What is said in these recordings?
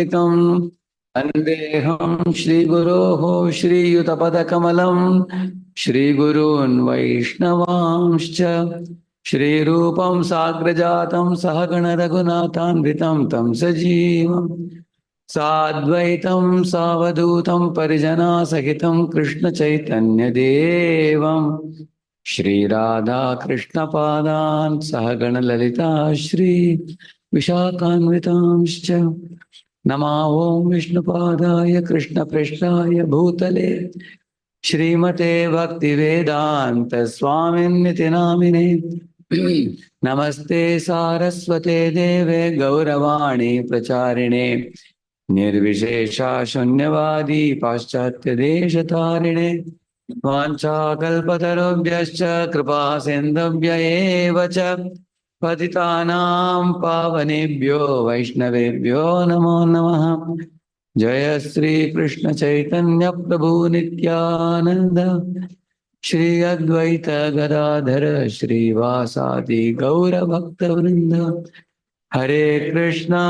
एकं वन्देऽहं श्रीगुरोः श्रीयुतपदकमलं श्रीगुरून् वैष्णवांश्च श्रीरूपं साग्रजातं सहगणरघुनाथान्वितं तं सजीवं साद्वैतं सावधूतं परिजनासहितं कृष्णचैतन्यदेवं श्रीराधाकृष्णपादान् सहगणललिता श्री विशाखान्वितांश्च नमा ओं विष्णुपादाय कृष्णपृष्ठाय भूतले श्रीमते भक्तिवेदांत स्वामिन्निति नामिने नमस्ते सारस्वते देवे गौरवाणी प्रचारिणे निर्विशेषा शून्यवादी पाश्चात्य देशतारिणे वाञ्छाकल्पतरुभ्यश्च कृपा सिन्धुभ्य एव च पतितानां पावनेभ्यो वैष्णवेभ्यो नमो नमः। जय श्री कृष्ण चैतन्य प्रभु नित्यानंद श्री अद्वैत गदाधर श्रीवासादि गौर भक्त वृंद। हरे कृष्णा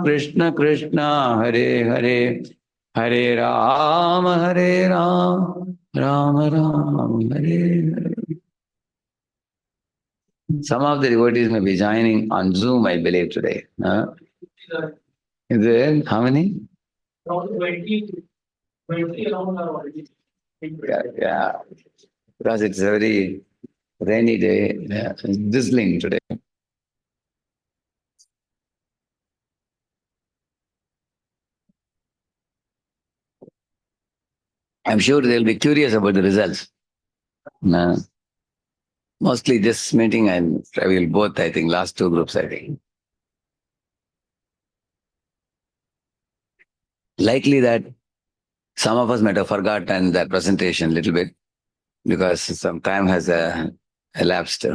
कृष्ण कृष्णा हरे हरे, हरे Ram Ram Ram Hare Hare. Some of the devotees may be joining on Zoom, I believe, today. Is there how many? Around 20 around are already. Yeah. Because it's a very rainy day, it's drizzling today. I'm sure they'll be curious about the results. Mostly this meeting and travel both, I think, last two groups, I think. Likely that some of us might have forgotten that presentation a little bit because some time has elapsed.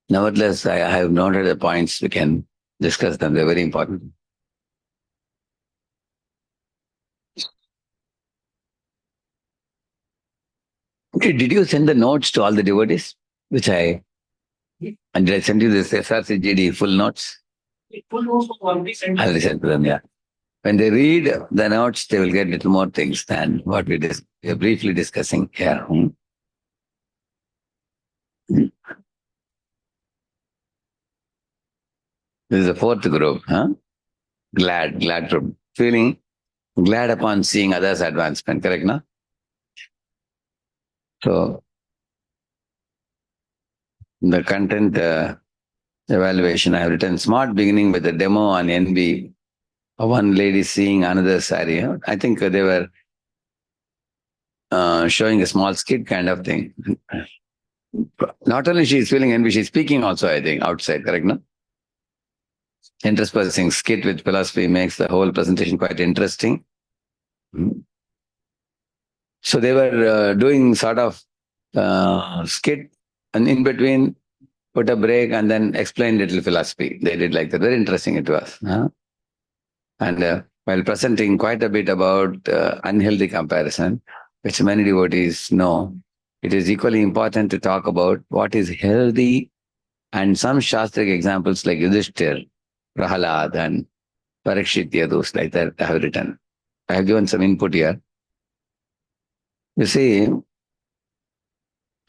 Nevertheless, I have noted the points. We can discuss them. They're very important. Okay, did you send the notes to all the devotees? And did I send you this SRCGD full notes? Full notes already sent. I'll send to them, yeah. When they read the notes, they will get little more things than what we are briefly discussing here. This is the fourth group, huh? Glad group. Feeling glad upon seeing others' advancement, correct, no? So, the content evaluation, I have written smart beginning with a demo on NB of one lady seeing another sari. I think they were showing a small skit kind of thing. Not only she is feeling envy, she's speaking also, I think, outside, correct, no? Interspersing skit with philosophy makes the whole presentation quite interesting. So they were doing sort of skit and in between put a break and then explain little philosophy. They did like that. Very interesting it was. Huh? And while presenting quite a bit about unhealthy comparison, which many devotees know, it is equally important to talk about what is healthy and some Shastric examples like Yudhishthir, Prahalad and Parikshit, those like that I have written. I have given some input here. You see,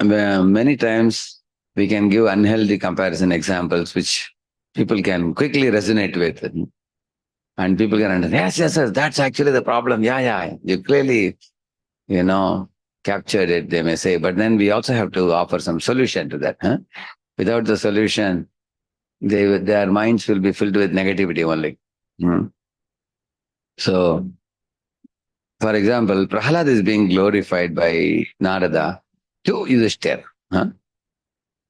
many times we can give unhealthy comparison examples which people can quickly resonate with. And people can understand, yes, that's actually the problem. Yeah, you clearly, captured it, they may say. But then we also have to offer some solution to that. Huh? Without the solution, their minds will be filled with negativity only. So, for example, Prahalad is being glorified by Narada to Yudhishthir. Huh?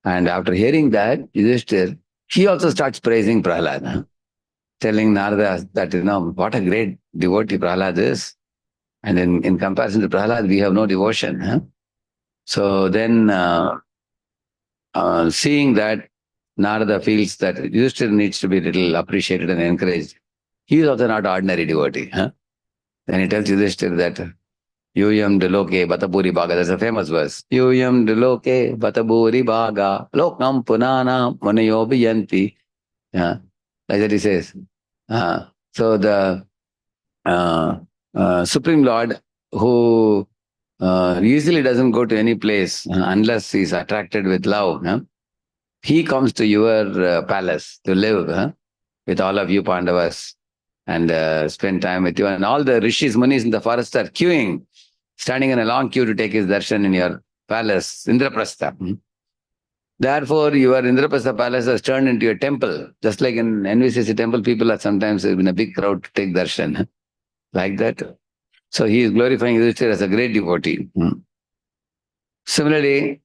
And after hearing that, Yudhishthir, he also starts praising Prahalad, huh? Telling Narada that, what a great devotee Prahalad is. And in comparison to Prahalad, we have no devotion. Huh? So then, seeing that, Narada feels that Yudhishthir needs to be a little appreciated and encouraged. He is also not ordinary devotee. Huh? Then he tells Yudhishthir that, Yuyam Diloke Batapuri Bhaga. That's a famous verse. Yuyam Diloke Batapuri Bhaga Lokam Punana Manayobiyanti. Yeah. Like that he says. So the Supreme Lord, who usually doesn't go to any place unless he's attracted with love, he comes to your palace to live with all of you Pandavas and spend time with you. And all the rishis, munis in the forest are queuing, standing in a long queue to take his darshan in your palace, Indraprastha. Therefore, your Indraprastha palace has turned into a temple. Just like in NVCC temple, people are sometimes in a big crowd to take darshan. Like that. So he is glorifying Yudhishthira as a great devotee. Similarly,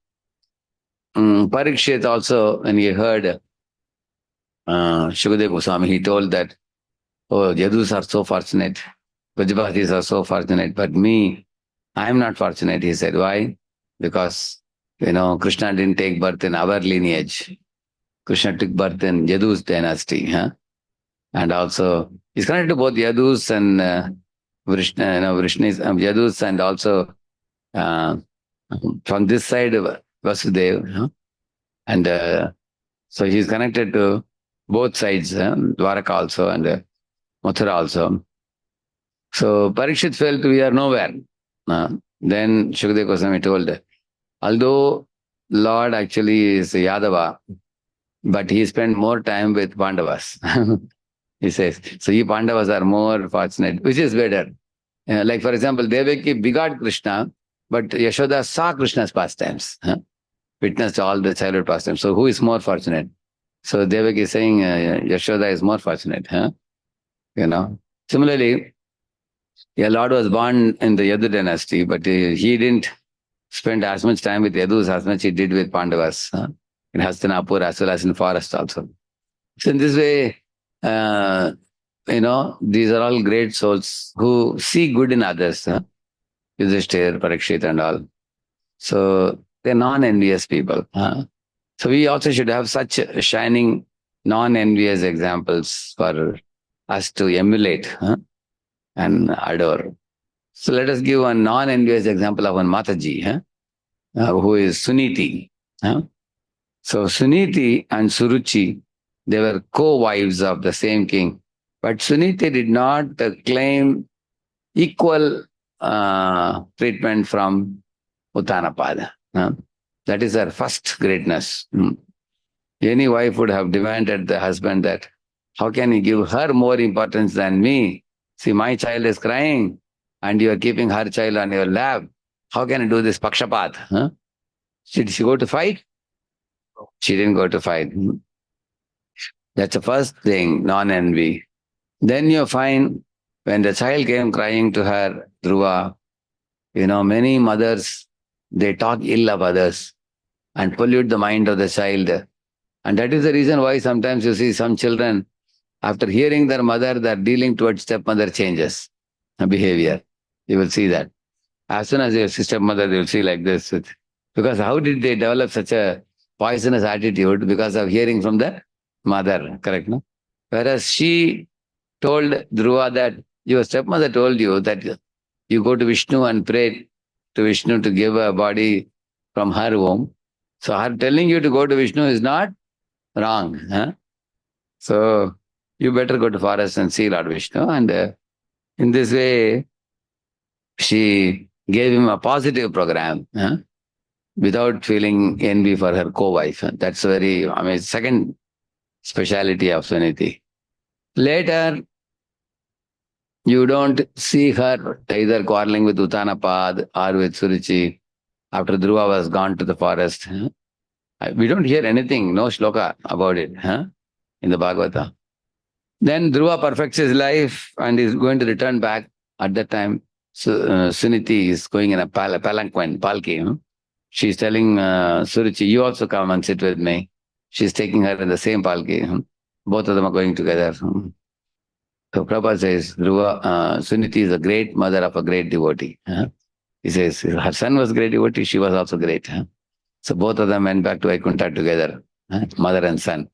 Parikshit also, when he heard Shukadeva Goswami, he told that, oh, Yadus are so fortunate, Brajavasis are so fortunate, but me, I am not fortunate. He said, why? Because, Krishna didn't take birth in our lineage. Krishna took birth in Yadu's dynasty. And also, he's connected to both Yadus and Vrishnis, Yadus and also from this side Vasudev. And so he's connected to both sides, Dwaraka also and Mathura also. So Parikshit felt we are nowhere. Then Shukadeva Goswami told, although Lord actually is Yadava, but he spent more time with Pandavas. He says, so you Pandavas are more fortunate, which is better. Like for example, Devaki begot Krishna, but Yashoda saw Krishna's pastimes, witnessed all the childhood pastimes. So who is more fortunate? So Devaki is saying Yashoda is more fortunate. Similarly, Lord was born in the Yadu dynasty, but he didn't spend as much time with Yadus as much he did with Pandavas in Hastinapur as well as in forest also. So in this way, these are all great souls who see good in others. Yudhishthir, Parikshit and all. So they're non-envious people. So we also should have such shining, non-envious examples for us to emulate and adore. So let us give a non-envious example of one Mataji, who is Suniti. So Suniti and Suruchi, they were co-wives of the same king. But Suniti did not claim equal treatment from Uttanapada. That is her first greatness. Any wife would have demanded the husband that, how can you give her more importance than me? See, my child is crying and you are keeping her child on your lap. How can you do this pakshapat? Did she go to fight? She didn't go to fight. That's the first thing, non-envy. Then you find when the child came crying to her, Dhruva, many mothers, they talk ill of others and pollute the mind of the child. And that is the reason why sometimes you see some children, after hearing their mother, their dealing towards stepmother changes behavior. You will see that. As soon as your stepmother, they will see like this. Because how did they develop such a poisonous attitude? Because of hearing from the mother, correct? No? Whereas she told Dhruva that your stepmother told you that you go to Vishnu and pray to Vishnu to give a body from her womb. So her telling you to go to Vishnu is not wrong. So you better go to forest and see Lord Vishnu. And in this way, she gave him a positive program without feeling envy for her co-wife. That's second speciality of Suniti. Later, you don't see her either quarreling with Uttanapad or with Suruchi after Dhruva was gone to the forest. We don't hear anything, no shloka about it in the Bhagavata. Then Dhruva perfects his life and is going to return back. At that time, Suniti is going in a palanquin, palki. She's telling Suruchi, you also come and sit with me. She's taking her in the same palki. Both of them are going together. So Prabhupada says, Suniti is a great mother of a great devotee. He says, her son was a great devotee, she was also great. So both of them went back to Vaikuntha together, mother and son.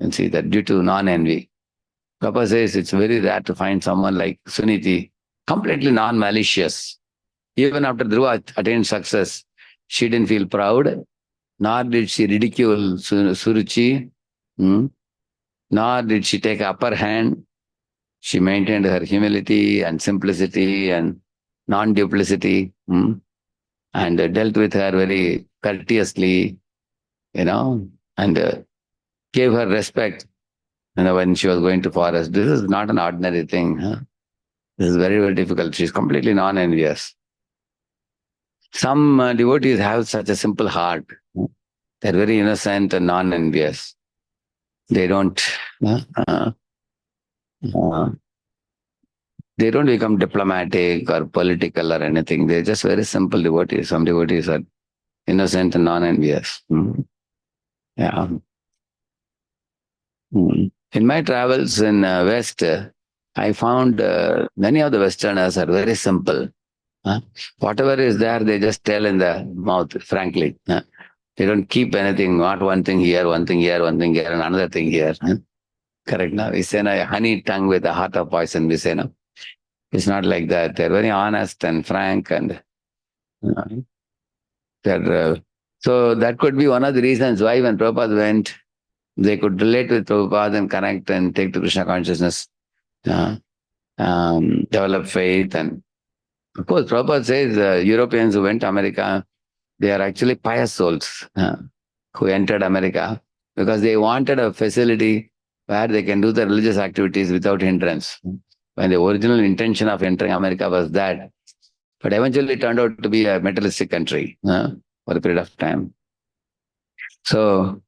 And see that due to non-envy. Prabhupada says it's very rare to find someone like Suniti, completely non-malicious. Even after Dhruva attained success, she didn't feel proud, nor did she ridicule Suruchi, nor did she take upper hand. she maintained her humility and simplicity and non-duplicity, and dealt with her very courteously, and gave her respect, when she was going to forest. This is not an ordinary thing. Huh? This is very, very difficult. She's completely non-envious. Some devotees have such a simple heart. They're very innocent and non-envious. They don't, uh, uh, uh, they don't become diplomatic or political or anything. They're just very simple devotees. Some devotees are innocent and non-envious. Yeah. In my travels in West, I found many of the Westerners are very simple. Whatever is there, they just tell in the mouth, frankly. They don't keep anything, not one thing here, one thing here, one thing here, and another thing here. Correct. Now, we say a honey tongue with a heart of poison. We say no. It's not like that. They're very honest and frank, and uh, they're. So that could be one of the reasons why when Prabhupada went, they could relate with Prabhupada and connect and take to Krishna consciousness, develop faith. And of course, Prabhupada says Europeans who went to America, they are actually pious souls who entered America because they wanted a facility where they can do the religious activities without hindrance. When the original intention of entering America was that, but eventually it turned out to be a materialistic country for a period of time. So,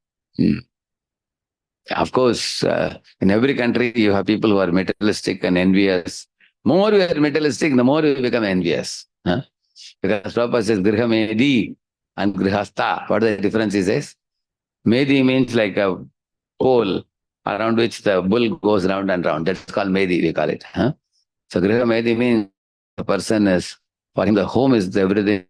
of course, in every country you have people who are materialistic and envious. More we are materialistic, the more we become envious. Because Prabhupada says Griha Medi and Grihastha. What the difference is? Medi means like a pole around which the bull goes round and round. That's called Medi, we call it. So Griha Medi means the person is, for him the home is everything.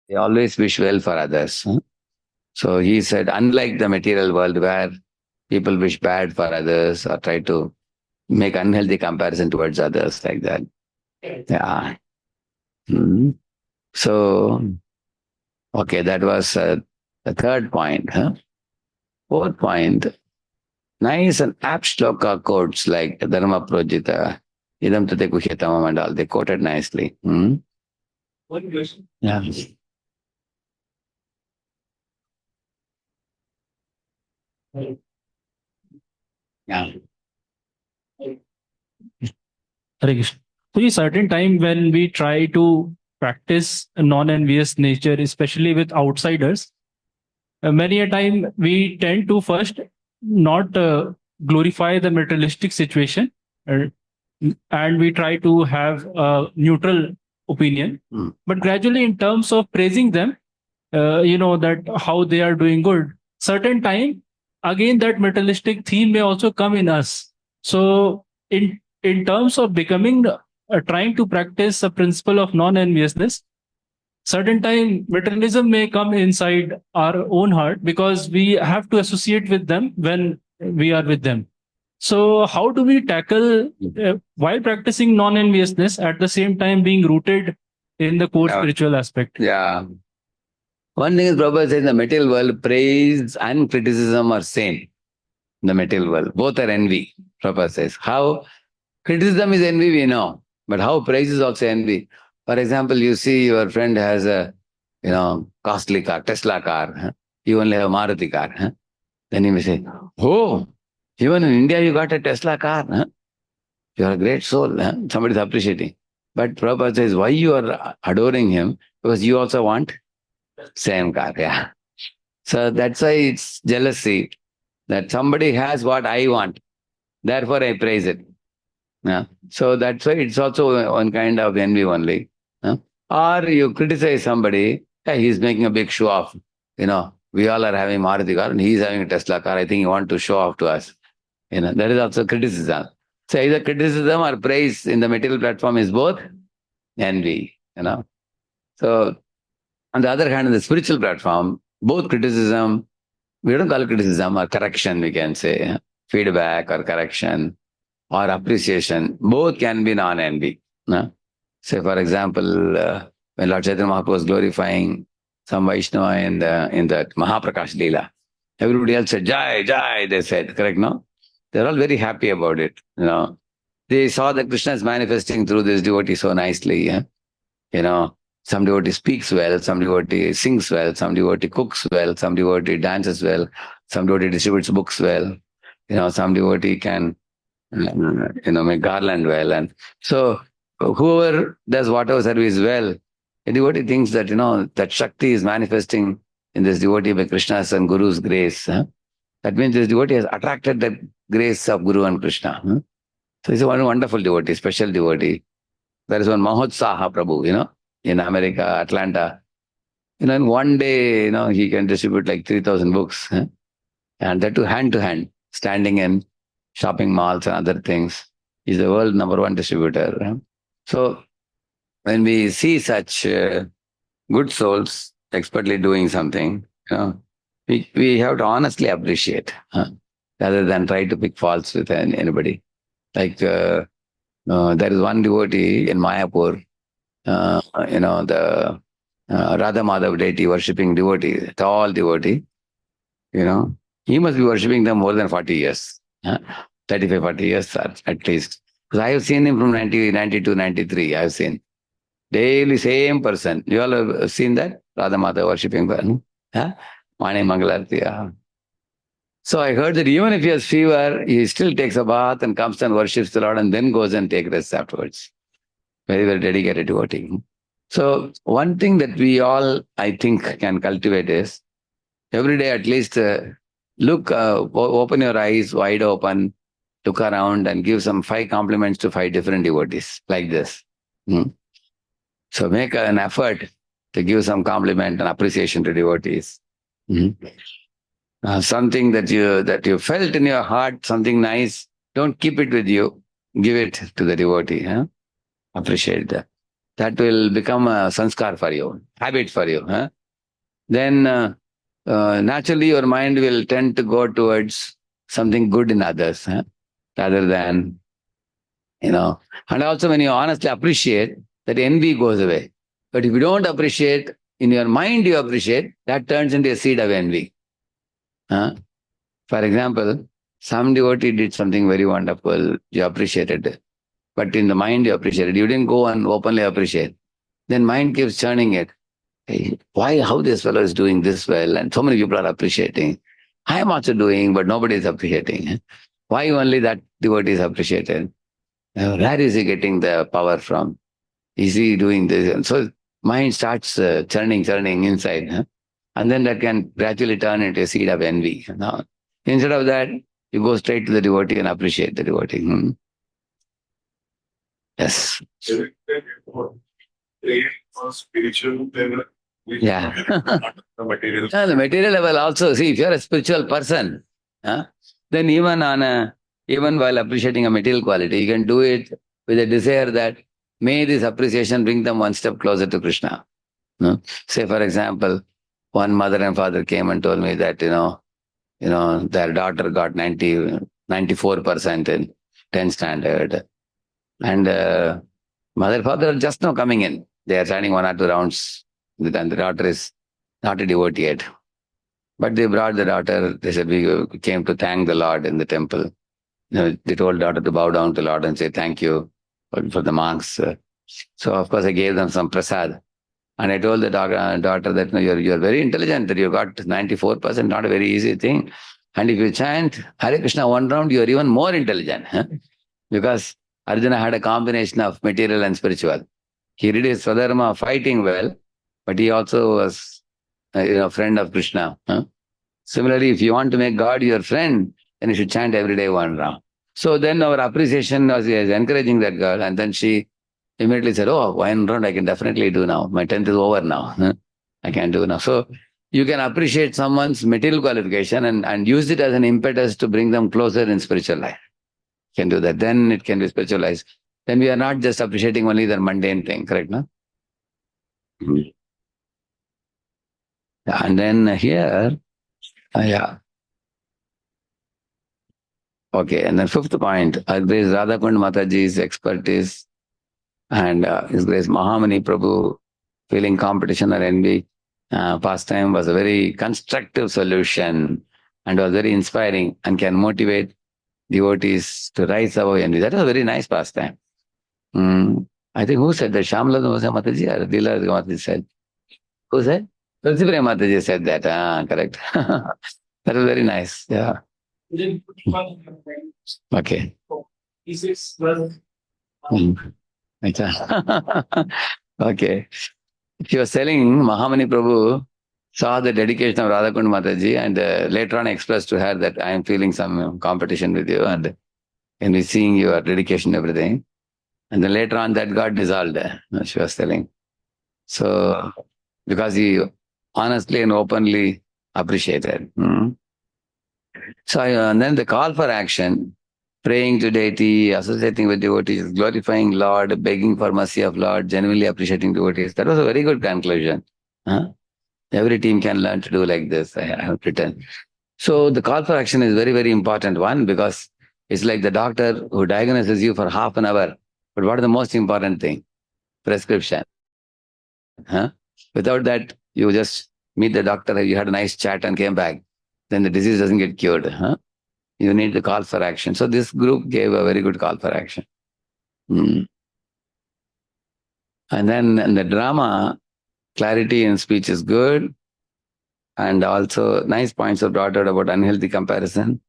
They always wish well for others. So he said, unlike the material world where people wish bad for others or try to make unhealthy comparison towards others like that. Yeah. So, okay, that was the third point. Fourth point, nice and apt shloka quotes like Dharma Projita, Idam Tate Kuhyatamam and all. They quoted nicely. One question. Yeah. Yeah. Hare Krishna. So, a certain time when we try to practice a non-envious nature, especially with outsiders, many a time we tend to first not glorify the materialistic situation, and we try to have a neutral opinion. But gradually, in terms of praising them, that how they are doing good, certain time again that materialistic theme may also come in us. So in terms of becoming trying to practice a principle of non-enviousness, certain time materialism may come inside our own heart because we have to associate with them when we are with them. So, how do we tackle while practicing non-enviousness at the same time being rooted in the core Yeah. spiritual aspect? Yeah. One thing is, Prabhupada says in the material world, praise and criticism are same. In the material world, both are envy. Prabhupada says. How criticism is envy, we know, but how praise is also envy. For example, you see your friend has a, costly car, Tesla car. Huh? You only have a Maruti car. Huh? Then he may say, "Oh, even in India you got a Tesla car. Huh? You are a great soul." Huh? Somebody is appreciating. But Prabhupada says, why you are adoring him? Because you also want same car. Yeah. So that's why it's jealousy that somebody has what I want. Therefore, I praise it. Yeah. So that's why it's also one kind of envy only. Yeah. Or you criticize somebody, yeah, he's making a big show off. We all are having Maruti car and he's having a Tesla car. I think he wants to show off to us. That is also criticism. So either criticism or praise in the material platform is both envy. So on the other hand, in the spiritual platform, both criticism, we don't call it criticism or correction, we can say, feedback or correction or appreciation, both can be non-envy. No? Say, for example, when Lord Chaitanya Mahaprabhu was glorifying some Vaishnava in the Mahaprakash Leela, everybody else said, Jai, Jai, they said, correct, no? They're all very happy about it. They saw that Krishna is manifesting through this devotee so nicely. Yeah? Some devotee speaks well, some devotee sings well, some devotee cooks well, some devotee dances well, some devotee distributes books well. Some devotee can make garland well. And so whoever does whatever service well, a devotee thinks that, that Shakti is manifesting in this devotee by Krishna's and Guru's grace. Huh? That means this devotee has attracted the grace of Guru and Krishna. Huh? So he's a wonderful devotee, special devotee. There is one Mahotsaha Prabhu, in America, Atlanta. In one day, he can distribute like 3,000 books. Huh? And that too hand to hand, standing in shopping malls and other things. He's the world number one distributor. Huh? So when we see such good souls expertly doing something, we have to honestly appreciate, rather than try to pick faults with anybody. Like there is one devotee in Mayapur, the Radha Madhav deity, worshipping devotee, tall devotee, he must be worshipping them more than 40 years, 35, 40 years at least. Because I have seen him from 90, 92, 93, I have seen. Daily same person. You all have seen that? Radha Madhav worshipping person. Huh? Mani Mangalarti. Yeah. So I heard that even if he has fever, he still takes a bath and comes and worships the Lord and then goes and take rest afterwards. Very, very dedicated devotee. So one thing that we all, I think, can cultivate is every day at least open your eyes wide open, look around and give some 5 compliments to 5 different devotees like this. So make an effort to give some compliment and appreciation to devotees. Something that you felt in your heart, something nice, don't keep it with you. Give it to the devotee. Huh? Appreciate that. That will become a sanskar for you, habit for you. Huh? Then naturally your mind will tend to go towards something good in others, rather than, and also when you honestly appreciate, that envy goes away. But if you don't appreciate, in your mind you appreciate, that turns into a seed of envy. For example, some devotee did something very wonderful, you appreciated it. But in the mind you appreciated, you didn't go and openly appreciate. Then mind keeps churning it. Hey, how this fellow is doing this well and so many people are appreciating. I am also doing, but nobody is appreciating. Why only that devotee is appreciated? Where is he getting the power from? Is he doing this? And so mind starts churning inside. And then that can gradually turn into a seed of envy. Instead of that, you go straight to the devotee and appreciate the devotee. Yes. Spiritual level. Yeah. The material. The material level also, see, if you're a spiritual person, then even while appreciating a material quality, you can do it with a desire that may this appreciation bring them one step closer to Krishna. Say, for example, one mother and father came and told me that, their daughter got 90 94% in 10th standard. And mother and father are just now coming in. They are running 1 or 2 rounds. And the daughter is not a devotee yet. But they brought the daughter. They said, we came to thank the Lord in the temple. They told daughter to bow down to the Lord and say thank you for the marks. So, of course, I gave them some prasad. And I told the daughter that you're very intelligent, that you got 94%, not a very easy thing. And if you chant Hare Krishna 1 round, you're even more intelligent. Huh? Because Arjuna had a combination of material and spiritual. He did his Swadharma fighting well, but he also was a friend of Krishna. Huh? Similarly, if you want to make God your friend, then you should chant every day 1 round. So then our appreciation was encouraging that girl, and then she immediately said, oh, 1 round I can definitely do now. My 10th is over now. Huh? I can do now. So you can appreciate someone's material qualification and use it as an impetus to bring them closer in spiritual life. You can do that. Then it can be spiritualized. Then we are not just appreciating only the mundane thing, correct? No? Mm-hmm. And then here, yeah. Okay, and then 5th point, His Grace Radhakund Mataji's expertise and His Grace Mahamani Prabhu feeling competition or envy pastime was a very constructive solution and was very inspiring and can motivate devotees to rise above envy. That was a very nice pastime. I think who said that? Shamla Mataji or Dila Mataji said? Who said? Tulsipriya Mataji said that. Correct. That was very nice. Yeah. Okay. Okay. She was telling Mahamani Prabhu saw the dedication of Radhakund Mataji and later on expressed to her that I am feeling some competition with you and we seeing your dedication and everything. And then later on that got dissolved, she was telling. So, because he honestly and openly appreciated. So, and then the call for action, praying to deity, associating with devotees, glorifying Lord, begging for mercy of Lord, genuinely appreciating devotees. That was a very good conclusion. Every team can learn to do like this, I have written. So the call for action is very, very important one because it's like the doctor who diagnoses you for half an hour. But what is the most important thing? Prescription. Without that, you just meet the doctor, you had a nice chat and came back. Then the disease doesn't get cured. You need the call for action. So this group gave a very good call for action. And then in the drama, clarity in speech is good. And also nice points were brought out about unhealthy comparison.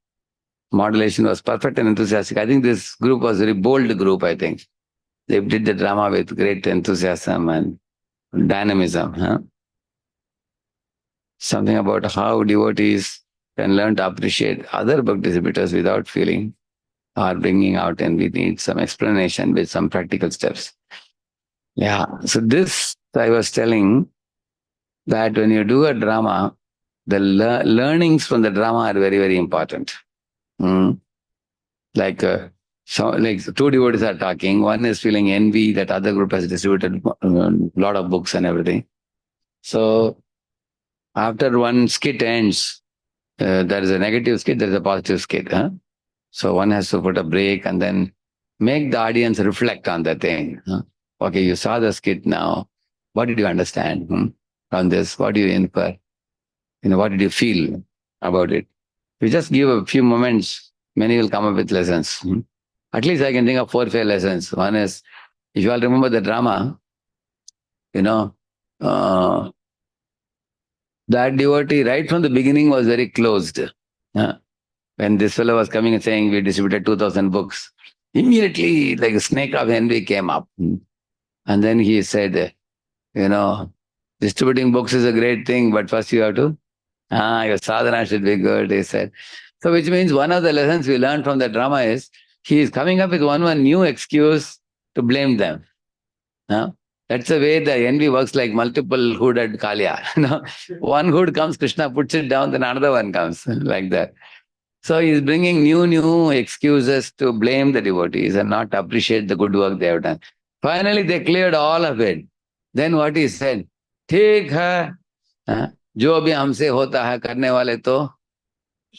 Modulation was perfect and enthusiastic. I think this group was a very bold group, I think. They did the drama with great enthusiasm and dynamism. Something about how devotees can learn to appreciate other book distributors without feeling or bringing out, and we need some explanation with some practical steps. Yeah, so this I was telling that when you do a drama, the learnings from the drama are very, very important. Like like 2 devotees are talking. One is feeling envy that other group has distributed a lot of books and everything. So after one skit ends, there is a negative skit, there is a positive skit. So one has to put a break and then make the audience reflect on the thing. Okay, you saw the skit now. What did you understand from this? What do you infer? What did you feel about it? If you just give a few moments, many will come up with lessons. At least I can think of 4 or 5 lessons. One is, if you all remember the drama, that devotee right from the beginning was very closed. When this fellow was coming and saying, we distributed 2,000 books, immediately like a snake of envy came up. And then he said, distributing books is a great thing, but first you have to, your sadhana should be good, he said. So which means one of the lessons we learned from the drama is, he is coming up with one new excuse to blame them. That's the way the envy works, like multiple hooded Kalia. One hood comes, Krishna puts it down, then another one comes, like that. So he's bringing new excuses to blame the devotees and not appreciate the good work they have done. Finally, they cleared all of it. Then what he said, ठीक है, जो भी हमसे होता है करने वाले तो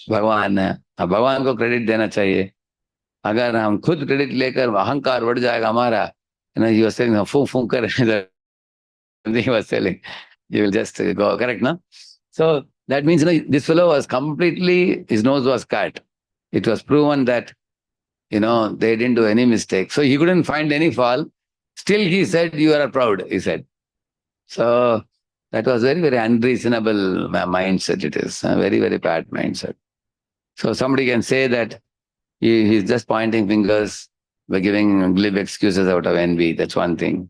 भगवान है, अब भगवान को क्रेडिट देना चाहिए। अगर हम खुद क्रेडिट लेकर अहंकार बढ़ जाएगा हमारा, you were saying फूंक फूंक कर he was telling, you will just go, correct, no? So that means, this fellow was completely, his nose was cut. It was proven that, they didn't do any mistake. So he couldn't find any fault. Still he said, you are proud, he said. So that was very, very unreasonable mindset it is. A very, very bad mindset. So somebody can say that he's just pointing fingers by giving glib excuses out of envy. That's one thing.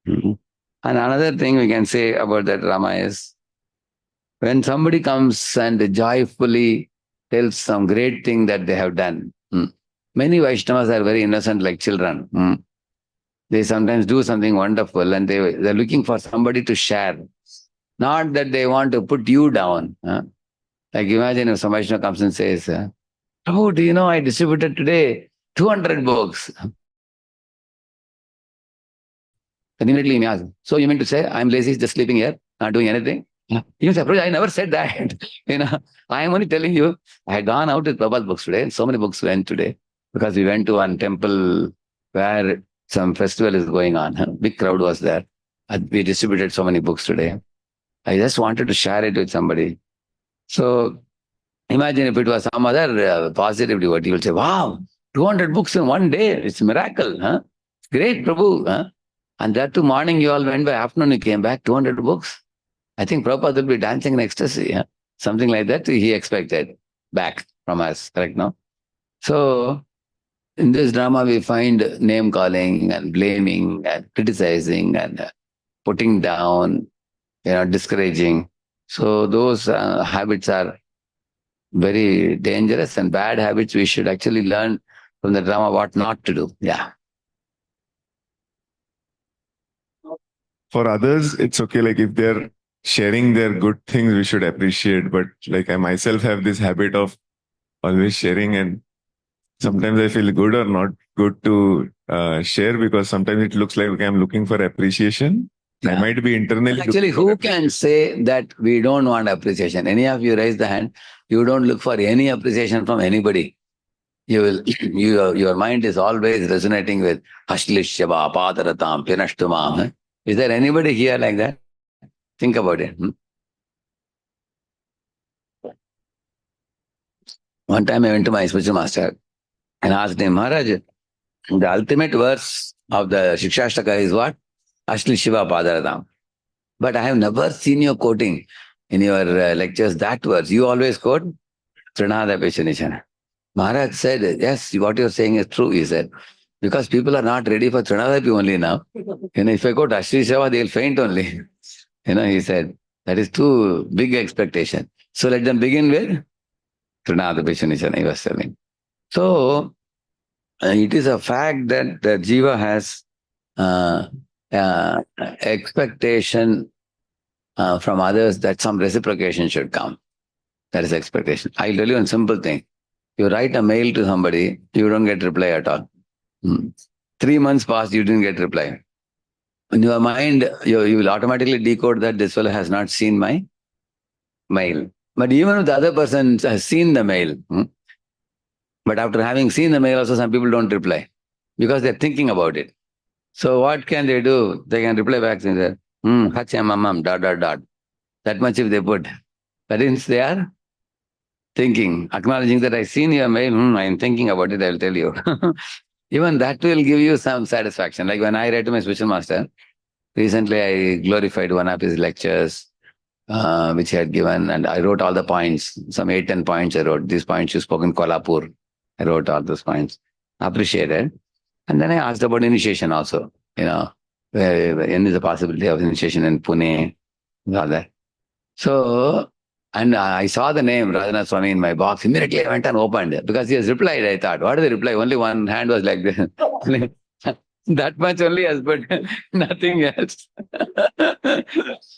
Mhm. And another thing we can say about that Rama is, when somebody comes and joyfully tells some great thing that they have done, many Vaishnavas are very innocent like children. They sometimes do something wonderful and they're looking for somebody to share. Not that they want to put you down. Like imagine if some Vaishnava comes and says, oh, do you know I distributed today 200 books? Then immediately he asks, so you mean to say I'm lazy, just sleeping here, not doing anything? You say, Prabhuji, I never said that. I am only telling you, I had gone out with Prabhupada's books today. So many books went today because we went to one temple where some festival is going on. Big crowd was there. We distributed so many books today. I just wanted to share it with somebody. So imagine if it was some other positive devotee, you will say, wow, 200 books in one day. It's a miracle. Great, Prabhu. And that too morning you all went, by afternoon you came back, 200 books. I think Prabhupada will be dancing in ecstasy. Something like that he expected back from us, correct now? So in this drama we find name calling and blaming and criticizing and putting down, discouraging. So those habits are very dangerous and bad habits. We should actually learn from the drama what not to do. Yeah. For others, it's okay. Like if they're sharing their good things, we should appreciate. But like I myself have this habit of always sharing, and sometimes I feel good or not good to share, because sometimes it looks like, okay, I'm looking for appreciation. I Yeah. might be internally Actually, looking for who can say that we don't want appreciation? Any of you raise the hand. You don't look for any appreciation from anybody. You will, your mind is always resonating with Ashlishyava, Padaratam, Pinashtumam. Is there anybody here like that? Think about it. One time I went to my spiritual master and asked him, Maharaj, the ultimate verse of the Shikshashtaka is what? Ashlishyava, Padaratam. But I have never seen you quoting in your lectures that verse. You always quote Trinada Peshanishana. Maharaj said, yes, what you're saying is true, he said. Because people are not ready for Trinadapi only now. If I quote Ashri Shava, they'll faint only. He said, that is too big expectation. So let them begin with Trinadapi Peshanishana, he was telling. So it is a fact that the Jiva has expectation from others that some reciprocation should come. That is expectation. I'll tell you one simple thing. You write a mail to somebody, you don't get reply at all. 3 months pass, you didn't get reply. In your mind, you will automatically decode that this fellow has not seen my mail. But even if the other person has seen the mail, but after having seen the mail also, some people don't reply because they're thinking about it. So what can they do? They can reply back saying that, hacham, dot, dot, dot. That much if they put. That means they are thinking, acknowledging that I've seen your mail, I'm thinking about it, I'll tell you. Even that will give you some satisfaction. Like when I read to my spiritual master, recently I glorified one of his lectures, which he had given, and I wrote all the points, some 8-10 points I wrote. These points you spoke in Kolhapur. I wrote all those points, appreciated. And then I asked about initiation also, when is the possibility of initiation in Pune, and all that. So, and I saw the name Radhanath Swami in my box. Immediately I went and opened it because he has replied. I thought, what is the reply? Only one hand was like this. That much only has put, nothing else.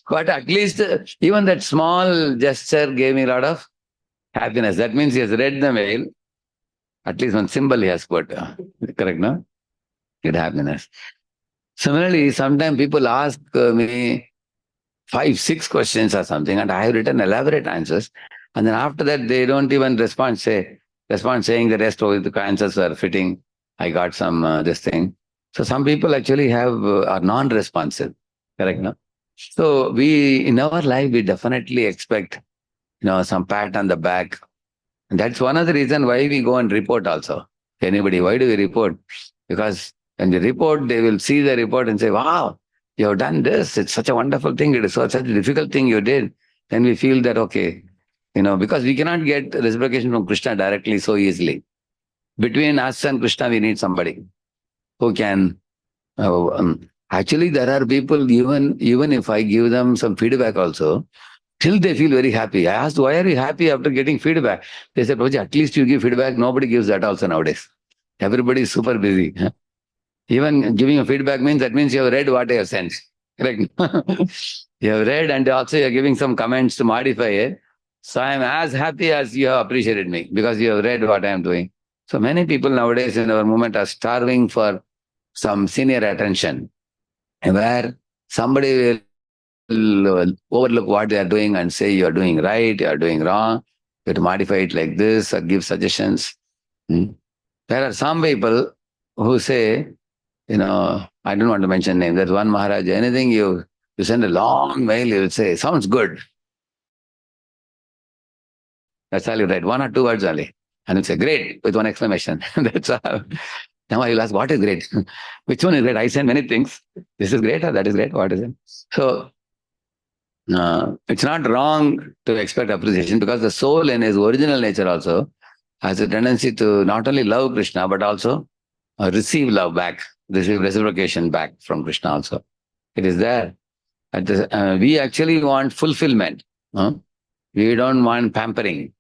But at least even that small gesture gave me a lot of happiness. That means he has read the mail. At least one symbol he has put. Correct, no? Get happiness. Similarly, sometimes people ask me 5, 6 questions or something, and I have written elaborate answers. And then after that, they don't even respond saying the rest of the answers are fitting. I got some this thing. So some people actually are non-responsive. Correct, no? So in our life, we definitely expect, some pat on the back. And that's one of the reason why we go and report also. Anybody, why do we report? Because when we report, they will see the report and say, wow, you have done this. It's such a wonderful thing. It is such a difficult thing you did. Then we feel that, okay, because we cannot get reciprocation from Krishna directly so easily. Between us and Krishna, we need somebody who can. Actually, there are people, even if I give them some feedback also, till they feel very happy. I asked, why are you happy after getting feedback? They said, Prabhuji, at least you give feedback. Nobody gives that also nowadays. Everybody is super busy. Even giving a feedback that means you have read what I have sent. Correct? You have read and also you are giving some comments to modify it. So I am as happy as you have appreciated me because you have read what I am doing. So many people nowadays in our movement are starving for some senior attention where somebody will overlook what they are doing and say you are doing right, you are doing wrong, you have to modify it like this or give suggestions. Hmm. There are some people who say, I don't want to mention names. There's one Maharaj, anything you send a long mail, he will say, sounds good. That's all you write, 1 or 2 words only. And he'll say, great, with one exclamation. That's all. Now I will ask, what is great? Which one is great? I send many things. This is great or that is great? What is it? So, it's not wrong to expect appreciation because the soul in his original nature also has a tendency to not only love Krishna, but also receive love back, receive reciprocation back from Krishna also. It is there. We actually want fulfillment. We don't want pampering.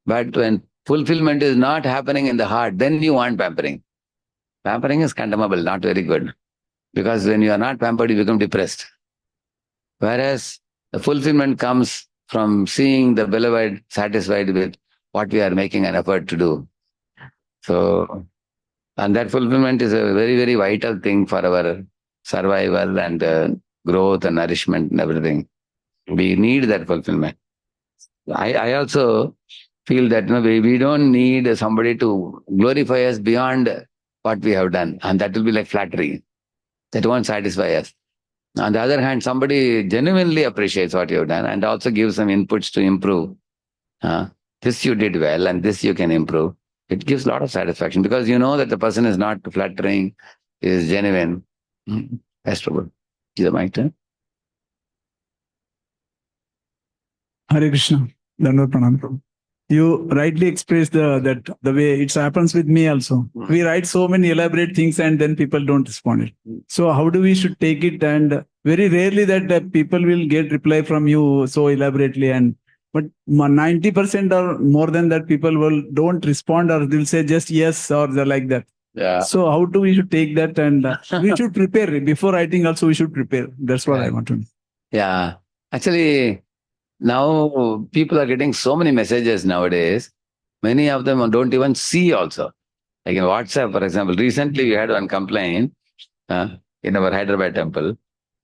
But when fulfillment is not happening in the heart, then you want pampering. Pampering is condemnable, not very good. Because when you are not pampered, you become depressed. Whereas the fulfillment comes from seeing the beloved satisfied with what we are making an effort to do. So, and that fulfillment is a very, very vital thing for our survival and growth and nourishment and everything. We need that fulfillment. I also feel that we don't need somebody to glorify us beyond what we have done. And that will be like flattery. That won't satisfy us. On the other hand, somebody genuinely appreciates what you've done and also gives some inputs to improve. This you did well and this you can improve. It gives a lot of satisfaction because you know that the person is not flattering, is genuine. That's true. Is it my turn? Hare Krishna. Dandavat Pranam, Prabhu. You rightly expressed that the way it happens with me also. We write so many elaborate things and then people don't respond it. So how do we should take it? And very rarely that people will get reply from you so elaborately, but 90% or more than that people don't respond or they'll say just yes or they're like that. Yeah. So how do we should take that and we should prepare before writing also we should prepare. That's what I want to know. Yeah. Actually, now people are getting so many messages nowadays. Many of them don't even see also. Like in WhatsApp, for example, recently we had one complaint in our Hyderabad temple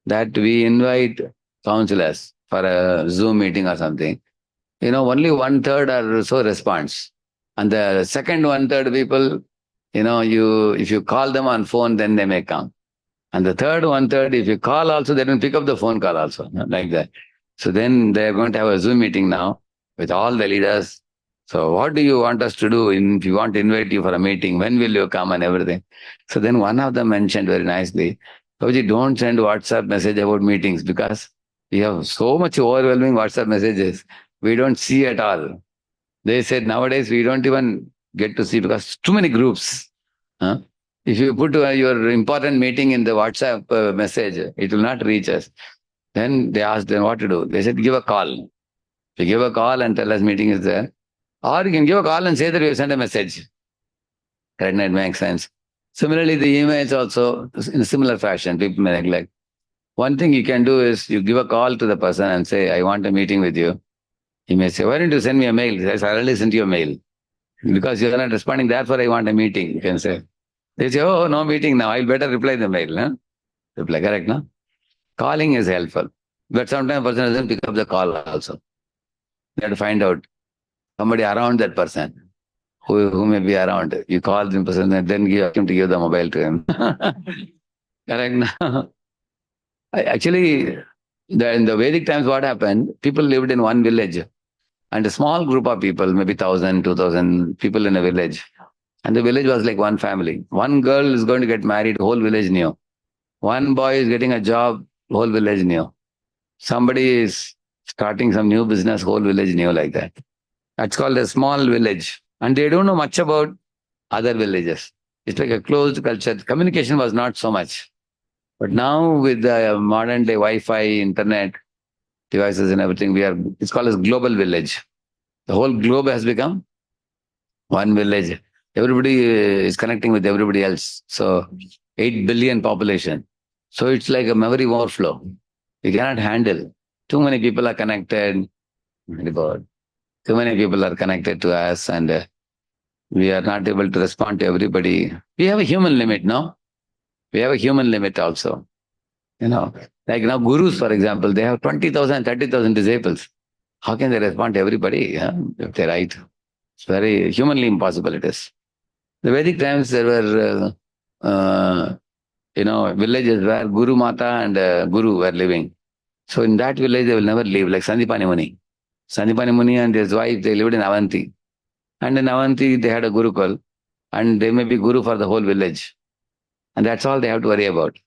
that we invite counselors for a Zoom meeting or something. Only 1/3 or so response. And the second 1/3 people, if you call them on phone, then they may come. And the third 1/3, if you call also, they don't pick up the phone call also, like that. So then they're going to have a Zoom meeting now with all the leaders. So what do you want us to do if you want to invite you for a meeting? When will you come and everything? So then one of them mentioned very nicely, Prabhuji, don't send WhatsApp message about meetings because we have so much overwhelming WhatsApp messages. We don't see at all. They said nowadays we don't even get to see because too many groups. If you put your important meeting in the WhatsApp message, it will not reach us. Then they asked them what to do. They said, give a call. If you give a call and tell us meeting is there, or you can give a call and say that you sent a message. Correct? It makes sense. Similarly, the emails also, in a similar fashion, people may neglect. One thing you can do is you give a call to the person and say, I want a meeting with you. He may say, why don't you send me a mail? He says, I already sent you a mail. Because you're not responding, therefore I want a meeting, you can say. They say, oh, no meeting now. I'll better reply the mail. Huh? Reply, correct, no? Calling is helpful. But sometimes a person doesn't pick up the call also. You have to find out somebody around that person who may be around. You call the person and then ask him to give the mobile to him. Correct? Actually, in the Vedic times, what happened? People lived in one village, and a small group of people, maybe 1,000, 2,000 people in a village. And the village was like one family. One girl is going to get married, whole village knew. One boy is getting a job, whole village knew. Somebody is starting some new business, whole village knew like that. That's called a small village. And they don't know much about other villages. It's like a closed culture. Communication was not so much. But now with the modern day Wi-Fi, internet, devices and everything, it's called as global village. The whole globe has become one village. Everybody is connecting with everybody else. So 8 billion population. So it's like a memory overflow. We cannot handle. Too many people are connected. Too many people are connected to us, and we are not able to respond to everybody. We have a human limit, no? We have a human limit also. Like now gurus, for example, they have 20,000, 30,000 disciples. How can they respond to everybody if they write? It's very humanly impossible it is. The Vedic times, there were, villages where Guru Mata and Guru were living. So in that village, they will never leave, like Sandipani Muni. Sandipani Muni and his wife, they lived in Avanti. And in Avanti, they had a Gurukul, and they may be Guru for the whole village. And that's all they have to worry about.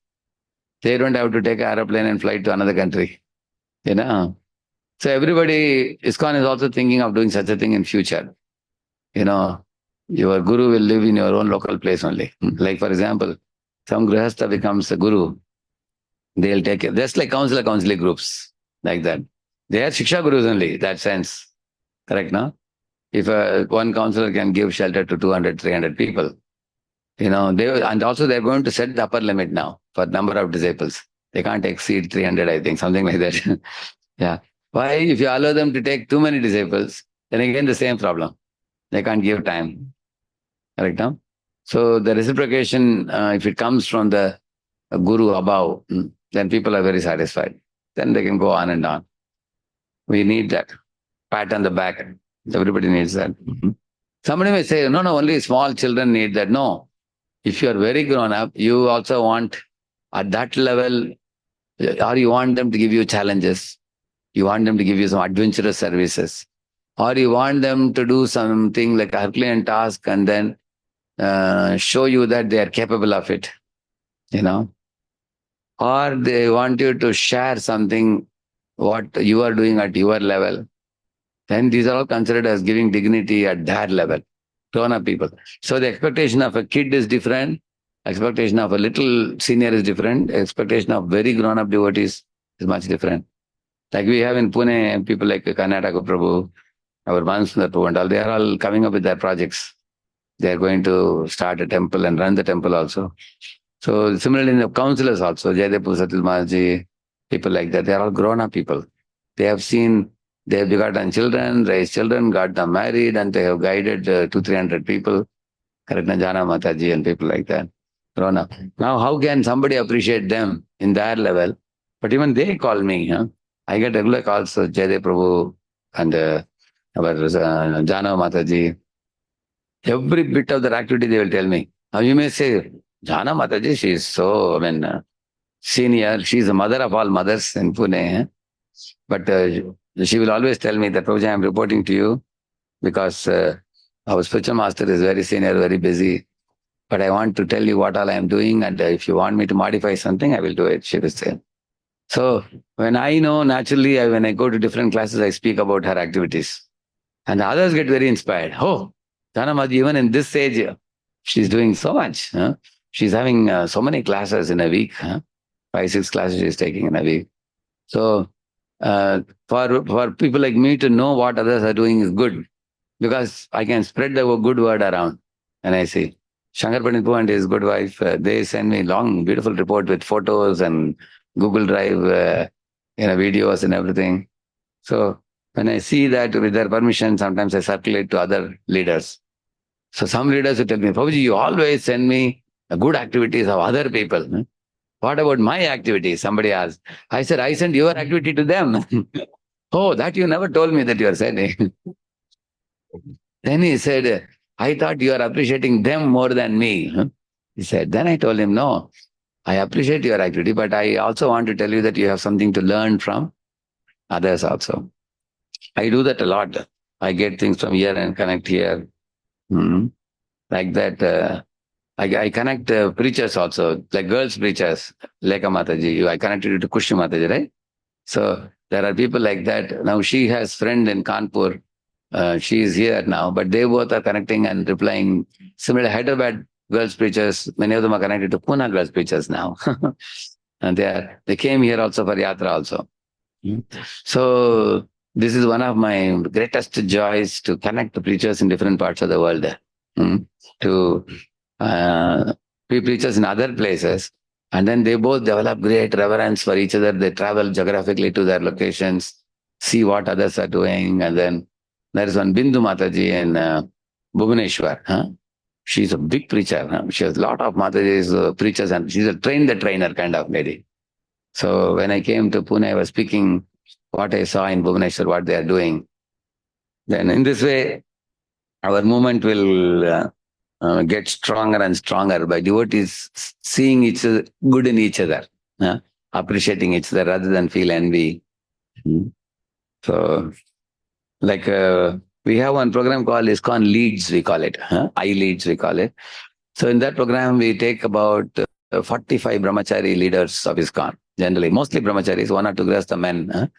They don't have to take an aeroplane and fly to another country. So everybody, ISKCON is also thinking of doing such a thing in future. Your guru will live in your own local place only. Like, for example, some grihastha becomes a guru. They'll take it. Just like counseling groups, like that. They are Shiksha Gurus only, that sense. Correct, no? If one counselor can give shelter to 200, 300 people, and also they're going to set the upper limit now for number of disciples. They can't exceed 300, I think, something like that. Yeah. Why? If you allow them to take too many disciples, then again the same problem. They can't give time. Correct, no? So the reciprocation, if it comes from the guru above, then people are very satisfied. Then they can go on and on. We need that. Pat on the back. Everybody needs that. Somebody may say, no, only small children need that. No. If you are very grown up, you also want at that level, or you want them to give you challenges. You want them to give you some adventurous services. Or you want them to do something like a Herculean task and then show you that they are capable of it. Or they want you to share something, what you are doing at your level. Then these are all considered as giving dignity at their level. Grown-up people. So the expectation of a kid is different. Expectation of a little senior is different. Expectation of very grown-up devotees is much different. Like we have in Pune, people like Karnataka Prabhu, our Mansundar Prabhu and all, they are all coming up with their projects. They are going to start a temple and run the temple also. So similarly in the counselors also, Jayadevpur Satil Maharji, people like that, they are all grown-up people. They have begotten children, raised children, got them married, and they have guided 200-300 people. Correct, Jana Mataji and people like that. Grown up. Now, how can somebody appreciate them in their level? But even they call me. I get regular calls, Jaydev Prabhu and our Jana Mataji. Every bit of their activity they will tell me. Now you may say, Jana Mataji, she is so, senior. She is the mother of all mothers in Pune. But she will always tell me that, Prabhuji, I am reporting to you because our spiritual master is very senior, very busy. But I want to tell you what all I am doing, and if you want me to modify something, I will do it, she will say. So when I know, naturally, when I go to different classes, I speak about her activities. And the others get very inspired. Oh, Jana Mataji, even in this age, she's doing so much. She's having so many classes in a week. 5-6 classes she's taking in a week. So for people like me to know what others are doing is good, because I can spread the good word around. And I see Shankar Pandit and his good wife, they send me long, beautiful report with photos and Google Drive, videos and everything. So when I see that with their permission, sometimes I circulate to other leaders. So some leaders will tell me, Prabhuji, you always send me good activities of other people. What about my activities? Somebody asked. I said, I send your activity to them. Oh, that you never told me that you are saying. Then he said, I thought you are appreciating them more than me. Huh? He said, then I told him, no, I appreciate your activity, but I also want to tell you that you have something to learn from others also. I do that a lot. I get things from here and connect here. Hmm. Like that. I connect preachers also, like girls preachers, Lekha Mataji. I connected you to Kushi Mataji, right? So there are people like that. Now she has friend in Kanpur. She is here now, but they both are connecting and replying. Similar Hyderabad girls preachers, many of them are connected to Pune girls preachers now. And they came here also for Yatra also. So this is one of my greatest joys to connect the preachers in different parts of the world. To be preachers in other places. And then they both develop great reverence for each other. They travel geographically to their locations, see what others are doing. And then there is one Bindu Mataji in Bhubaneswar. Huh? She's a big preacher. Huh? She has a lot of Matajis, preachers, and she's a train the trainer kind of lady. So when I came to Pune, I was speaking what I saw in Bhubaneswar, what they are doing. Then in this way, our movement will get stronger and stronger by devotees seeing each other, good in each other, appreciating each other rather than feel envy. So, like we have one program called ISKCON Leads, we call it. I Leads, we call it. So in that program, we take about 45 brahmachari leaders of ISKCON, generally, mostly brahmacharis, 1 or 2 grasta men.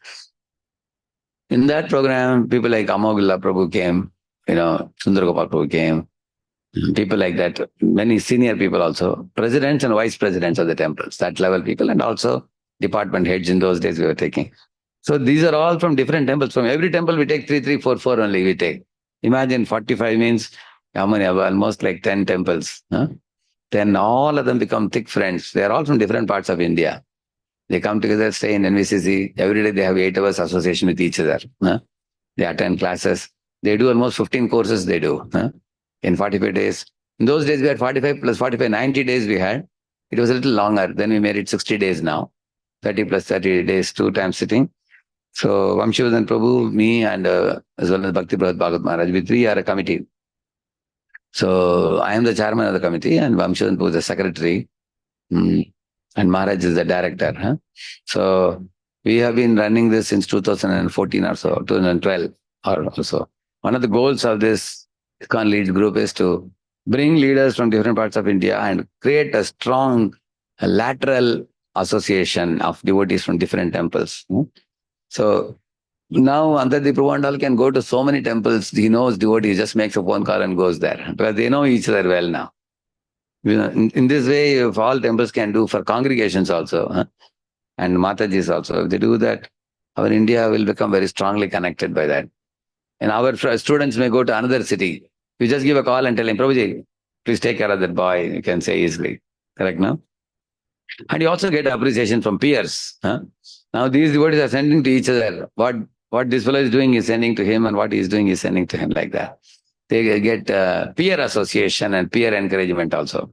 In that program, people like Amogilla Prabhu came, Sundar Gopal Prabhu came, people like that, many senior people also, presidents and vice presidents of the temples, that level people, and also department heads in those days we were taking. So these are all from different temples. From every temple we take 3, 3, 4, 4 only we take. Imagine 45 means how many? Almost like 10 temples. Then all of them become thick friends. They are all from different parts of India. They come together, stay in NVCC. Every day they have 8 hours association with each other. They attend classes. They do almost 15 courses they do in 45 days. In those days we had 45 plus 45, 90 days we had. It was a little longer. Then we made it 60 days now. 30 plus 30 days, 2 times sitting. So Vamshivardhan Prabhu, me, and as well as Bhakti Prabhupada Bhagavat Maharaj, we 3 are a committee. So I am the chairman of the committee and Vamshivardhan Prabhu is the secretary. And Maharaj is the director. So we have been running this since 2014 or so, 2012 or so. One of the goals of this ISKCON Leads group is to bring leaders from different parts of India and create a strong lateral association of devotees from different temples. So now Antardip Prabhu can go to so many temples. He knows devotees, just makes a phone call and goes there because they know each other well now. In this way, if all temples can do for congregations also, and Matajis also, if they do that, our India will become very strongly connected by that. And our students may go to another city. You just give a call and tell him, Prabhuji, please take care of that boy. You can say easily. Correct, no? And you also get appreciation from peers. Now these devotees are sending to each other. What this fellow is doing is sending to him and what he is doing is sending to him like that. They get peer association and peer encouragement also.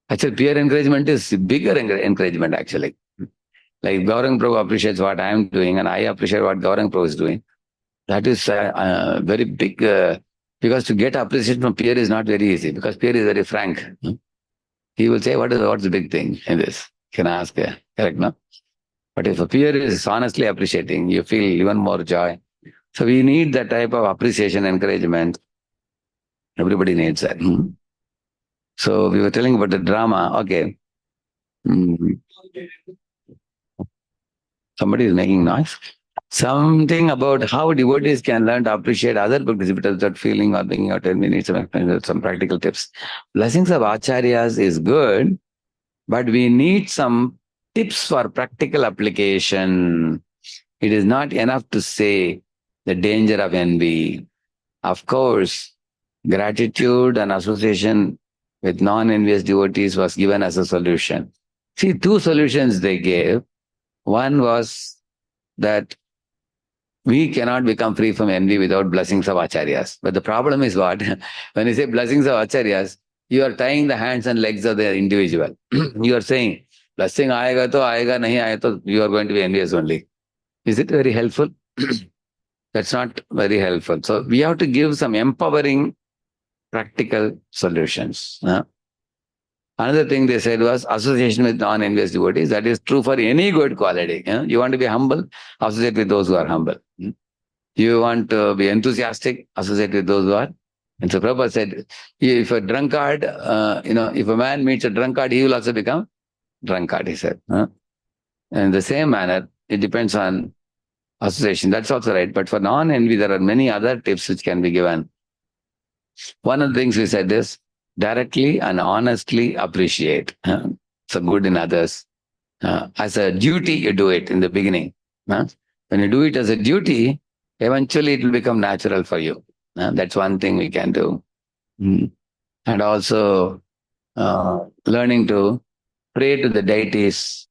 Actually, peer encouragement is bigger encouragement actually. Like Gaurang Prabhu appreciates what I am doing and I appreciate what Gaurang Prabhu is doing. That is very big, because to get appreciation from peer is not very easy because peer is very frank. He will say, what's the big thing in this? Can I ask? Correct, no? But if a peer is honestly appreciating, you feel even more joy. So we need that type of appreciation, encouragement. Everybody needs that. So we were telling about the drama. Okay. Somebody is making noise. Something about how devotees can learn to appreciate other participants without feeling or thinking or 10 minutes some practical tips. Blessings of acharyas is good, but we need some tips for practical application. It is not enough to say the danger of envy. Of course, gratitude and association with non-envious devotees was given as a solution. See, 2 solutions they gave. One was that we cannot become free from envy without blessings of acharyas. But the problem is what? When you say blessings of acharyas, you are tying the hands and legs of the individual. You are saying, blessing aayega to aayega, nahi aayega to, you are going to be envious only. Is it very helpful? That's not very helpful. So we have to give some empowering, practical solutions. Another thing they said was association with non-envious devotees. That is true for any good quality. You want to be humble, associate with those who are humble. You want to be enthusiastic, associate with those who are. And so Prabhupada said, if a drunkard, if a man meets a drunkard, he will also become drunkard, he said. In the same manner, it depends on association. That's also right. But for non-envy, there are many other tips which can be given. One of the things we said is directly and honestly appreciate the good in others. As a duty, you do it in the beginning. When you do it as a duty, eventually it will become natural for you. That's one thing we can do. And also learning to pray to the deities.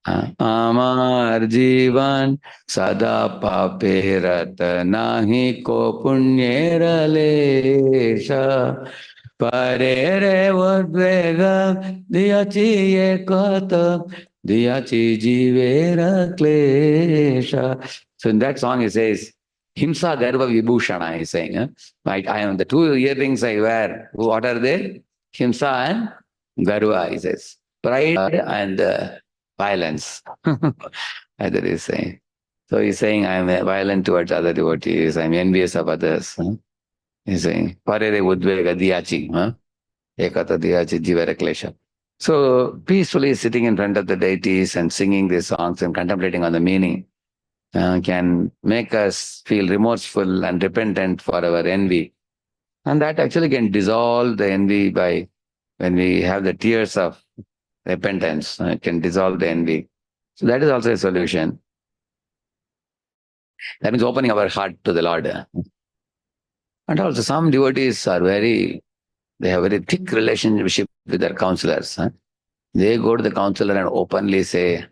Amar jivan sada paperat nahi ko punyera lesha parere vadvega diyachi ekata diyachi jivera klesha. So in that song he says, Himsa Garva Vibhushana, he's saying. Right? I am the two earrings I wear. What are they? Himsa and Garva, he says. Pride and violence. That is saying. So he's saying, I am violent towards other devotees. I am envious of others. He's saying, Parere Udvega Diyachi. Ekata Diyachi Jivera Klesha. So peacefully sitting in front of the deities and singing these songs and contemplating on the meaning can make us feel remorseful and repentant for our envy. And that actually can dissolve the envy by when we have the tears of repentance. It can dissolve the envy. So that is also a solution. That means opening our heart to the Lord. And also some devotees are they have very thick relationship with their counselors. They go to the counselor and openly say,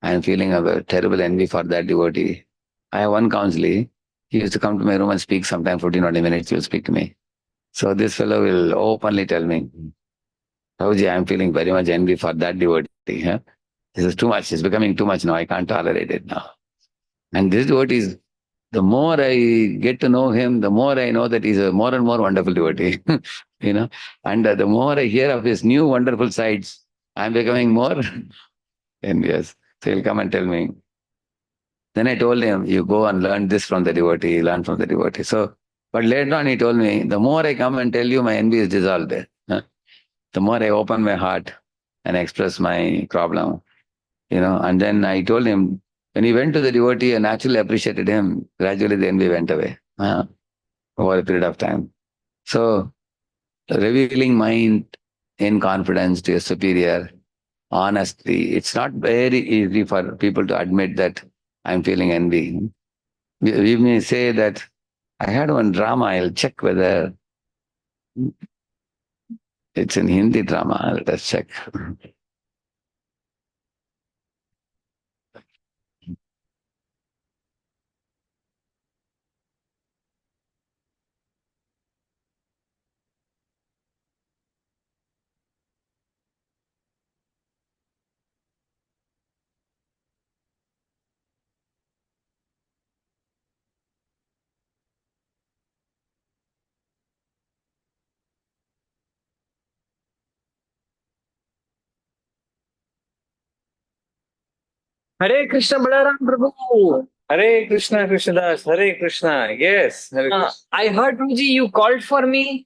I am feeling a terrible envy for that devotee. I have one counselee. He used to come to my room and speak sometime 15 or 20 minutes. He will speak to me. So this fellow will openly tell me, Prabhuji, I am feeling very much envy for that devotee. This is too much. It's becoming too much now. I can't tolerate it now. And this devotee is, the more I get to know him, the more I know that he's a more and more wonderful devotee. And the more I hear of his new wonderful sides, I'm becoming more envious. So he'll come and tell me. Then I told him, you go and learn this from the devotee, learn from the devotee. So, but later on he told me, the more I come and tell you, my envy is dissolved. The more I open my heart and express my problem, and then I told him, when he went to the devotee and actually appreciated him, gradually the envy went away over a period of time. So, revealing mind in confidence to a superior, honestly, it's not very easy for people to admit that I'm feeling envy. We may say that I had one drama, I'll check whether it's in Hindi drama. Let us check. Hare Krishna Balaram Prabhu. Hare Krishna, Krishnadas, Hare Krishna. Yes, Hare Krishna. I heard Prabhuji you called for me.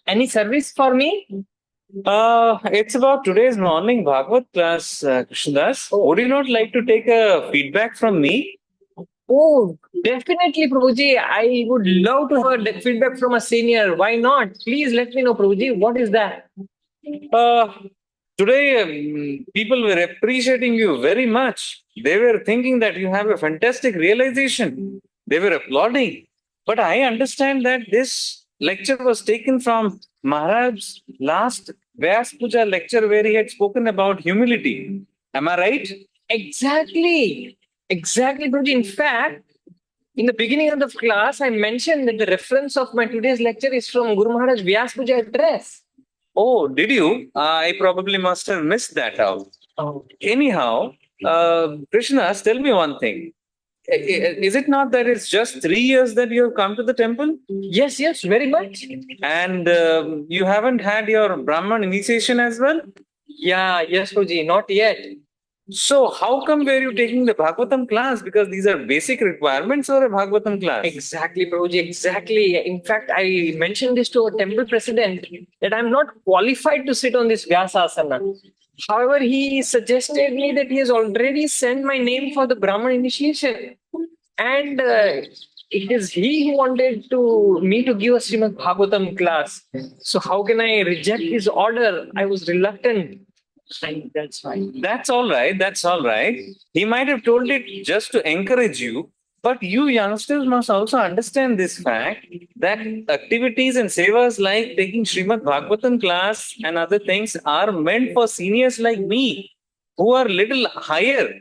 Any service for me? It's about today's morning Bhagavad class, Krishnadas. Would you not like to take a feedback from me? Oh, definitely, Prabhuji. I would love to hear the feedback from a senior. Why not? Please let me know, Prabhuji. What is that? Today, people were appreciating you very much. They were thinking that you have a fantastic realization. They were applauding. But I understand that this lecture was taken from Maharaj's last Vyas Puja lecture where he had spoken about humility. Am I right? Exactly, Prabhuji. In fact, in the beginning of the class, I mentioned that the reference of my today's lecture is from Guru Maharaj Vyas Puja address. Oh, did you? I probably must have missed that out. Oh. Anyhow, Krishnas, tell me one thing. Is it not that it's just 3 years that you have come to the temple? Yes, yes, very much. And you haven't had your Brahman initiation as well? Yeah, yes, Prabhuji, not yet. So how come were you taking the Bhagavatam class? Because these are basic requirements for a Bhagavatam class. Exactly, Prabhuji, exactly. In fact, I mentioned this to our temple president that I'm not qualified to sit on this Vyasasana. However, he suggested me that he has already sent my name for the Brahman initiation. And it is he who wanted me to give a Srimad Bhagavatam class. So how can I reject his order? I was reluctant. And that's why. That's all right. That's all right. He might have told it just to encourage you. But you youngsters must also understand this fact that activities and sevas like taking Srimad Bhagavatam class and other things are meant for seniors like me who are little higher.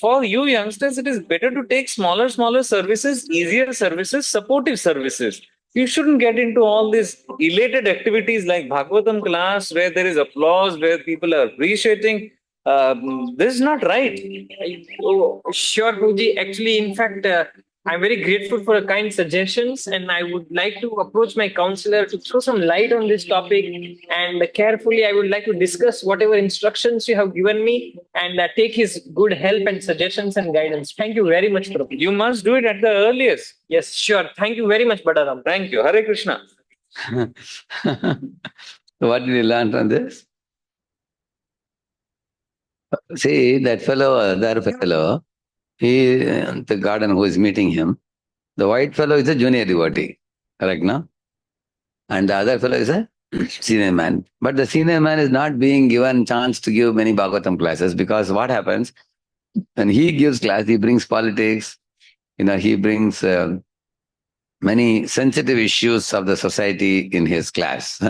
For you youngsters, it is better to take smaller services, easier services, supportive services. You shouldn't get into all these elated activities like Bhagavatam class where there is applause, where people are appreciating. This is not right. Oh, sure, Prabhuji. Actually, in fact, I'm very grateful for your kind suggestions, and I would like to approach my counselor to throw some light on this topic. And carefully, I would like to discuss whatever instructions you have given me and take his good help and suggestions and guidance. Thank you very much, Prabhuji. You must do it at the earliest. Yes, sure. Thank you very much, Badaram. Thank you. Hare Krishna. So what did you learn from this? See, that fellow, other fellow, the garden who is meeting him, the white fellow is a junior devotee, correct, no? And the other fellow is a senior man. But the senior man is not being given chance to give many Bhagavatam classes because what happens, when he gives class, he brings politics, he brings many sensitive issues of the society in his class.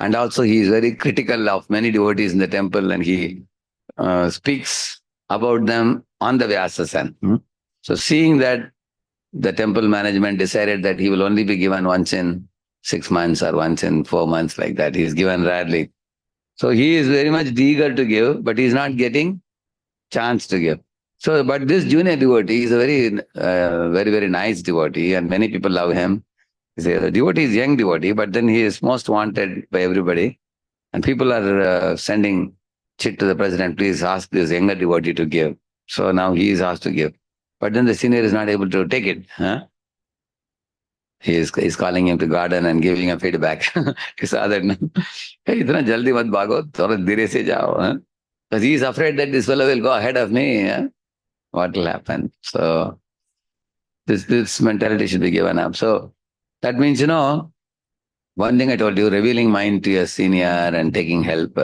And also he is very critical of many devotees in the temple and he speaks about them on the Vyasasana. So seeing that the temple management decided that he will only be given once in 6 months or once in 4 months like that. He is given rarely. So he is very much eager to give, but he is not getting chance to give. So, but this junior devotee is a very nice devotee and many people love him. The devotee is young devotee, but then he is most wanted by everybody. And people are sending chit to the president, please ask this younger devotee to give. So now he is asked to give. But then the senior is not able to take it. He is calling him to garden and giving a feedback. He saw that, hey, itna jaldi mat bhago, thoda dhire se jao. Because he is afraid that this fellow will go ahead of me. What will happen? So this mentality should be given up. So that means, one thing I told you, revealing mind to your senior and taking help.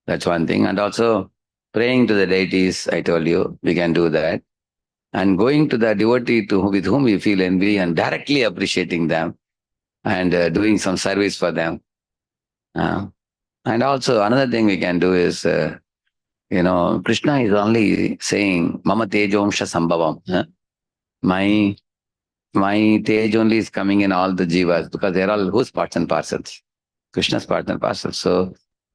That's one thing. And also praying to the deities, I told you, we can do that. And going to the devotee with whom we feel envy and directly appreciating them and doing some service for them. And also another thing we can do is, Krishna is only saying, Mama Tejomsha Sambhavam. My tej only is coming in all the jivas because they're all whose parts and parcels? Krishna's parts and parcels. So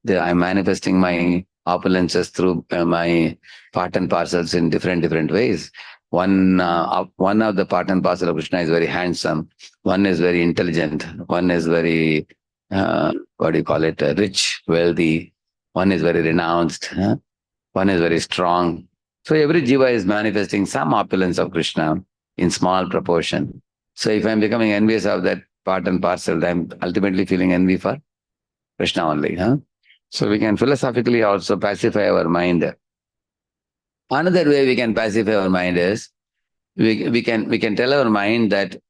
I'm manifesting my opulences through my part and parcels in different ways. One of the part and parcel of Krishna is very handsome. One is very intelligent. One is very, rich, wealthy. One is very renounced. One is very strong. So every jiva is manifesting some opulence of Krishna in small proportion. So if I'm becoming envious of that part and parcel, I'm ultimately feeling envy for Krishna only. So we can philosophically also pacify our mind. Another way we can pacify our mind is, we can tell our mind that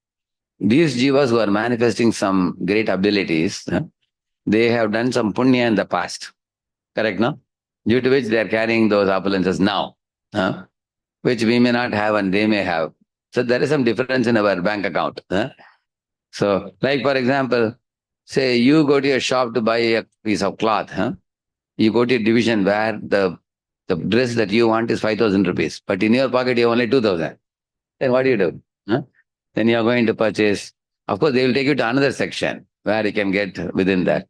these jivas who are manifesting some great abilities, they have done some punya in the past. Correct, no? Due to which they are carrying those opulences now, which we may not have and they may have. So there is some difference in our bank account. So, like for example, say you go to your shop to buy a piece of cloth. You go to a division where the dress that you want is 5,000 rupees, but in your pocket you have only 2,000. Then what do you do? Then you are going to purchase. Of course, they will take you to another section where you can get within that.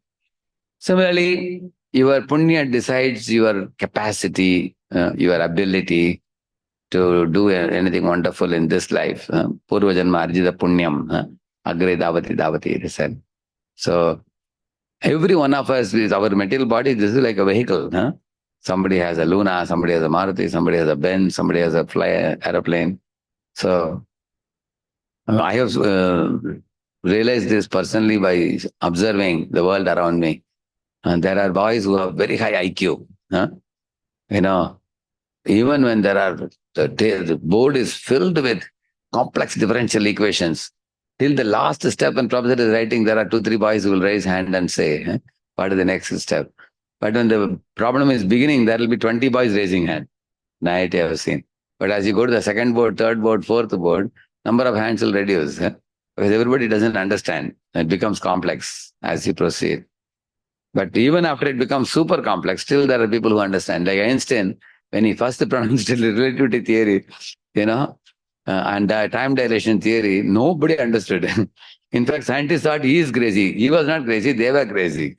Similarly, your punya decides your capacity, your ability. to do anything wonderful in this life. Purva janma arjita punyam, agre davati davati, it is said. So every one of us is our material body. This is like a vehicle. Somebody has a Luna, somebody has a Maruti, somebody has a Benz, somebody has a aeroplane. So I have realized this personally by observing the world around me. And there are boys who have very high IQ. You know, even when there are the board is filled with complex differential equations, till the last step when professor is writing, there are 2, 3 boys who will raise hand and say, what is the next step? But when the problem is beginning, there will be 20 boys raising hand. Night I have seen. But as you go to the second board, third board, fourth board, number of hands will reduce. Because everybody doesn't understand. It becomes complex as you proceed. But even after it becomes super complex, still there are people who understand. Like Einstein, when he first pronounced relativity theory, and time dilation theory, nobody understood. In fact, scientists thought he is crazy. He was not crazy, they were crazy.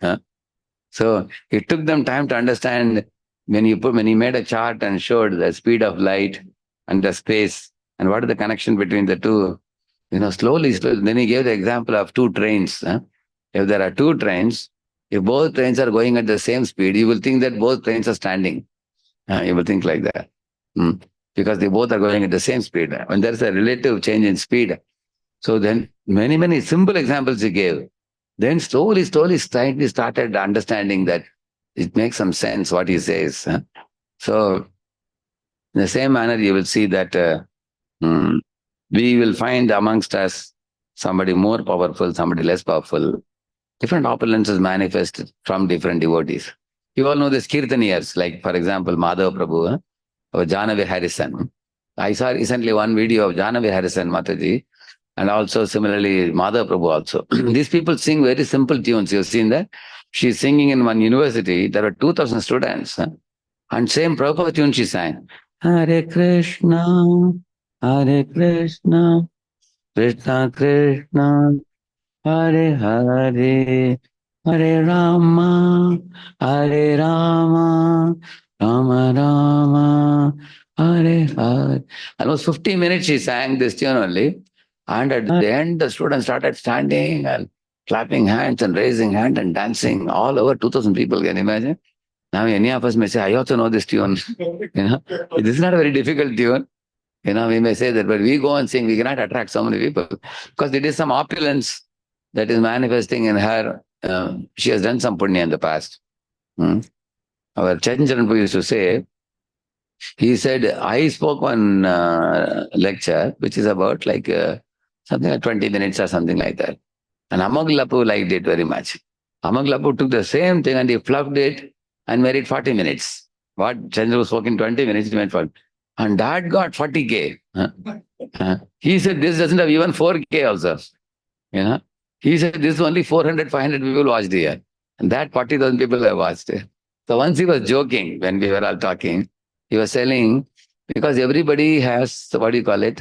So it took them time to understand when he made a chart and showed the speed of light and the space and what is the connection between the two. Slowly. Then he gave the example of 2 trains. If there are 2 trains, if both trains are going at the same speed, you will think that both trains are standing. You will think like that. Because they both are going at the same speed. When there is a relative change in speed. So then many, many simple examples he gave. Then slowly, slightly started understanding that it makes some sense what he says. So in the same manner, you will see that we will find amongst us somebody more powerful, somebody less powerful. Different opulences manifest from different devotees. You all know the Kirtaniyars, like for example, Madhav Prabhu or Janavi Harrison. I saw recently one video of Janavi Harrison Mataji, and also similarly Madhav Prabhu also. These people sing very simple tunes. You've seen that? She's singing in one university. There are 2,000 students. And same Prabhupada tune she sang. Hare Krishna, Hare Krishna, Krishna Krishna, Hare Hare, Hare Rama, Hare Rama, Rama Rama, Hare Hare. Almost 50 minutes she sang this tune only. And at the end, the students started standing and clapping hands and raising hands and dancing. All over 2,000 people, can you imagine? Now any of us may say, I also know this tune. This is not a very difficult tune. We may say that, but we go and sing, we cannot attract so many people. Because it is some opulence that is manifesting in her. She has done some punya in the past. Our Chaitanya used to say, he said, I spoke one lecture, which is about like something like 20 minutes or something like that. And Amaglapu liked it very much. Amaglapu took the same thing and he fluffed it and made it 40 minutes. What Chandra spoke in 20 minutes, he made 40. And that got 40K. He said, this doesn't have even 4K also. He said, this is only 400, 500 people watched here. And that 40,000 people have watched it. So once he was joking when we were all talking, he was telling, because everybody has, what do you call it?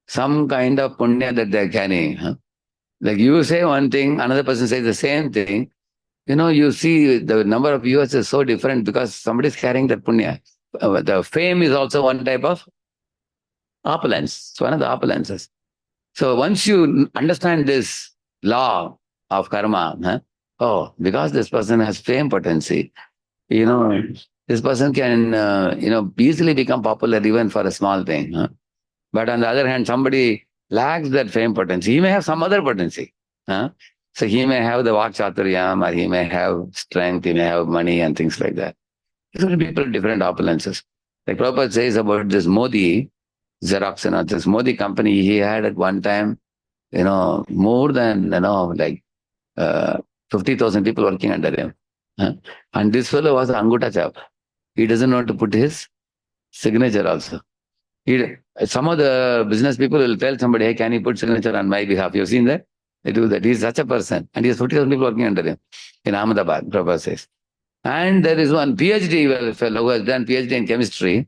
Some kind of punya that they're carrying. Like you say one thing, another person says the same thing. You see the number of viewers is so different because somebody is carrying that punya. The fame is also one type of opulence. It's one of the opulences. So once you understand this law of karma, because this person has fame potency, this person can, easily become popular even for a small thing. But on the other hand, somebody lacks that fame potency. He may have some other potency. So he may have the Vakchaturyam, or he may have strength, he may have money and things like that. Different people, different opulences. Like Prabhupada says about this Modi, Xerox, this Modi company, he had at one time, more than, 50,000 people working under him. And this fellow was an Anguta chap. He doesn't know to put his signature also. Some of the business people will tell somebody, hey, can you put signature on my behalf? You've seen that? They do that. He's such a person. And he has 50,000 people working under him in Ahmedabad, Prabhupada says. And there is one PhD fellow who has done PhD in chemistry,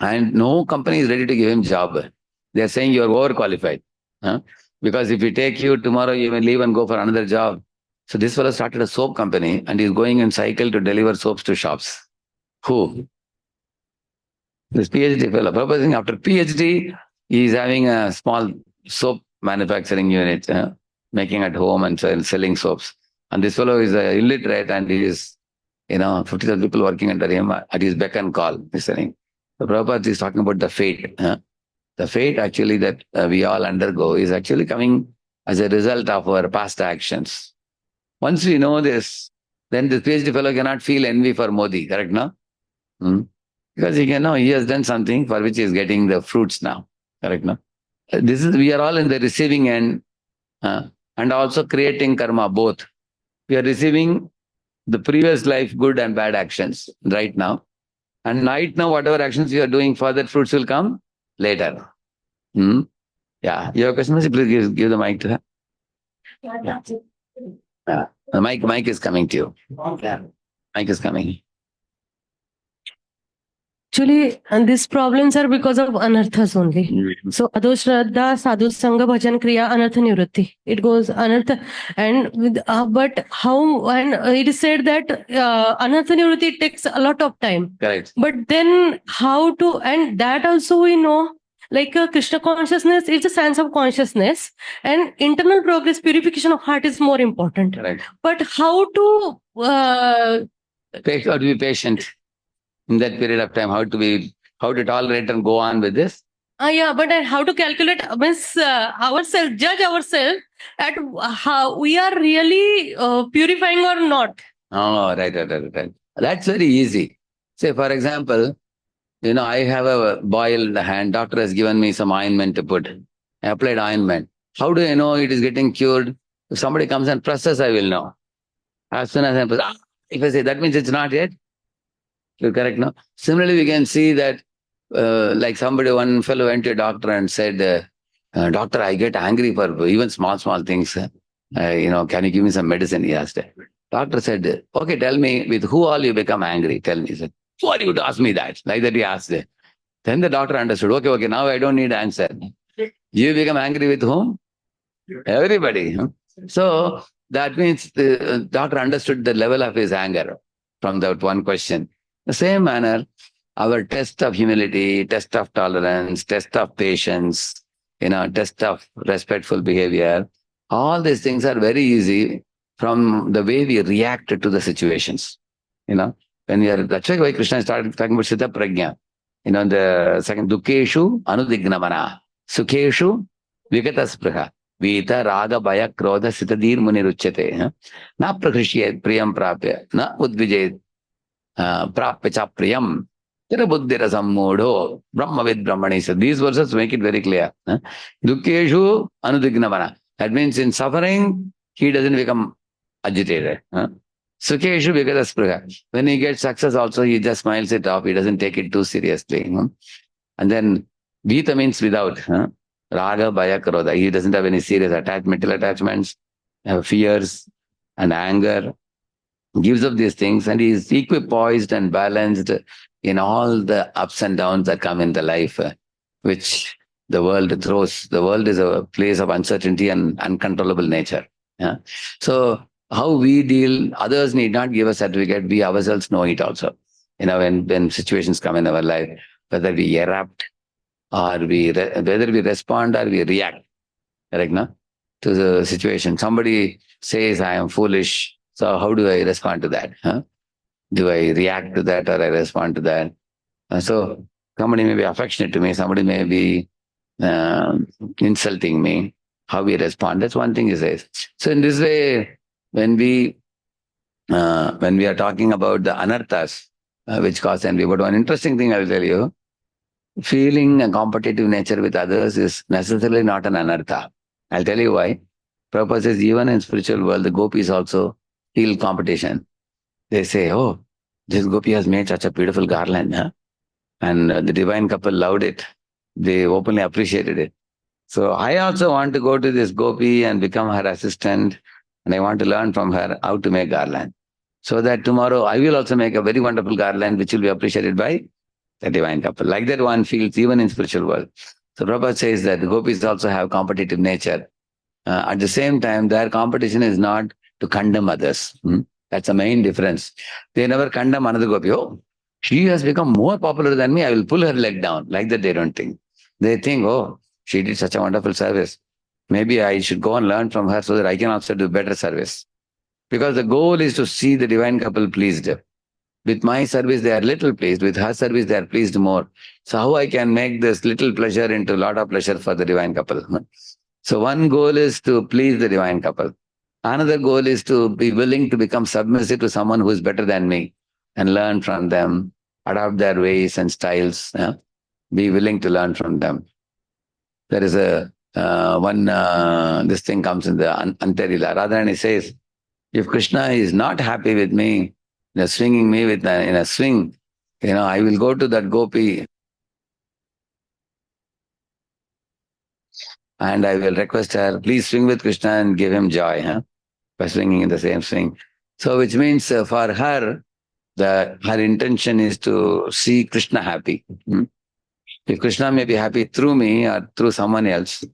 and no company is ready to give him job. They are saying you are overqualified. Because if we take you tomorrow, you may leave and go for another job. So this fellow started a soap company and he's going in cycle to deliver soaps to shops. Who? This PhD fellow, proposing after PhD, he is having a small soap manufacturing unit, making at home and selling soaps. And this fellow is illiterate and he is, 50,000 people working under him at his beck and call, listening. So Prabhupada is talking about the fate. The fate actually that we all undergo is actually coming as a result of our past actions. Once we know this, then the PhD fellow cannot feel envy for Modi, correct now? Because he can know he has done something for which he is getting the fruits now, correct now? We are all in the receiving end and also creating karma, both. We are receiving the previous life good and bad actions right now. And right now, whatever actions you are doing, further fruits will come later. Yeah, you have a question? Please give the mic to her. Yeah. The mic is coming to you. Yeah. Mic is coming. Actually, and these problems are because of anarthas only. So, Adoshraddha, Sadhu Sangha, Bhajan, Kriya, Anartha Nivritti. It goes anartha. And with, but how, and it is said that Anartha Nivritti takes a lot of time. Correct. But then how to, and that also we know, like Krishna consciousness is a sense of consciousness, and internal progress, purification of heart is more important. Correct. But how to How to be patient in that period of time, how to tolerate and go on with this? Yeah, but how to calculate means ourselves, judge ourselves at how we are really purifying or not. Oh, right. That's very easy. Say, for example, I have a boiled hand. Doctor has given me some ointment to put. I applied ointment. How do I know it is getting cured? If somebody comes and presses, I will know. As soon as I press, if I say that means it's not yet, you're correct, no? Similarly, we can see that like one fellow went to a doctor and said, doctor, I get angry for even small things. Can you give me some medicine? He asked. Doctor said, okay, tell me, with who all you become angry? Tell me. He said, who are you to ask me that? Like that he asked. Then the doctor understood, okay, now I don't need answer. You become angry with whom? Everybody. So that means the doctor understood the level of his anger from that one question. The same manner, our test of humility, test of tolerance, test of patience, test of respectful behavior, all these things are very easy from the way we react to the situations. That's why Krishna started talking about Siddha Prajna. The second, Dukkeshu Anudignamana, Sukheshu Vigata Spriha, Vita Raga Baya Krodha Sitadir Muni Ruchate, Na Prakrishya Priyam Prapya, Na Udvijay Prapya Priyam, Tirabuddhira Sammodo, Brahmavid Brahmani. So these verses make it very clear. Dukkeshu Anudignamana. That means in suffering, he doesn't become agitated. Sukheshu Vigata Spriha. When he gets success also, he just smiles it off. He doesn't take it too seriously. And then Vita means without. Raga, Baya, Krodha. He doesn't have any serious mental attachments, fears and anger. Gives up these things and he is equipoised and balanced in all the ups and downs that come in the life, which the world throws. The world is a place of uncertainty and uncontrollable nature. So how we deal, others need not give a certificate. We ourselves know it also. When situations come in our life, whether we erupt or whether we respond or we react, correct, no? To the situation. Somebody says, I am foolish. So how do I respond to that? Do I react to that or I respond to that? So somebody may be affectionate to me. Somebody may be insulting me. How we respond, that's one thing he says. So in this way, when we are talking about the anarthas, which cause envy, but one interesting thing I'll tell you, feeling a competitive nature with others is necessarily not an anartha. I'll tell you why. Prabhupada says even in spiritual world, the gopis also feel competition. They say, oh, this gopi has made such a beautiful garland. And the divine couple loved it. They openly appreciated it. So I also want to go to this gopi and become her assistant. And I want to learn from her how to make garland. So that tomorrow I will also make a very wonderful garland which will be appreciated by the divine couple. Like that one feels even in spiritual world. So Prabhupada says that the gopis also have competitive nature. At the same time, their competition is not to condemn others. That's the main difference. They never condemn another gopi. Oh, She has become more popular than me. I will pull her leg down. Like that, they don't think. They think, oh, she did such a wonderful service. Maybe I should go and learn from her so that I can also do better service. Because the goal is to see the divine couple pleased. With my service, they are little pleased. With her service, they are pleased more. So how I can make this little pleasure into a lot of pleasure for the divine couple? So one goal is to please the divine couple. Another goal is to be willing to become submissive to someone who is better than me and learn from them, adopt their ways and styles, be willing to learn from them. There is this thing comes in the Antarila. Radharani says, if Krishna is not happy with me, swinging me in a swing, I will go to that gopi and I will request her, please swing with Krishna and give him joy, by swinging in the same swing. So which means for her, her intention is to see Krishna happy. If Krishna may be happy through me or through someone else,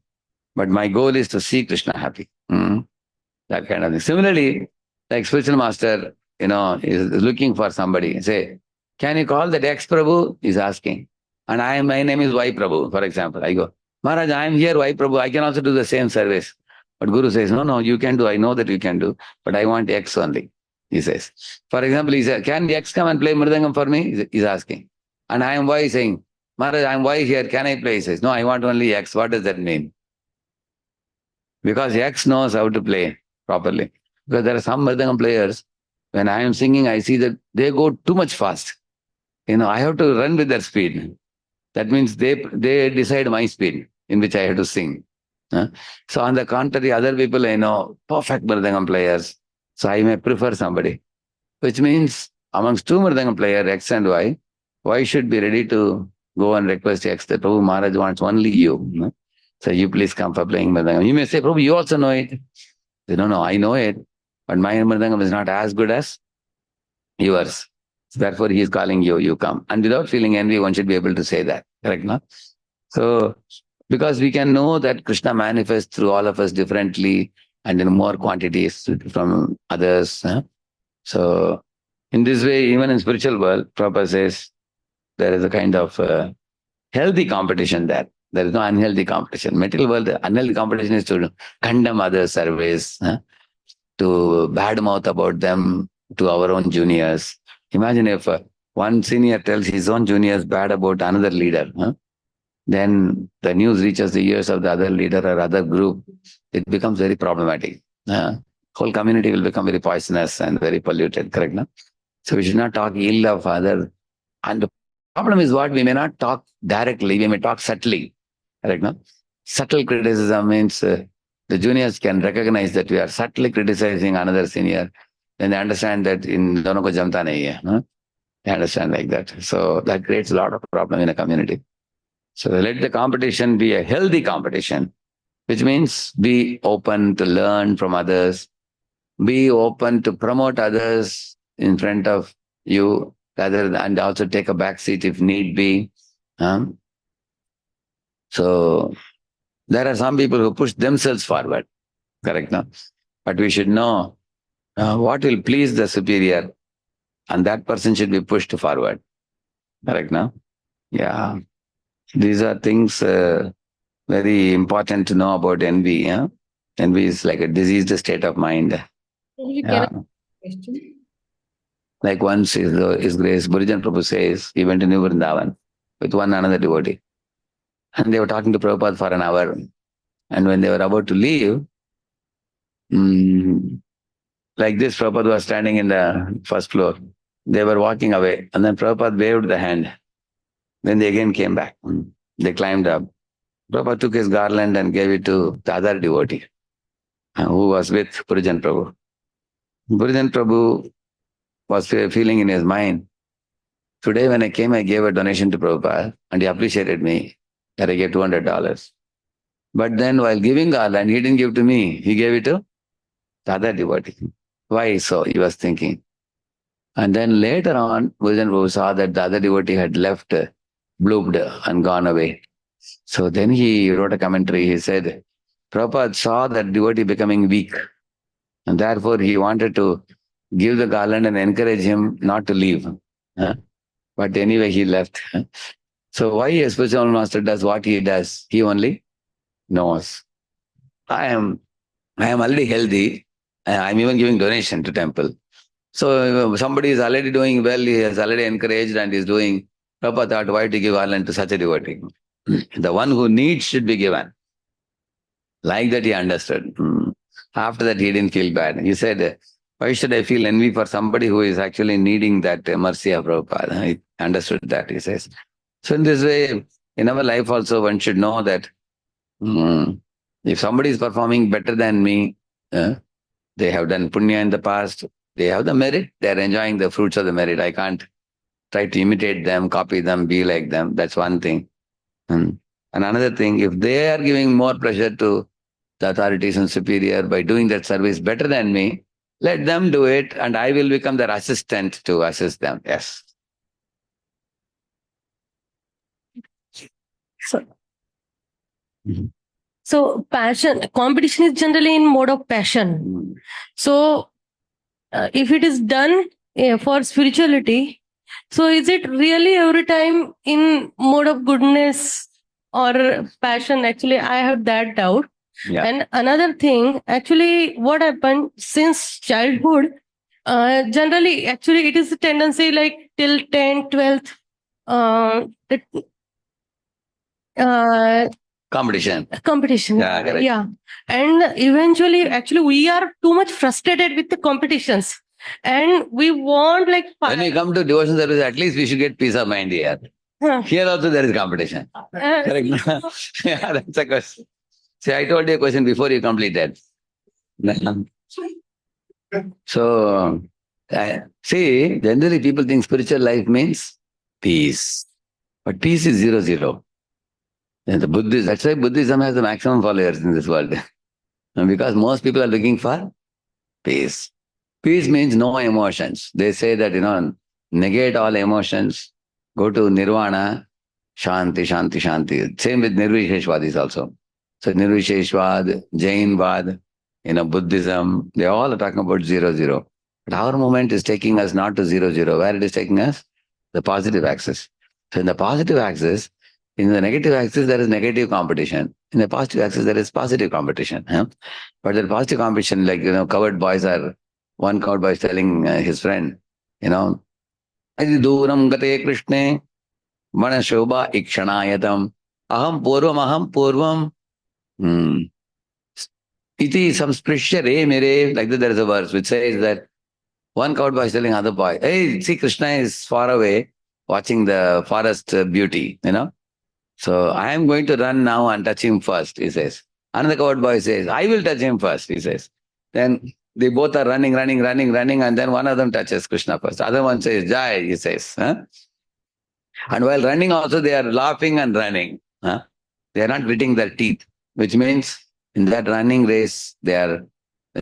but my goal is to see Krishna happy. That kind of thing. Similarly, like spiritual master, is looking for somebody. Say, can you call that X Prabhu? He's asking. And my name is Y Prabhu, for example. I go, Maharaj, I am here, Y Prabhu. I can also do the same service. But Guru says, no, you can do. I know that you can do. But I want X only, he says. For example, he says, can X come and play Mridangam for me? He's asking. And I am Y saying, Maharaj, I am Y here. Can I play? He says, no, I want only X. What does that mean? Because X knows how to play properly. Because there are some Mridangam players, when I am singing, I see that they go too much fast. I have to run with their speed. That means they decide my speed in which I have to sing. So on the contrary, other people I know, perfect Mridangam players. So I may prefer somebody. Which means amongst two Mridangam players, X and Y should be ready to go and request X that Prabhu Maharaj wants only you. So you please come for playing Mridangam. You may say, Prabhu, you also know it. Say, no, I know it. But my Mridangam is not as good as yours. So therefore, he is calling you, you come. And without feeling envy, one should be able to say that. Correct, no? So, because we can know that Krishna manifests through all of us differently and in more quantities from others. So, in this way, even in spiritual world, Prabhupada says, there is a kind of healthy competition there. There is no unhealthy competition. Material world, the unhealthy competition is to condemn others' surveys, to badmouth about them to our own juniors. Imagine if one senior tells his own juniors bad about another leader, then the news reaches the ears of the other leader or other group. It becomes very problematic. Whole community will become very poisonous and very polluted, correct? No? So we should not talk ill of others. And the problem is what? We may not talk directly, we may talk subtly, correct? No? Subtle criticism means the juniors can recognize that we are subtly criticizing another senior. Then they understand that in dono ko jamta nahi hai. They understand like that. So that creates a lot of problem in a community. So let the competition be a healthy competition, which means be open to learn from others, be open to promote others in front of you, and also take a back seat if need be. So there are some people who push themselves forward, correct? No? But we should know what will please the superior, and that person should be pushed forward, correct? No? Yeah. These are things very important to know about envy. Yeah? Envy is like a diseased state of mind. Yeah. Like once His Grace Burijan Prabhu says, he went to New Vrindavan with one another devotee. And they were talking to Prabhupada for an hour. And when they were about to leave, like this, Prabhupada was standing in the first floor. They were walking away. And then Prabhupada waved the hand. Then they again came back. They climbed up. Prabhupada took his garland and gave it to the other devotee who was with Purijan Prabhu. Purijan Prabhu was feeling in his mind, today when I came, I gave a donation to Prabhupada and he appreciated me that I gave $200. But then while giving garland, he didn't give to me. He gave it to the other devotee. Why so? He was thinking. And then later on, Purijan Prabhu saw that the other devotee had left, blooped and gone away. So then he wrote a commentary. He said, Prabhupada saw that devotee becoming weak. And therefore he wanted to give the garland and encourage him not to leave. But anyway, he left. So why a spiritual master does what he does, he only knows. I am already healthy. I'm even giving donation to temple. So somebody is already doing well, he has already encouraged and is doing. Prabhupada thought, why to give Ireland to such a devotee? The one who needs should be given. Like that he understood. After that he didn't feel bad. He said, why should I feel envy for somebody who is actually needing that mercy of Prabhupada? He understood that, he says. So in this way, in our life also one should know that if somebody is performing better than me, they have done punya in the past, they have the merit, they are enjoying the fruits of the merit. I can't try to imitate them, copy them, be like them. That's one thing. And another thing, if they are giving more pleasure to the authorities and superior by doing that service better than me, let them do it and I will become their assistant to assist them. Yes. So, so passion, competition is generally in mode of passion. So if it is done for spirituality, so is it really every time in mode of goodness or passion? Actually, I have that doubt. Yeah. And another thing, actually, what happened since childhood, generally, actually, it is a tendency like till 10th, 12th, Competition. competition. Yeah, correct. Yeah. And eventually, actually, we are too much frustrated with the competitions. And we want like When we come to devotion service, at least we should get peace of mind here. Huh. Here also there is competition. Correct? Yeah, that's a question. See, I told you a question before you completed. So, see, generally people think spiritual life means peace. But peace is 0, 0. And the Buddhist, that's why Buddhism has the maximum followers in this world. And because most people are looking for peace. Peace means no emotions. They say that, negate all emotions, go to nirvana, shanti, shanti, shanti. Same with Nirvisheshwadis also. So Nirvisheshwad, Jainvad, Buddhism, they all are talking about 0, 0. But our movement is taking us not to 0, 0. Where it is taking us? The positive axis. So in the positive axis, in the negative axis, there is negative competition. In the positive axis, there is positive competition. But the positive competition, like, coward boys are, one coward boy is telling his friend, Adi duram gate krishne, mana shobha ikshanayatam, aham purvam, iti samsprishya re mere, like that there is a verse which says that one coward boy is telling other boy, hey, see, Krishna is far away watching the forest beauty, So I am going to run now and touch him first, he says. Another coward boy says, I will touch him first, he says. Then they both are running, and then one of them touches Krishna first. The other one says, Jai, he says. And while running also, they are laughing and running. They are not gritting their teeth, which means in that running race, they are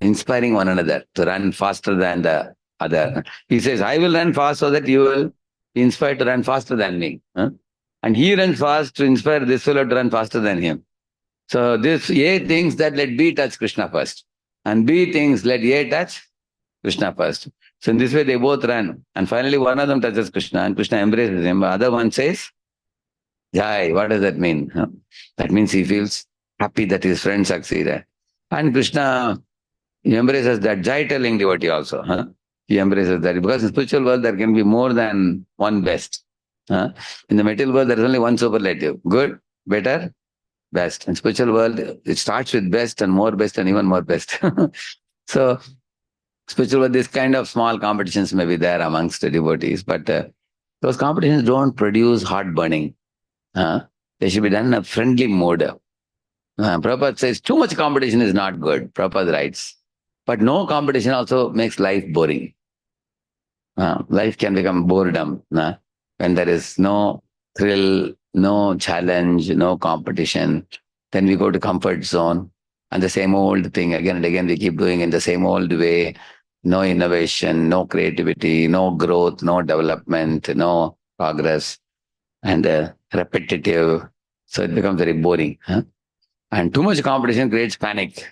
inspiring one another to run faster than the other. He says, I will run fast so that you will be inspired to run faster than me. And he runs fast to inspire this fellow to run faster than him. So this A thinks that let B touch Krishna first. And B thinks let A touch Krishna first. So in this way they both run. And finally one of them touches Krishna and Krishna embraces him. The other one says, Jai, what does that mean? That means he feels happy that his friend succeeded. And Krishna, he embraces that Jai-telling devotee also. He embraces that. Because in spiritual world there can be more than one best. In the material world there is only one superlative. Good, better, best. In spiritual world, it starts with best and more best and even more best. So, spiritual world, this kind of small competitions may be there amongst the devotees, but those competitions don't produce heart burning. They should be done in a friendly mode. Prabhupada says, too much competition is not good, Prabhupada writes. But no competition also makes life boring. Life can become boredom when there is no thrill, no challenge, no competition. Then we go to comfort zone and the same old thing again and again we keep doing in the same old way. No innovation, no creativity, no growth, no development, no progress, and repetitive. So it becomes very boring. And too much competition creates panic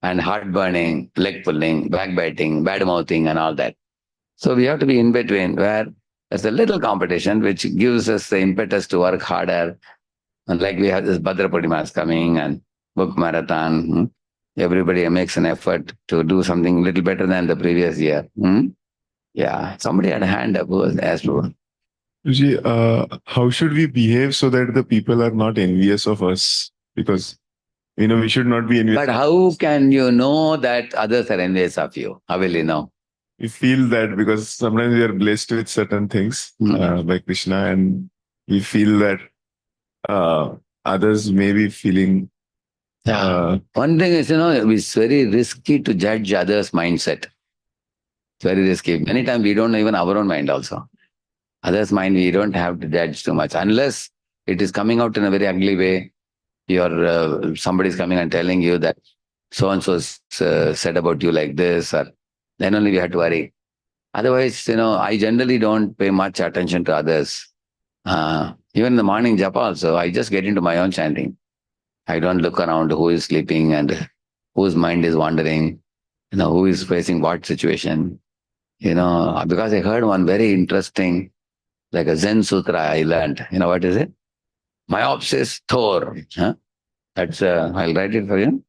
and heart burning, leg pulling, backbiting, bad mouthing and all that. So we have to be in between where There's a little competition which gives us the impetus to work harder. And like we have this Bhadra Purnimas coming and book marathon. Everybody makes an effort to do something little better than the previous year. Yeah, somebody had a hand up who was asked to. How should we behave so that the people are not envious of us? Because, we should not be envious. But how can you know that others are envious of you? How will you know? We feel that because sometimes we are blessed with certain things by Krishna, and we feel that others may be feeling. One thing is, it's very risky to judge others' mindset. It's very risky. Many times we don't know even our own mind also. Others' mind, we don't have to judge too much. Unless it is coming out in a very ugly way. Somebody is coming and telling you that so-and-so said about you like this, or then only we have to worry. Otherwise, I generally don't pay much attention to others. Even in the morning japa also, I just get into my own chanting. I don't look around who is sleeping and whose mind is wandering, who is facing what situation. Because I heard one very interesting, like a Zen Sutra I learned. What is it? Myopsis Thor. That's, I'll write it for you.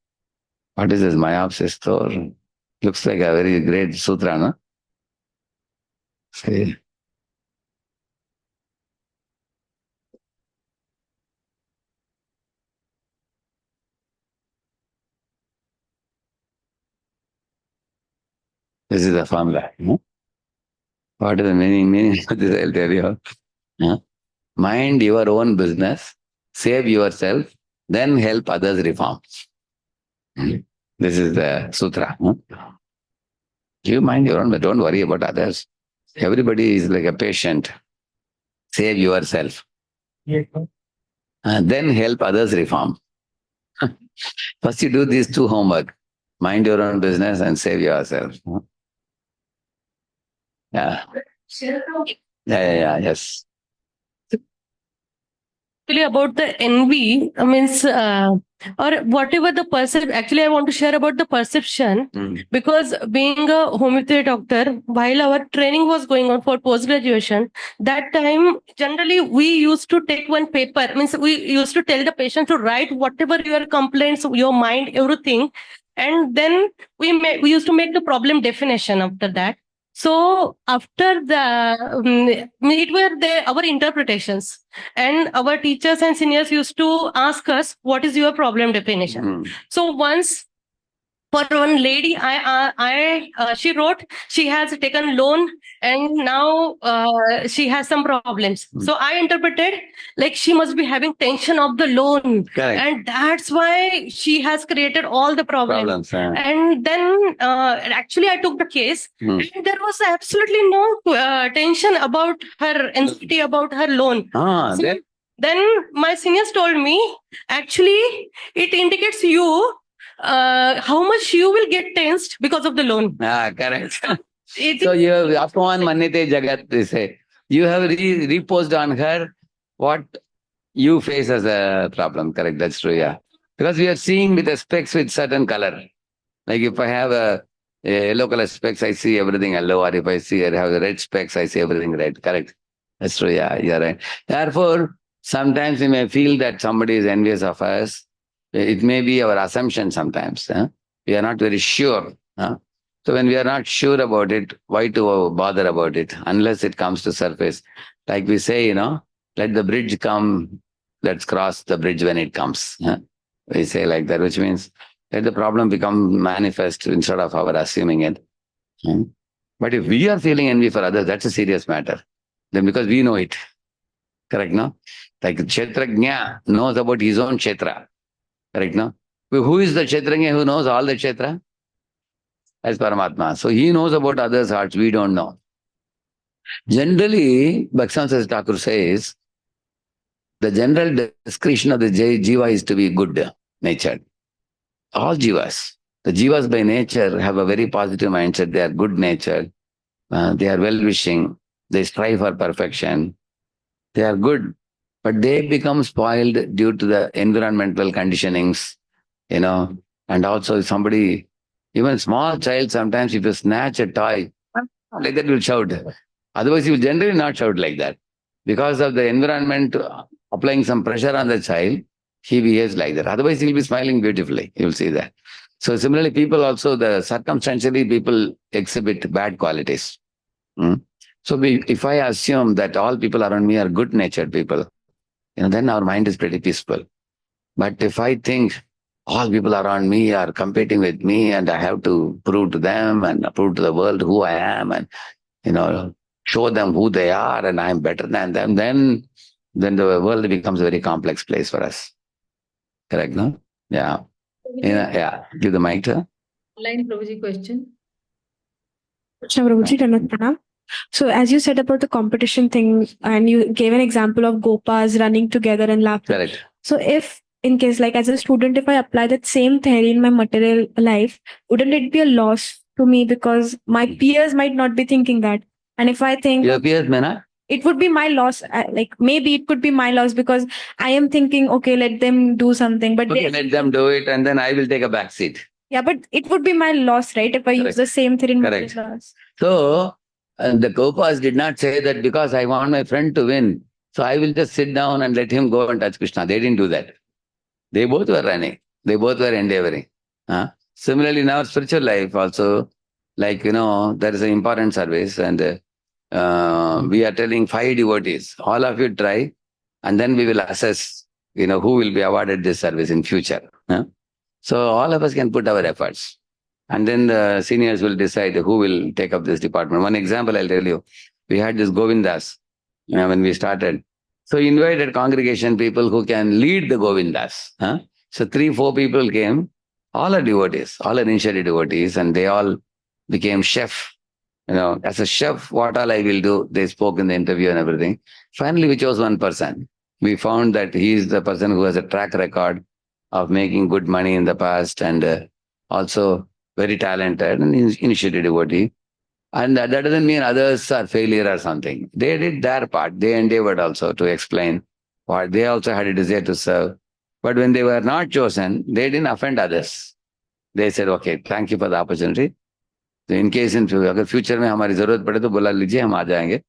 What is this Myopsis Thor? Looks like a very great sutra, no? See. This is the formula. What is the meaning of this? I'll tell you. Mind your own business, save yourself, then help others reform. This is the sutra. You mind your own, but don't worry about others. Everybody is like a patient. Save yourself. And then help others reform. First you do these two homework. Mind your own business and save yourself. Yeah. Yes. Actually, about the envy, means, or whatever the perception. Actually, I want to share about the perception because being a homeopathy doctor, while our training was going on for post graduation, that time generally we used to take one paper. Means we used to tell the patient to write whatever your complaints, your mind, everything, and then we used to make the problem definition after that. So after the, it were our interpretations, and our teachers and seniors used to ask us, what is your problem definition? So once for one lady, she wrote she has taken loan and now she has some problems. So I interpreted like she must be having tension of the loan. Correct. And that's why she has created all the problems. And then actually I took the case and there was absolutely no tension about her anxiety about her loan. Then my seniors told me, actually, it indicates you how much you will get tensed because of the loan. Correct. So you have Apman Manite Jagat, they say. You have reposed on her what you face as a problem. Correct, that's true, yeah. Because we are seeing with the specs with certain color. Like if I have a yellow color specs, I see everything yellow. Or if I have the red specs, I see everything red. Correct. That's true, yeah, you're right. Therefore, sometimes we may feel that somebody is envious of us. It may be our assumption sometimes. We are not very sure. So when we are not sure about it, why to bother about it unless it comes to surface? Like we say, let the bridge come, let's cross the bridge when it comes. We say like that, which means let the problem become manifest instead of our assuming it. But if we are feeling envy for others, that's a serious matter. Then because we know it. Correct, no? Like Kshetrajna knows about his own Kshetra. Correct, no? Who is the Kshetrajna who knows all the Kshetra? As Paramatma. So he knows about others' hearts, we don't know. Generally, Bhakti Thakur says, the general description of the jiva is to be good natured. All jivas. The jivas by nature have a very positive mindset. They are good natured. They are well-wishing. They strive for perfection. They are good. But they become spoiled due to the environmental conditionings, and also somebody, even small child, sometimes if you snatch a toy, like that will shout. Otherwise, he will generally not shout like that. Because of the environment applying some pressure on the child, he behaves like that. Otherwise, he will be smiling beautifully. You will see that. So similarly, people also, the circumstantially, people exhibit bad qualities. So if I assume that all people around me are good-natured people, then our mind is pretty peaceful. But if I think all people around me are competing with me and I have to prove to them and prove to the world who I am and, show them who they are and I'm better than them, then the world becomes a very complex place for us. Correct, no? Yeah. Yeah. Give the mic to her. Line Prabhuji question. Prabhuji, Dandavat Pranam. So as you said about the competition thing, and you gave an example of Gopas running together and laughing. Correct. So if in case like as a student, if I apply that same theory in my material life, wouldn't it be a loss to me because my peers might not be thinking that? And if I think Your peers may not? it would be my loss, like maybe it could be my loss because I am thinking, okay, let them do something, but Okay, let them do it and then I will take a back seat. yeah, but it would be my loss, right? If I use the same theory in Correct. material loss. So the Gopas did not say that because I want my friend to win, so I will just sit down and let him go and touch Krishna. They didn't do that. They both were running. They both were endeavoring. Similarly, in our spiritual life also, like, there is an important service and we are telling 5 devotees, all of you try and then we will assess, who will be awarded this service in future. So all of us can put our efforts. And then the seniors will decide who will take up this department. One example I'll tell you. We had this Govindas when we started. So he invited congregation people who can lead the Govindas. So 3-4 people came. All are devotees, all are initiated devotees, and they all became chef. As a chef, what all I will do, they spoke in the interview and everything. Finally, we chose one person. We found that he is the person who has a track record of making good money in the past and also very talented and initiated devotee. And that doesn't mean others are failure or something. They did their part. They endeavored also to explain what they also had a desire to serve. But when they were not chosen, they didn't offend others. They said, okay, thank you for the opportunity. So in case in future में हमारी जरूरत पड़े तो बुला लीजिए हम आ जाएंगे.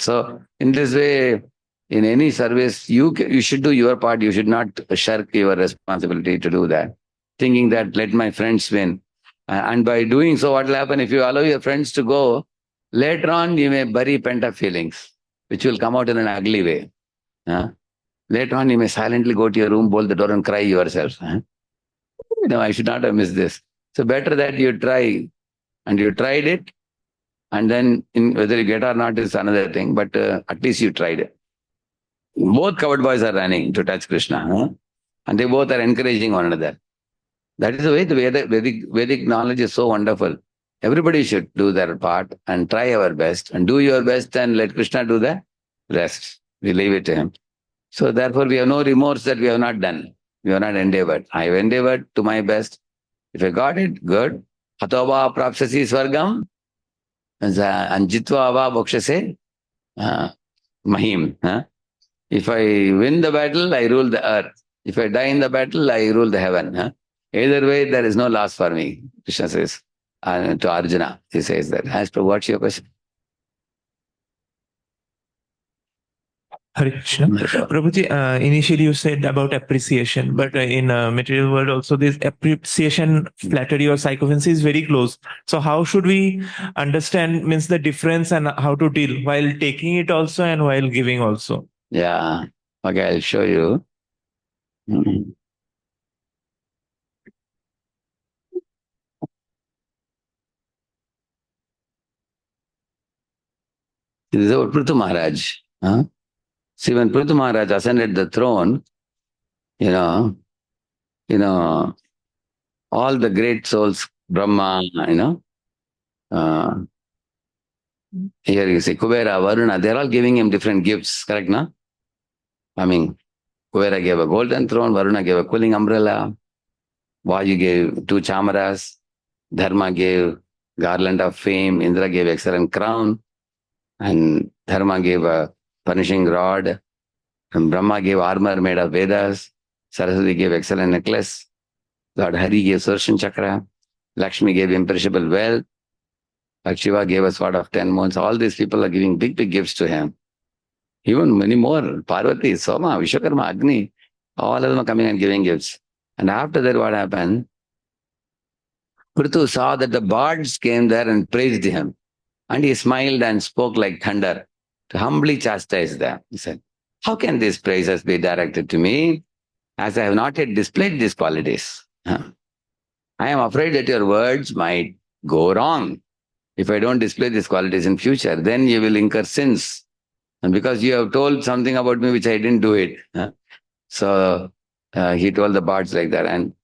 So in this way, in any service, you should do your part. You should not shirk your responsibility to do that, thinking that let my friends win. And by doing so, what will happen if you allow your friends to go? Later on, you may bury pent-up feelings, which will come out in an ugly way. Later on, you may silently go to your room, bolt the door, and cry yourself. I should not have missed this. So better that you try, and you tried it, and then whether you get or not is another thing. But at least you tried it. Both covered boys are running to touch Krishna, and they both are encouraging one another. That is the way the Vedic knowledge is so wonderful. Everybody should do their part and try our best and do your best and let Krishna do the rest. We leave it to him. So therefore, we have no remorse that we have not done. We have not endeavored. I have endeavored to my best. If I got it, good. Hatova prapsasi swargam anjitva ava bhokshase mahim. If I win the battle, I rule the earth. If I die in the battle, I rule the heaven. Either way, there is no loss for me, Krishna says to Arjuna. He says that. As per what's your question? Hare Krishna. Prabhuji, initially you said about appreciation, but in material world also this appreciation, flattery or sycophancy is very close. So how should we understand means the difference and how to deal while taking it also and while giving also? Yeah. Okay, I'll show you. This is about Prithu Maharaj. See, when Prithu Maharaj ascended the throne, all the great souls, Brahma, here you see Kubera, Varuna, they're all giving him different gifts, correct, no? I mean, Kubera gave a golden throne, Varuna gave a cooling umbrella, Vayu gave 2 chamaras, Dharma gave garland of fame, Indra gave excellent crown, and Dharma gave a punishing rod, and Brahma gave armor made of Vedas, Saraswati gave excellent necklace, Lord Hari gave Sudarshan Chakra, Lakshmi gave imperishable wealth, Like Shiva gave a sword of 10 moons. All these people are giving big, big gifts to him. Even many more. Parvati, Soma, Vishwakarma, Agni, all of them are coming and giving gifts. And after that, what happened? Prithu saw that the bards came there and praised him. And he smiled and spoke like thunder to humbly chastise them. He said, how can these praises be directed to me, as I have not yet displayed these qualities? I am afraid that your words might go wrong. If I don't display these qualities in future, then you will incur sins. And because you have told something about me which I didn't do it. So he told the bards like that. And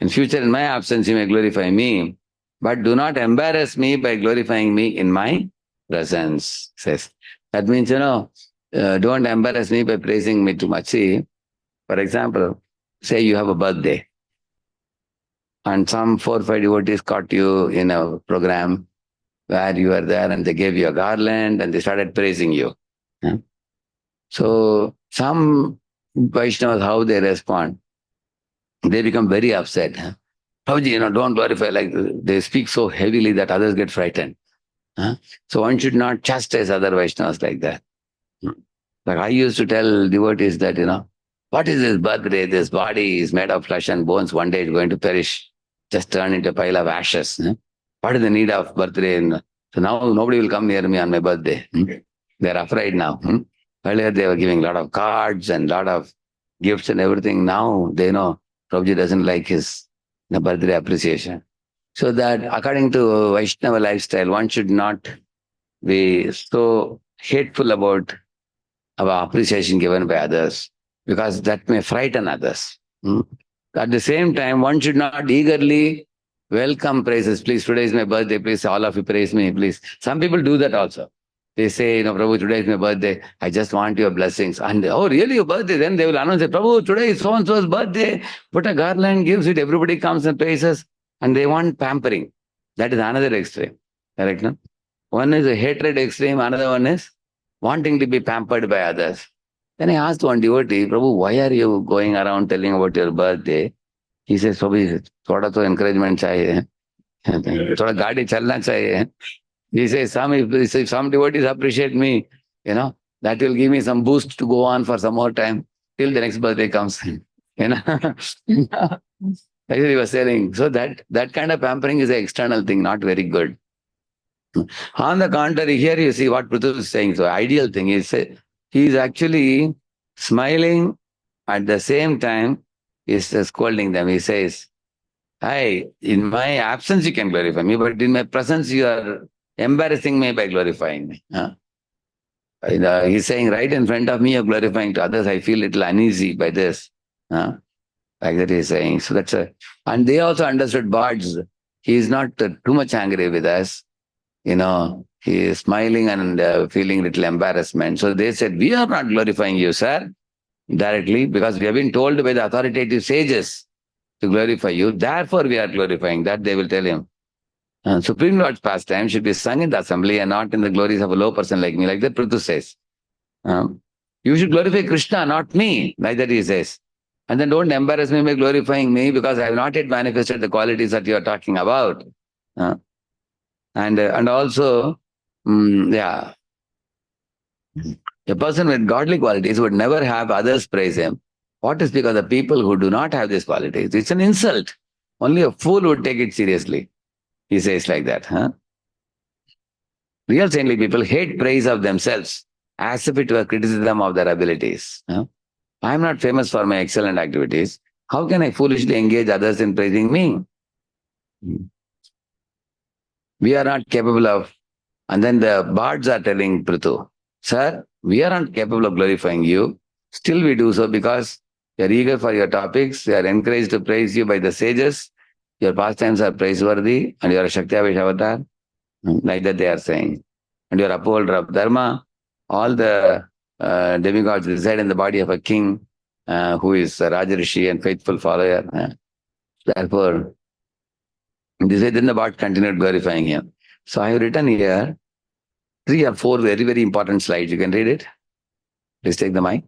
in future, in my absence, you may glorify me, but do not embarrass me by glorifying me in my presence, says. That means, don't embarrass me by praising me too much. See, for example, say you have a birthday and some 4 or 5 devotees caught you in a program where you were there and they gave you a garland and they started praising you. So some Vaishnavas, how they respond, they become very upset. Prabhuji, don't glorify like this. They speak so heavily that others get frightened. So one should not chastise other Vaishnavas like that. Like I used to tell devotees that, what is this birthday? This body is made of flesh and bones. One day it's going to perish, just turn into a pile of ashes. What is the need of birthday? So now nobody will come near me on my birthday. They're afraid now. Earlier they were giving a lot of cards and a lot of gifts and everything. Now they know Prabhuji doesn't like his birthday appreciation. So that according to Vaishnava lifestyle, one should not be so hateful about our appreciation given by others, because that may frighten others. At the same time, one should not eagerly welcome praises. Please, today is my birthday. Please, all of you praise me, please. Some people do that also. They say, Prabhu, today is my birthday. I just want your blessings. And oh, really, your birthday? Then they will announce it. Prabhu, today is so-and-so's birthday. Put a garland, gives it. Everybody comes and praises. And they want pampering. That is another extreme. Correct, no? One is a hatred extreme. Another one is wanting to be pampered by others. Then I asked one devotee, Prabhu, why are you going around telling about your birthday? He says, Prabhu, thoda to encouragement chahiye. Thoda gaadi chalna chahiye. He says, if some devotees appreciate me, that will give me some boost to go on for some more time till the next birthday comes. That's what he was saying. So that kind of pampering is an external thing, not very good. On the contrary, here you see what Prithu is saying. So ideal thing is he is actually smiling at the same time is scolding them. He says, hi, in my absence you can glorify me, but in my presence you are embarrassing me by glorifying me. He's saying, right in front of me, you're glorifying to others. I feel a little uneasy by this. Like that he's saying. So and they also understood bards. He is not too much angry with us. He is smiling and feeling little embarrassment. So they said, we are not glorifying you, sir, directly, because we have been told by the authoritative sages to glorify you. Therefore, we are glorifying. That they will tell him. Supreme Lord's pastime should be sung in the assembly and not in the glories of a low person like me, like that Prithu says. You should glorify Krishna, not me, like that he says. And then don't embarrass me by glorifying me, because I have not yet manifested the qualities that you are talking about. And also, a person with godly qualities would never have others praise him. What is because the people who do not have these qualities? It's an insult. Only a fool would take it seriously. He says like that. Real saintly people hate praise of themselves as if it were criticism of their abilities. I am not famous for my excellent activities. How can I foolishly engage others in praising me? We are not capable of. And then the bards are telling Prithu, sir, we are not capable of glorifying you. Still we do so because you are eager for your topics. You are encouraged to praise you by the sages. Your pastimes are praiseworthy and you are a Shakti avatar. Like that they are saying. And you are upholder of Dharma. All the demigods reside in the body of a king who is a Radheyshyam and faithful follower. Therefore, this way then the bard continued glorifying him. So I have written here 3 or 4 very, very important slides. You can read it. Please take the mic.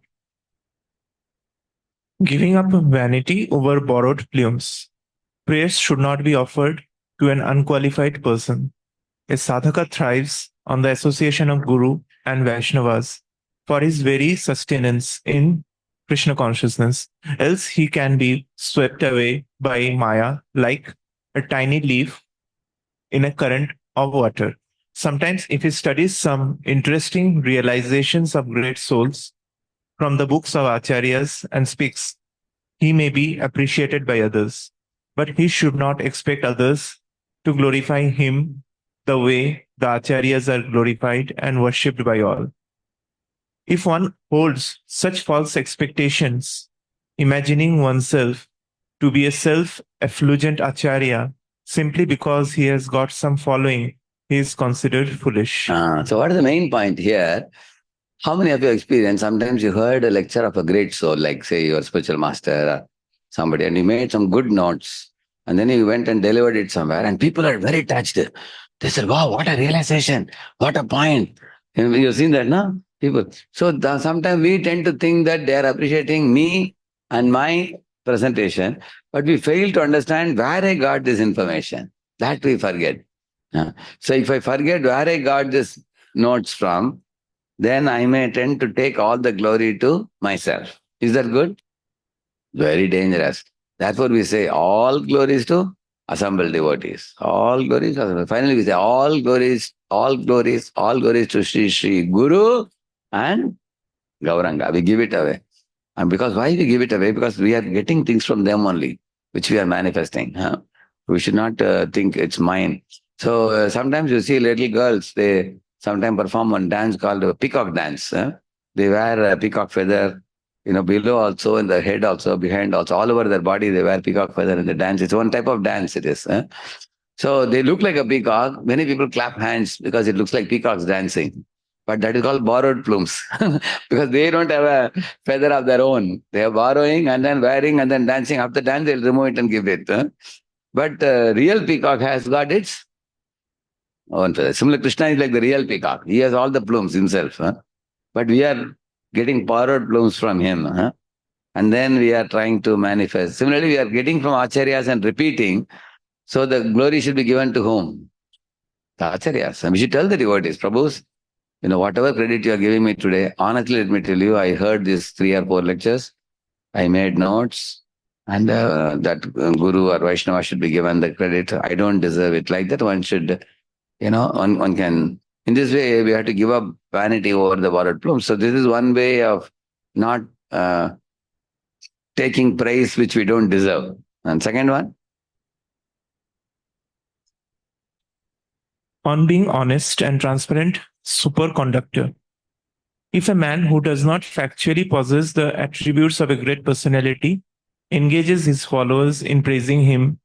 Giving up vanity over borrowed plumes. Prayers should not be offered to an unqualified person. a sadhaka thrives on the association of Guru and Vaishnavas for his very sustenance in Krishna consciousness. Else he can be swept away by Maya like a tiny leaf in a current of water. Sometimes, if he studies some interesting realizations of great souls from the books of acharyas and speaks, he may be appreciated by others, but he should not expect others to glorify him the way the acharyas are glorified and worshipped by all. If one holds such false expectations, imagining oneself to be a self-effulgent acharya simply because he has got some following, he is considered foolish. So what is the main point here? How many of you experience, sometimes you heard a lecture of a great soul, like say your spiritual master or somebody, and you made some good notes, and then you went and delivered it somewhere, and people are very touched. They said, wow, what a realization, what a point. You've seen that, no? People. So sometimes we tend to think that they are appreciating me and my presentation, but we fail to understand where I got this information. That we forget. So if I forget where I got this notes from, then I may tend to take all the glory to myself. Is that good? Very dangerous. Therefore, we say all glories to assembled devotees. All glories. Finally, we say all glories to Sri Sri Guru and Gauranga. We give it away. And because why we give it away? Because we are getting things from them only, which we are manifesting. We should not think it's mine. So sometimes you see little girls, they sometimes perform one dance called a peacock dance. They wear a peacock feather, below also, in the head also, behind also, all over their body they wear peacock feather in the dance. It's one type of dance it is. So they look like a peacock. Many people clap hands because it looks like peacocks dancing. But that is called borrowed plumes because they don't have a feather of their own. They are borrowing and then wearing and then dancing. After dance, they'll remove it and give it. But real peacock has got its own feather. Similar, Krishna is like the real peacock. He has all the plumes himself. But we are getting borrowed plumes from him. And then we are trying to manifest. Similarly, we are getting from acharyas and repeating. So the glory should be given to whom? The acharyas. And we should tell the devotees, Prabhus, whatever credit you are giving me today, honestly, let me tell you, I heard these 3 or 4 lectures. I made notes. And that Guru or Vaishnava should be given the credit. I don't deserve it. Like that, one should, one can, in this way, we have to give up vanity over the borrowed plumes. So this is one way of not taking praise which we don't deserve. And second one? On being honest and transparent, superconductor. If a man who does not factually possess the attributes of a great personality engages his followers in praising him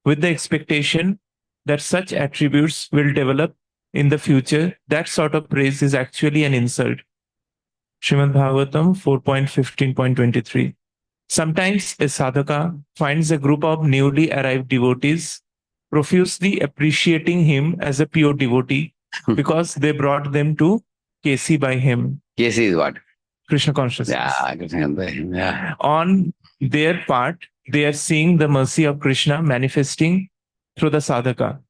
with the expectation that such attributes will develop in the future, that sort of praise is actually an insult. Srimad Bhagavatam 4.15.23. Sometimes a sadhaka finds a group of newly arrived devotees profusely appreciating him as a pure devotee because they brought them to Kesi by him. Kesi is what? Krishna consciousness. Yeah, yeah. On their part, they are seeing the mercy of Krishna manifesting through the sadhaka.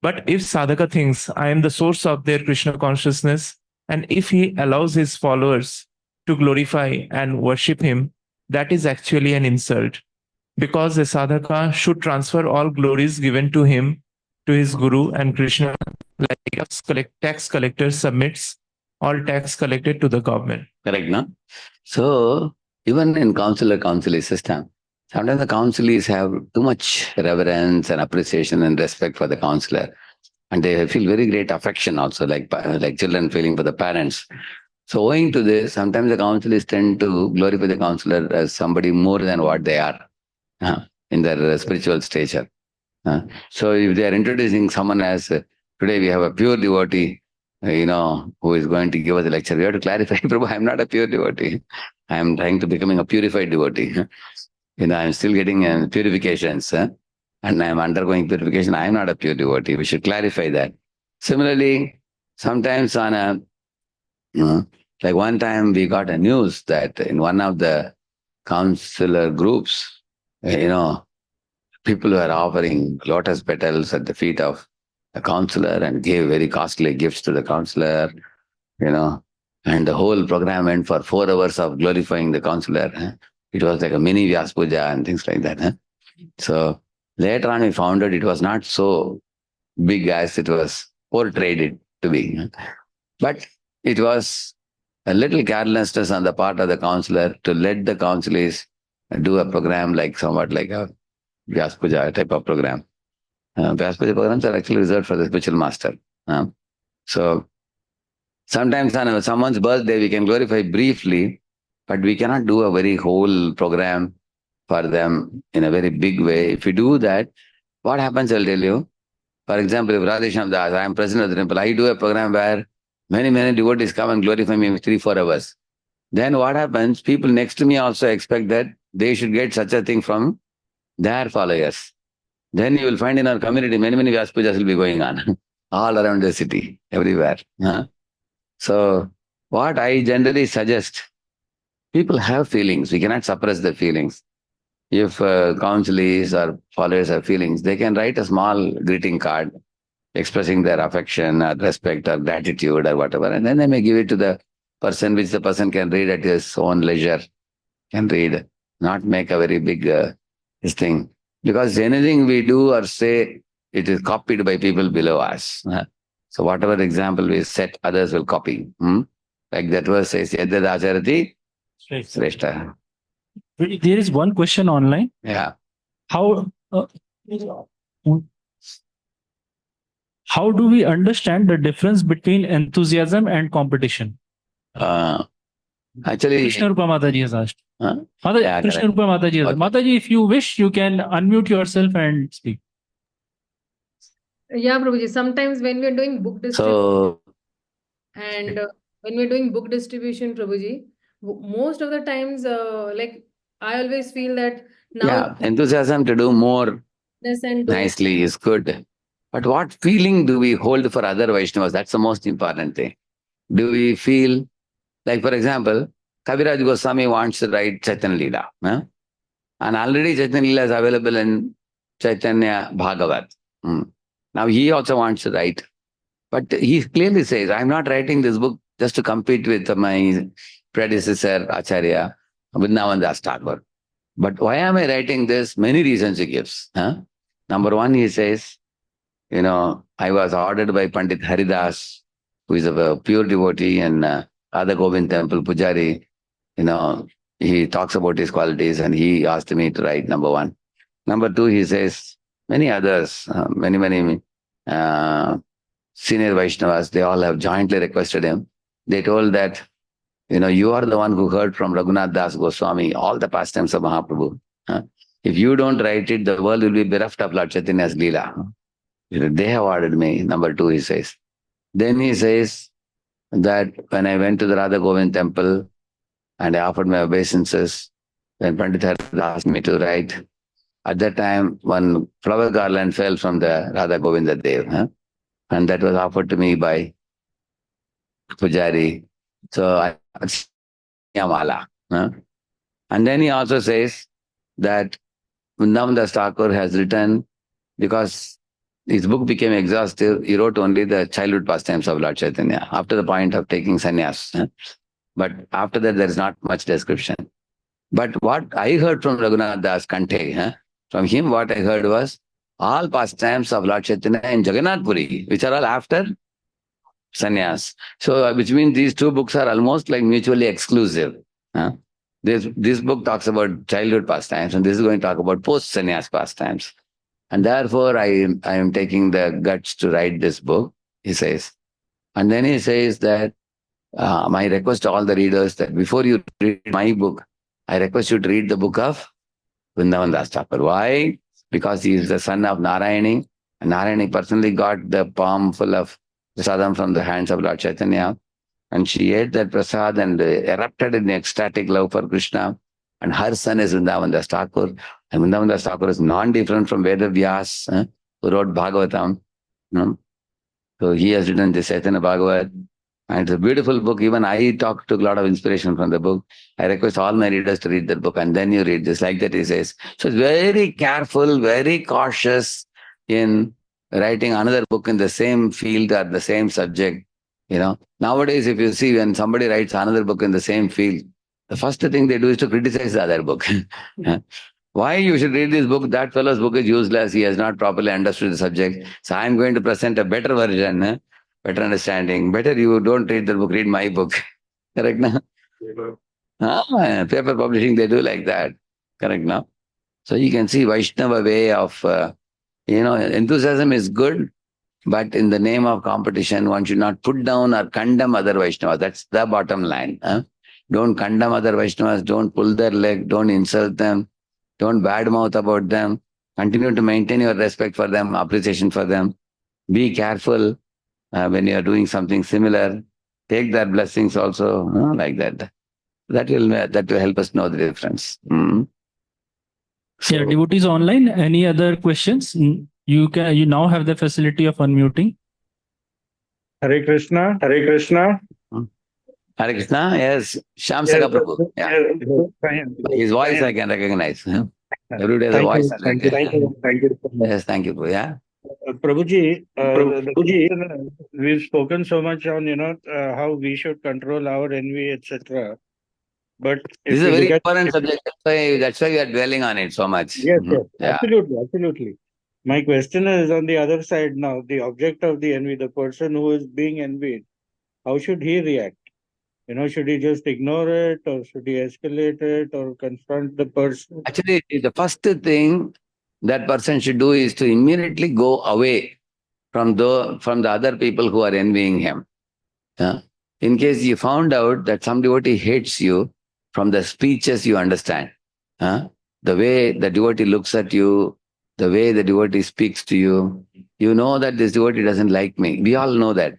But if sadhaka thinks, I am the source of their Krishna consciousness, and if he allows his followers to glorify and worship him, that is actually an insult. Because a sadhaka should transfer all glories given to him to his guru and Krishna, like tax collector submits all tax collected to the government. Correct, no? So, even in counselor system, sometimes the counselees have too much reverence and appreciation and respect for the counselor. And they feel very great affection also, like children feeling for the parents. So owing to this, sometimes the counselees tend to glorify the counselor as somebody more than what they are in their spiritual stature. So if they are introducing someone as, today we have a pure devotee, who is going to give us a lecture, we have to clarify, Prabhu, I'm not a pure devotee. I am trying to becoming a purified devotee. I'm still getting purifications. And I am undergoing purification. I am not a pure devotee. We should clarify that. Similarly, sometimes on like one time we got a news that in one of the counselor groups, people were offering lotus petals at the feet of a counselor and gave very costly gifts to the counselor, and the whole program went for 4 hours of glorifying the counselor. It was like a mini Vyas Puja and things like that. So later on we found out it was not so big as it was portrayed it to be. But it was a little carelessness on the part of the counselor to let the counselees do a program like somewhat like a Vyas Puja type of program. Vyas Puja programs are actually reserved for the spiritual master. So sometimes on someone's birthday we can glorify briefly, but we cannot do a very whole program for them in a very big way. If we do that, what happens, I'll tell you. For example, if Radheyshyam Das, I am president of the temple, I do a program where many devotees come and glorify me in 3-4 hours. Then what happens? People next to me also expect that they should get such a thing from their followers. Then you will find in our community many Vyas Pujas will be going on all around the city, everywhere. So what I generally suggest, people have feelings. We cannot suppress the feelings. If counselees or followers have feelings, they can write a small greeting card expressing their affection or respect or gratitude or whatever, and then they may give it to the person, which the person can read at his own leisure, can read, not make a very big this thing. Because anything we do or say, it is copied by people below us. So whatever example we set, others will copy. Like that verse says, Yadad Acharati Sreshta. There is one question online. Yeah. How do we understand the difference between enthusiasm and competition? Actually, Krishna Rupa Mataji has asked. Huh? Mataji, Yeah, Krishna correct. Rupa Mataji has asked. Okay. Mataji, if you wish, you can unmute yourself and speak. Yeah, Prabhuji. Sometimes when we're doing book distribution So, and when we're doing book distribution, Prabhuji, most of the times, like I always feel that now yeah, enthusiasm to do more this and doing nicely is good. But what feeling do we hold for other Vaishnavas? That's the most important thing. Do we feel, like for example, Kaviraj Goswami wants to write Chaitanya Leela. And already Chaitanya Leela is available in Chaitanya Bhagavat. Now he also wants to write. But he clearly says, I'm not writing this book just to compete with my predecessor, Acharya, Vrindavan Das Tagore. But why am I writing this? Many reasons he gives. Number one, he says, I was ordered by Pandit Haridas, who is a pure devotee and Radha Govind Temple Pujari. He talks about his qualities and he asked me to write, number one. Number two, he says, many others, many senior Vaishnavas, they all have jointly requested him. They told that, you are the one who heard from Raghunath Das Goswami all the pastimes of Mahaprabhu. If you don't write it, the world will be bereft of Lord Chaitanya's Leela. They have ordered me, number two, he says. Then he says that when I went to the Radha Govind temple and I offered my obeisances, when Pandit Haridas asked me to write, at that time, one flower garland fell from the Radha Govinda Dev, and that was offered to me by Pujari. So I Yamala. And then he also says that Vrindavan Das Thakur has written, because his book became exhaustive, he wrote only the childhood pastimes of Lord Chaitanya, after the point of taking sannyas. But after that, there is not much description. But what I heard from Raghunath Das Kante, from him what I heard was all pastimes of Lord Chaitanya in Jagannath Puri, which are all after sannyas. So, which means these two books are almost like mutually exclusive. This book talks about childhood pastimes, and this is going to talk about post-sannyas pastimes. And therefore, I am taking the guts to write this book, he says. And then he says that my request to all the readers that before you read my book, I request you to read the book of Vrindavan Das Thakur. Why? Because he is the son of Narayani. And Narayani personally got the palm full of prasadam from the hands of Lord Chaitanya. And she ate that prasad and erupted in ecstatic love for Krishna. And her son is Vrindavan Das Thakur. And Vrindavan Das Thakur is non-different from Veda Vyas, who wrote Bhagavatam. So he has written the Chaitanya Bhagavat. And it's a beautiful book. Even I took a lot of inspiration from the book. I request all my readers to read that book, and then you read this. Like that he says. So it's very careful, very cautious in writing another book in the same field or the same subject. Nowadays, if you see when somebody writes another book in the same field, the first thing they do is to criticize the other book. Why you should read this book? That fellow's book is useless. He has not properly understood the subject. So I'm going to present a better version, better understanding. Better you don't read the book, read my book. Correct now? Paper publishing, they do like that. Correct now? So you can see Vaishnava way of, enthusiasm is good, but in the name of competition, one should not put down or condemn other Vaishnavas. That's the bottom line. Don't condemn other Vaishnavas. Don't pull their leg. Don't insult them. Don't badmouth about them. Continue to maintain your respect for them, appreciation for them. Be careful when you are doing something similar. Take their blessings also, like that. That will help us know the difference. Yeah, devotees online. Any other questions? You now have the facility of unmuting. Hare Krishna. Hare Krishna. Hare Krishna, yes. Shyam Saka Prabhu. Yeah. His voice I can recognize. Every day the voice. Thank you. Yes, thank you. Yeah. Prabhuji, we've spoken so much on how we should control our envy, etc. But if This is a you very look at- important subject. That's why we are dwelling on it so much. Yes, Yeah. absolutely. My question is on the other side now. The object of the envy, the person who is being envied, how should he react? Should he just ignore it, or should he escalate it, or confront the person? Actually, the first thing that person should do is to immediately go away from the other people who are envying him. In case you found out that some devotee hates you, from the speeches you understand. The way the devotee looks at you, the way the devotee speaks to you, you know that this devotee doesn't like me. We all know that.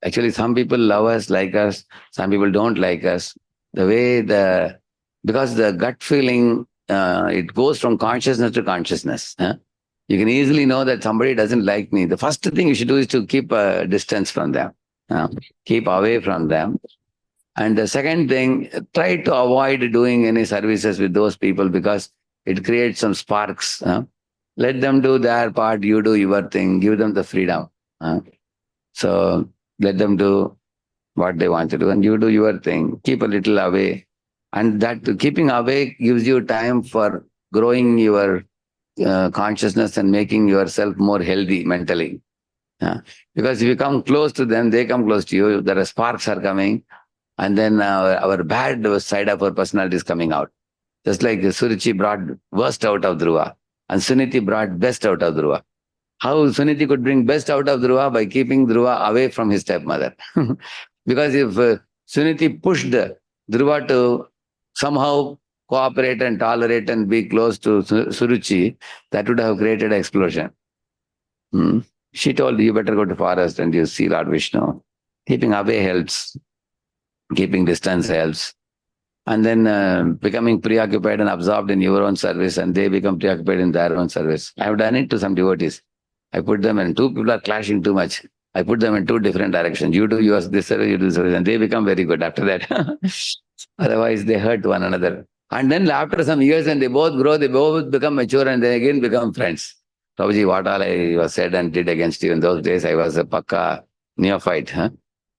Actually, some people love us, like us. Some people don't like us. Because the gut feeling, it goes from consciousness to consciousness. You can easily know that somebody doesn't like me. The first thing you should do is to keep a distance from them. Keep away from them. And the second thing, try to avoid doing any services with those people because it creates some sparks. Let them do their part, you do your thing, give them the freedom. So let them do what they want to do and you do your thing. Keep a little away. And that keeping away gives you time for growing your consciousness and making yourself more healthy mentally. Because if you come close to them, they come close to you, there are sparks are coming, and then our bad side of our personality is coming out. Just like Suruchi brought worst out of Dhruva, and Suniti brought best out of Dhruva. How Suniti could bring best out of Dhruva? By keeping Dhruva away from his stepmother. Because if Suniti pushed Dhruva to somehow cooperate and tolerate and be close to Suruchi, that would have created an explosion. She told, you better go to forest and you see Lord Vishnu. Keeping away helps. Keeping distance helps. And then becoming preoccupied and absorbed in your own service, and they become preoccupied in their own service. I have done it to some devotees. I put them in, two people are clashing too much. I put them in two different directions. You do yours, this service, you do this service, and they become very good after that. Otherwise, they hurt one another. And then after some years, when they both grow, they both become mature and they again become friends. Prabhuji, what all I was said and did against you in those days, I was a pakka neophyte.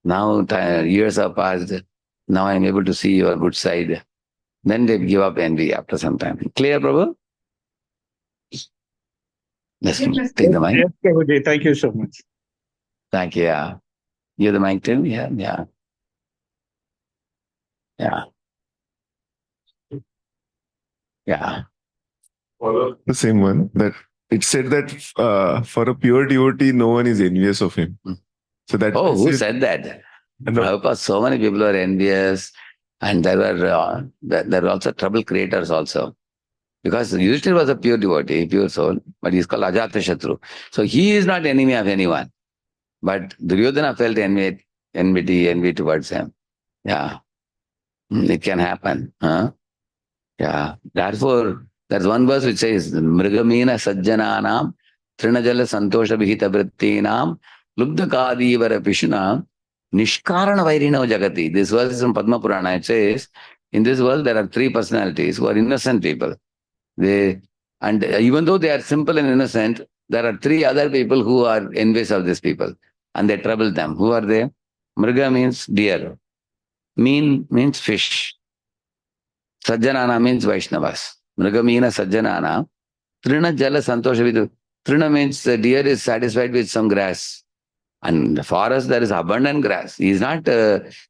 Now years have passed. Now I'm able to see your good side. Then they give up envy after some time. Clear, Prabhu? Yes, take the mic. Yes, Prabhuji, thank you so much. Thank you. Yeah. You the mic too? Yeah. Yeah. Yeah. Yeah. The same one that it said that for a pure devotee, no one is envious of him. So that who said that? Prabhupada, so many people were envious, and there were also trouble creators also. Because Yudhishthira was a pure devotee, pure soul, but he's called Ajatashatru. So he is not enemy of anyone. But Duryodhana felt envy towards him. Yeah. It can happen. Yeah. Therefore, there's one verse which says, Mrigamina sajjananam trinajala santosha vihita vrittinam lubdakadivara pishuna nishkarana vairino jagati. This verse is from Padma Purana. It says, in this world there are three personalities who are innocent people. And even though they are simple and innocent, there are three other people who are envious of these people and they trouble them. Who are they? Mriga means deer. Mean means fish. Sajjanana means Vaishnavas. Mrigamina Sajjanana. Trina Jala Santosha. Trina means the deer is satisfied with some grass. And in the forest, there is abundant grass. He is not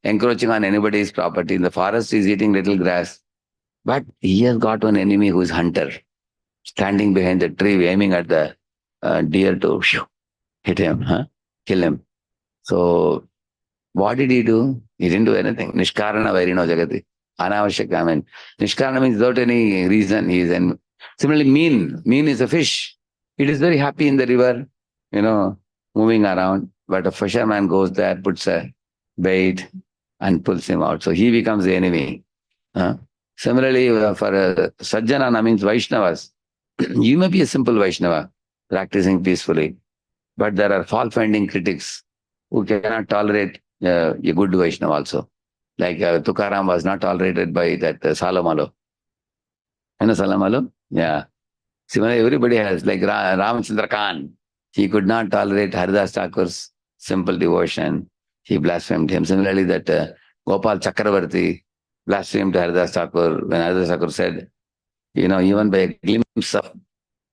encroaching on anybody's property. In the forest, he is eating little grass. But he has got one enemy who is hunter, standing behind the tree, aiming at the deer to hit him, kill him. So, what did he do? He didn't do anything. Nishkarana vairino jagati. Anavashyak. I mean, Nishkarana means without any reason. He is in. Similarly, mean. Mean is a fish. It is very happy in the river, moving around. But a fisherman goes there, puts a bait and pulls him out. So he becomes the enemy. Similarly, for Sajjanana means Vaishnavas. You may be a simple Vaishnava, practicing peacefully. But there are fault-finding critics who cannot tolerate a good Vaishnava also. Like Tukaram was not tolerated by that Salamalo. You know Salamalo? Yeah. Similarly, everybody has, like Ramchandra Khan. He could not tolerate Haridas Thakur's simple devotion. He blasphemed him. Similarly, that Gopal Chakravarti blasphemed Haridas Thakur when Haridas Thakur said, even by a glimpse of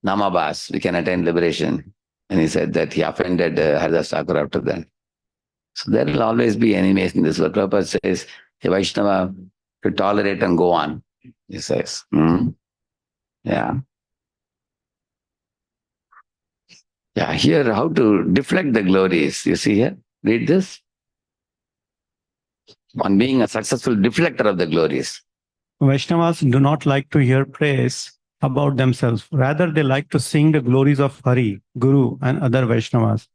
Namabas, we can attain liberation. And he said that he offended Haridas Thakur after that. So there will always be enemies in this world. Prabhupada says, a Vaishnava should tolerate and go on, he says. Yeah. Yeah, here how to deflect the glories. You see here? Read this. On being a successful deflector of the glories. Vaishnavas do not like to hear praise about themselves. Rather, they like to sing the glories of Hari, Guru, and other Vaishnavas.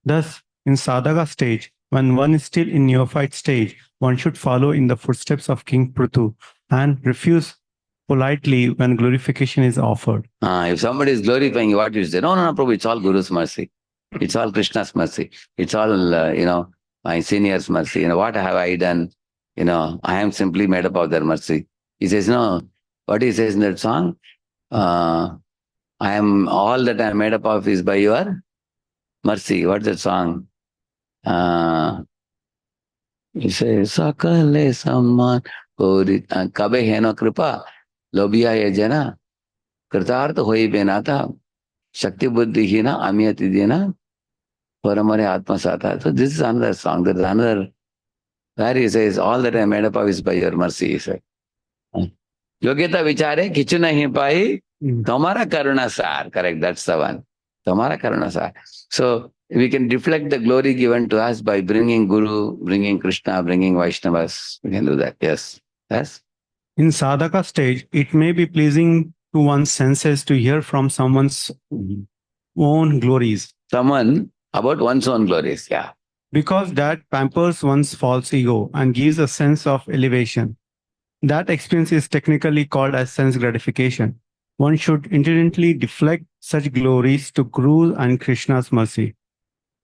Thus, in sadhaka stage, when one is still in neophyte stage, one should follow in the footsteps of King Prithu and refuse politely when glorification is offered. If somebody is glorifying you, what you say? No, Prabhu, it's all Guru's mercy. It's all Krishna's mercy. It's all, my senior's mercy. What have I done? I am simply made up of their mercy. He says, no, what he says in that song? I am all that I am made up of is by your mercy. What's that song? He says, Sakale Samman Kabe Heno Kripa Lobia Yajana Kritartha Hoi Benata Shakti Buddhi Hina Amiyati Dina Paramare Atma Sata. So this is another song. There is another where he says, all that I am made up of is by your mercy, he said. Yogyata Vichare Kichu Nahi Pai Tamara Karuna Sar. Correct, that's the one. Tamara Karuna Sar. So we can deflect the glory given to us by bringing Guru, bringing Krishna, bringing Vaishnavas. We can do that. Yes. Yes. In sadhaka stage, it may be pleasing to one's senses to hear from someone's own glories. Someone about one's own glories, yeah. Because that pampers one's false ego and gives a sense of elevation. That experience is technically called as sense gratification. One should intelligently deflect such glories to Guru and Krishna's mercy.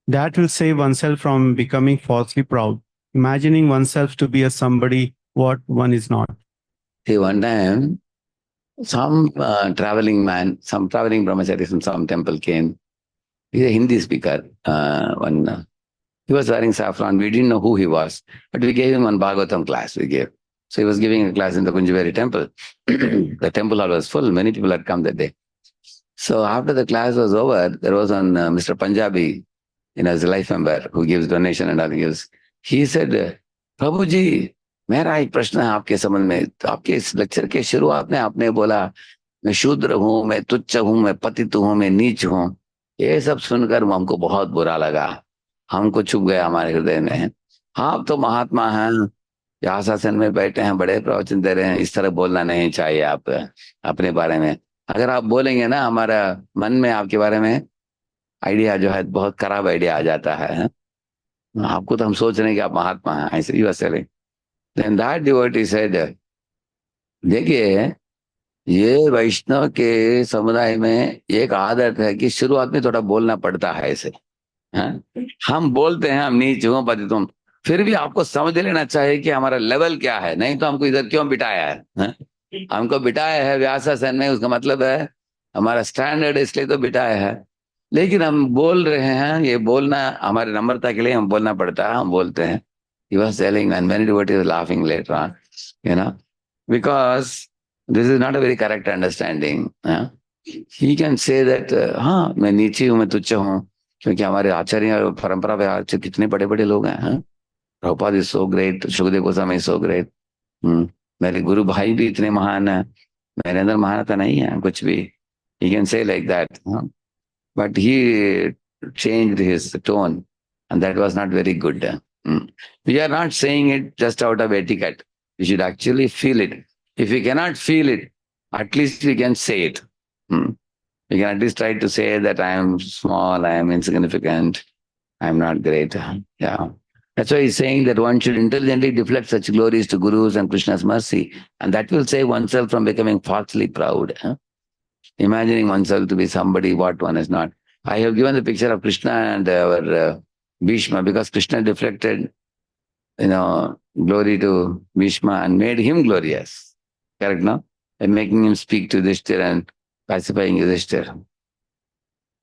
That will save oneself from becoming falsely proud, imagining oneself to be a somebody what one is not. See, one time, some traveling brahmachari from some temple came. He's a Hindi speaker. He was wearing saffron. We didn't know who he was, but we gave him one Bhagavatam class. So he was giving a class in the Kunjaveri temple. The temple hall was full. Many people had come that day. So after the class was over, there was one Mr. Punjabi, as a life member who gives donation and other else. He said, Prabhuji, मेरा एक प्रश्न है आपके संबंध में. तो आपके इस लेक्चर के शुरुआत में आपने बोला मैं शूद्र हूँ, मैं तुच्छ हूँ, मैं पतित हूँ, मैं नीच हूँ. ये सब सुनकर हमको बहुत बुरा लगा. हमको छुप गया हमारे हृदय में. आप तो महात्मा हैं, व्यासासन में बैठे हैं, बड़े प्रवचन दे रहे हैं. इस तरह बोलना नहीं चाहिए आप अपने बारे में. अगर आप बोलेंगे ना, हमारा मन में आपके बारे में आइडिया जो है बहुत खराब आइडिया आ जाता है. आपको तो हम सोच रहे हैं कि आप महात्मा हैं. ऐसे ही वैसे. Then that devotee said, देखिए ये वैष्णव के समुदाय में एक आदत है कि शुरुआत में थोड़ा बोलना पड़ता है ऐसे. हम बोलते हैं हम नीच हूं पतित हूं, फिर भी आपको समझ लेना चाहिए कि हमारा लेवल क्या है. नहीं तो हमको इधर क्यों बिठाया है? हमको बिठाया है व्यासासन में, उसका मतलब है हमारा स्टैंडर्ड इसलिए तो बिठाया है. लेकिन हम बोल रहे हैं, ये बोलना हमारे नम्रता के लिए हम बोलना पड़ता है, हम बोलते हैं. He was telling, and many devotees were laughing later on, you know, because this is not a very correct understanding. He can say that, हाँ मैं नीचे हूँ, मैं तुच्छ हूँ, क्योंकि हमारे आचार्य और परंपरा विहार से कितने बड़े बड़े लोग हैं. Prabhupada is so great, Sukhdev Goswami is so great. मेरे गुरु भाई भी इतने महान है, मेरे अंदर महानता नहीं है कुछ भी. He can say like that. But he changed his tone, and that was not very good. We are not saying it just out of etiquette. We should actually feel it. If we cannot feel it, at least we can say it. We can at least try to say that I am small, I am insignificant, I am not great. Yeah. That's why he's saying that one should intelligently deflect such glories to Gurus and Krishna's mercy, and that will save oneself from becoming falsely proud. Imagining oneself to be somebody what one is not. I have given the picture of Krishna and our Bhishma, because Krishna deflected, glory to Bhishma and made him glorious. Correct, no? And making him speak to Yudhishthira and pacifying Yudhishthira.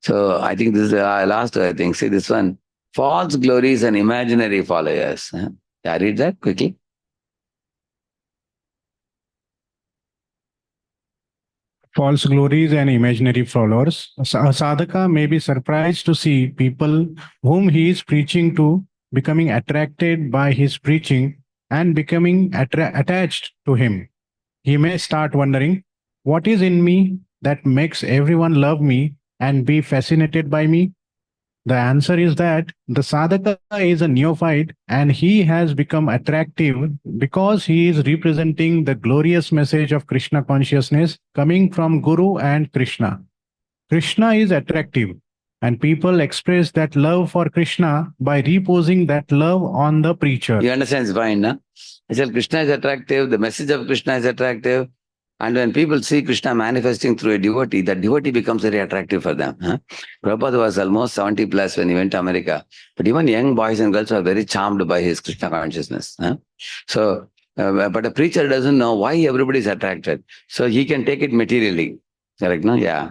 So I think this is the last, I think. See this one. False glories and imaginary followers. Yeah, read that quickly. False glories and imaginary followers. A sadhaka may be surprised to see people whom he is preaching to becoming attracted by his preaching and becoming attached to him. He may start wondering, what is in me that makes everyone love me and be fascinated by me? The answer is that the sadhaka is a neophyte and he has become attractive because he is representing the glorious message of Krishna consciousness coming from Guru and Krishna. Krishna is attractive, and people express that love for Krishna by reposing that love on the preacher. You understand? It's fine, no? I said Krishna is attractive, the message of Krishna is attractive. And when people see Krishna manifesting through a devotee, that devotee becomes very attractive for them. Prabhupada was almost 70 plus when he went to America. But even young boys and girls were very charmed by his Krishna consciousness. So, but a preacher doesn't know why everybody is attracted. So he can take it materially. Correct, no? Yeah.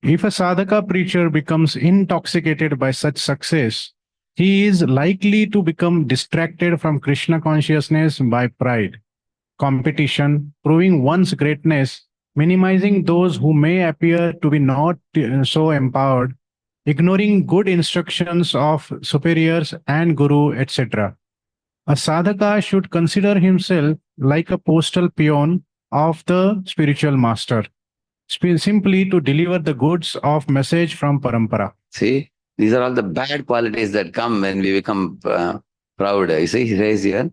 If a sadhaka preacher becomes intoxicated by such success, he is likely to become distracted from Krishna consciousness by pride, competition, proving one's greatness, minimizing those who may appear to be not so empowered, ignoring good instructions of superiors and guru, etc. A sadhaka should consider himself like a postal peon of the spiritual master, simply to deliver the goods of message from parampara. See, these are all the bad qualities that come when we become proud. You see, he says here,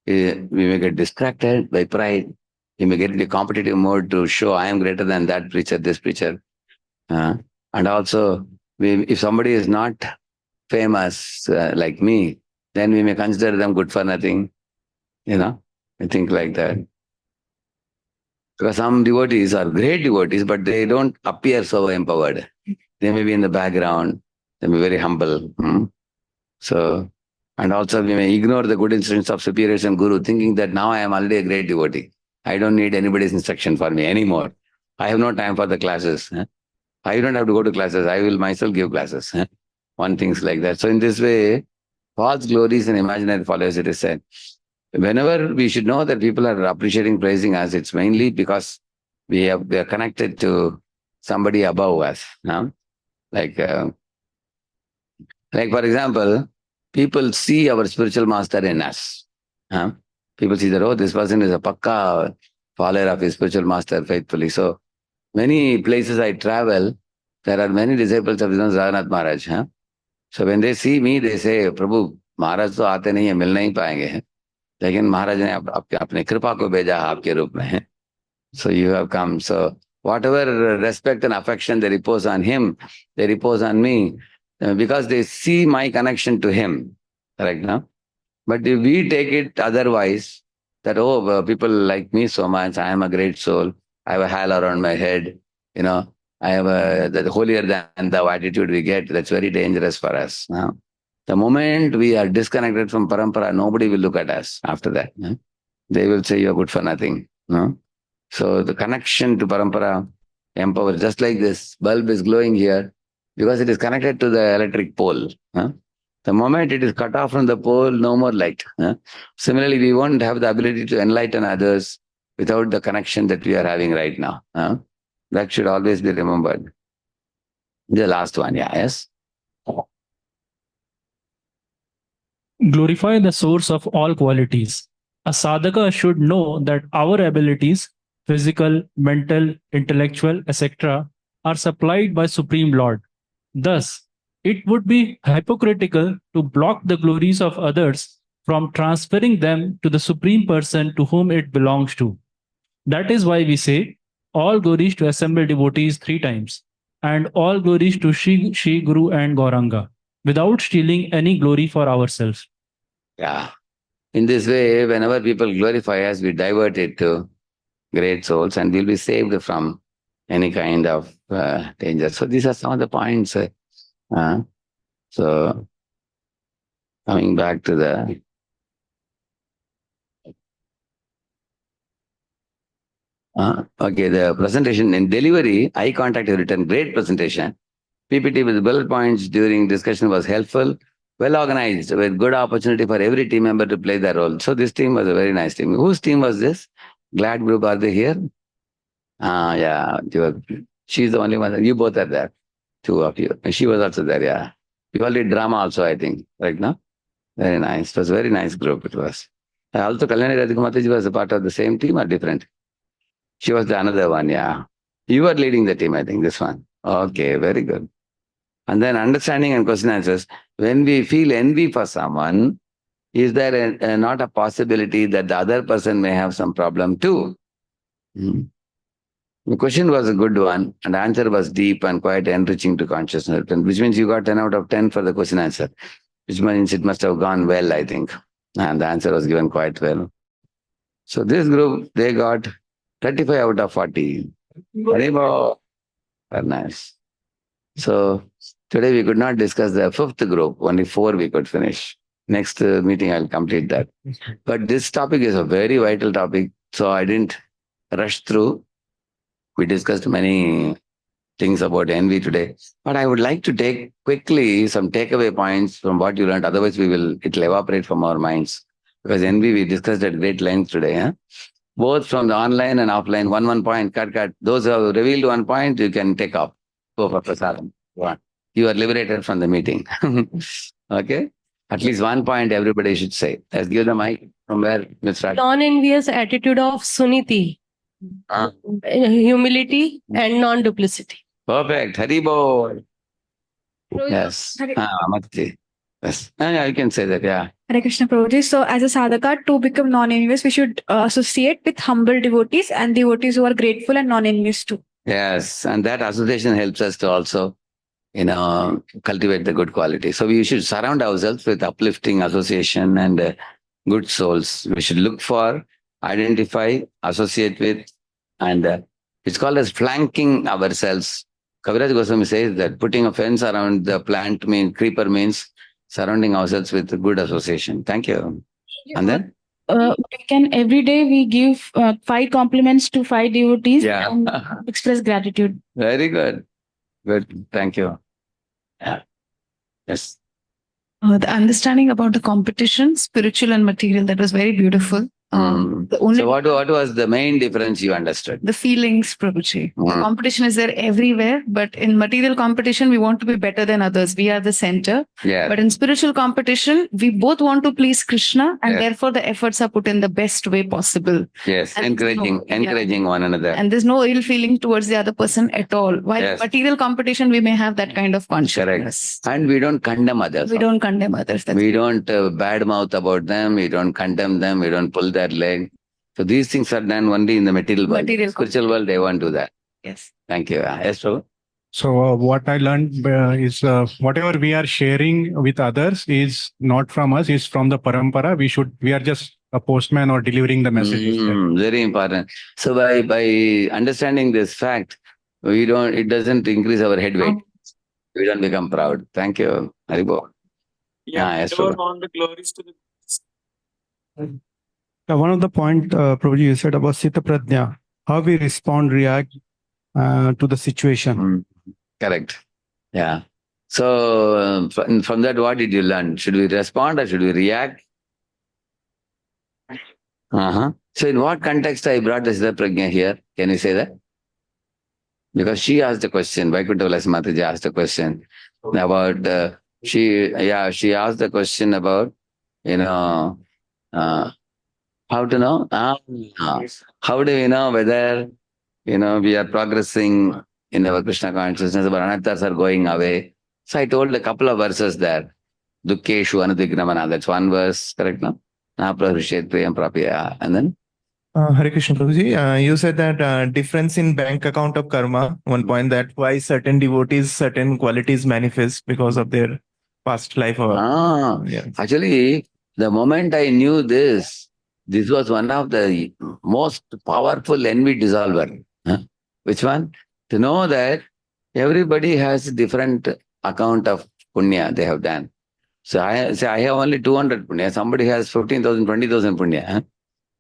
we may get distracted by pride. We may get into competitive mode to show I am greater than that preacher, this preacher. And also, if somebody is not famous like me, then we may consider them good for nothing. I think like that. Because some devotees are great devotees, but they don't appear so empowered. They may be in the background. They may be very humble. So, and also we may ignore the good instructions of superiors and guru, thinking that now I am already a great devotee. I don't need anybody's instruction for me anymore. I have no time for the classes. I don't have to go to classes. I will myself give classes. One thinks like that. So in this way, false glories and imaginary followers, it is said. Whenever we should know that people are appreciating, praising us, it's mainly because we are connected to somebody above us. Like for example, people see our spiritual master in us. People see that, oh, this person is a pakka follower of his spiritual master faithfully. So many places I travel, there are many disciples of Raghunath Maharaj. So when they see me, they say, Prabhu, Maharaj to aate nahi hai, mil nahi payenge. लेकिन महाराज ने अपने कृपा को भेजा आपके रूप में. So you have come. So whatever respect and affection they repose on him, they repose on me because they see my connection to him. Correct, no? But if we take it otherwise, that, oh, people like me so much, I am a great soul, I have a halo around my head, I have the holier than thou attitude we get, that's very dangerous for us. The moment we are disconnected from parampara, nobody will look at us after that. They will say, you're good for nothing. So the connection to parampara empower. Just like this bulb is glowing here because it is connected to the electric pole. The moment it is cut off from the pole, no more light. Similarly, we won't have the ability to enlighten others without the connection that we are having right now. That should always be remembered. The last one, yeah, yes. Glorify the source of all qualities. A sadhaka should know that our abilities, physical, mental, intellectual, etc., are supplied by Supreme Lord. Thus, it would be hypocritical to block the glories of others from transferring them to the Supreme Person to whom it belongs to. That is why we say, all glories to assembled devotees 3 times, and all glories to Shri Guru and Gauranga, without stealing any glory for ourselves. Yeah. In this way, whenever people glorify us, we divert it to great souls and we'll be saved from any kind of danger. So these are some of the points. So coming back to the okay, the presentation in delivery, eye contact is written, great presentation. PPT with bullet points during discussion was helpful, well organized, with good opportunity for every team member to play their role. So this team was a very nice team. Whose team was this? Glad group, are they here? Yeah, she's the only one. You both are there, 2 of you. And she was also there, yeah. You all did drama also, I think, right now? Very nice. It was a very nice group, it was. Also, Kalyani Radhika Mataji was a part of the same team or different? She was the another one, yeah. You were leading the team, I think, this one. Okay, very good. And then understanding and question answers. When we feel envy for someone, is there not a possibility that the other person may have some problem too? The question was a good one, and the answer was deep and quite enriching to consciousness, which means you got 10 out of 10 for the question answer, which means it must have gone well, I think. And the answer was given quite well. So this group, they got 35 out of 40. Very nice. So today we could not discuss the 5th group, only 4 we could finish. Next meeting I'll complete that. But this topic is a very vital topic, so I didn't rush through. We discussed many things about envy today, but I would like to take quickly some takeaway points from what you learned. Otherwise, it'll evaporate from our minds. Because envy we discussed at great length today. Both from the online and offline, one point, cut. Those who have revealed 1 point, you can take off. Go for prasadam. You are liberated from the meeting. Okay? At least 1 point everybody should say. Let's give the mic from where, Mr. Non-envious attitude of Suniti. Humility and non-duplicity. Perfect. Haribol. Prabhuji, Yes. Mati. Yes. Yeah, you can say that, yeah. Hare Krishna Prabhuji. So as a sadhaka, to become non-envious, we should associate with humble devotees and devotees who are grateful and non-envious too. Yes. And that association helps us to also, cultivate the good quality. So we should surround ourselves with uplifting association and good souls. We should look for, identify, associate with, and it's called as flanking ourselves. Kaviraj Goswami says that putting a fence around the creeper means surrounding ourselves with good association. Thank you. And then? We can every day we give 5 compliments to 5 devotees and express gratitude. Very good. Good. Thank you. Yeah. Yes. The understanding about the competition, spiritual and material, that was very beautiful. So what was the main difference you understood? The feelings, Prabhuji. The competition is there everywhere, but in material competition, we want to be better than others. We are the center. Yeah. But in spiritual competition, we both want to please Krishna, and therefore the efforts are put in the best way possible. Yes, and encouraging one another. And there's no ill feeling towards the other person at all. While material competition, we may have that kind of consciousness. Correct. And we don't condemn others. We don't condemn others. We don't badmouth about them. We don't condemn them. We don't pull their leg. So these things are done only in the material world. Spiritual world, they won't do that. Yes. Thank you. Yes, Prabhu? So what I learned is whatever we are sharing with others is not from us, is from the parampara. We are just a postman or delivering the messages. Very important. So by understanding this fact, it doesn't increase our head weight. We don't become proud. Thank you. Haribo. Yes, on the glories to the one of the point, Prabhuji, you said about Sita Pradnya, how we respond, react to the situation. Correct. Yeah. So from that, what did you learn? Should we respond or should we react? So in what context I brought Siddha Prajna here? Can you say that? Because she asked the question, Vaikuntha Vilasa Mataji asked the question about, she asked the question about, how to know? How do we know whether, we are progressing in our Krishna consciousness, our anarthas are going away? So I told a couple of verses there. Dukkeshu Anudigramana, that's one verse, correct now? Napravishet Priyam Prapya. And then? Hare Krishna Prabhuji, you said that difference in bank account of karma, one point that why certain devotees, certain qualities manifest because of their past life. Actually, the moment I knew this was one of the most powerful envy dissolver. Which one? To know that everybody has a different account of punya they have done. So I have only 200 punya. Somebody has 15,000, 20,000 punya.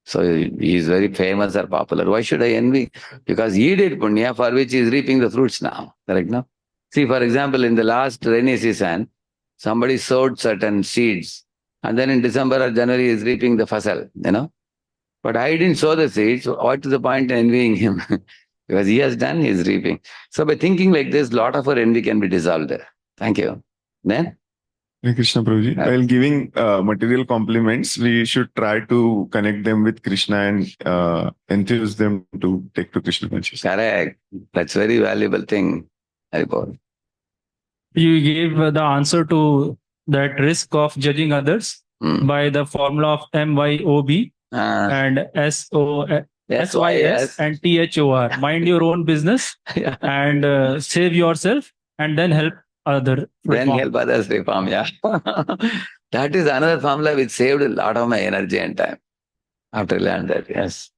So he is very famous or popular. Why should I envy? Because he did punya for which he is reaping the fruits now. Correct now? See, for example, in the last rainy season, somebody sowed certain seeds. And then in December or January, he is reaping the fasal, But I didn't sow the seeds. So what is the point in envying him? Because he has done, he is reaping. So by thinking like this, lot of our envy can be dissolved. Thank you. Then? Hare Krishna Prabhuji. While giving material compliments, we should try to connect them with Krishna and enthuse them to take to Krishna consciousness. Correct. That's very valuable thing, Haribol. You gave the answer to that risk of judging others by the formula of MYOB and SYS and THOR. Mind your own business and save yourself and then help others. Then help others reform, yeah. That is another formula which saved a lot of my energy and time after I learned that, yes.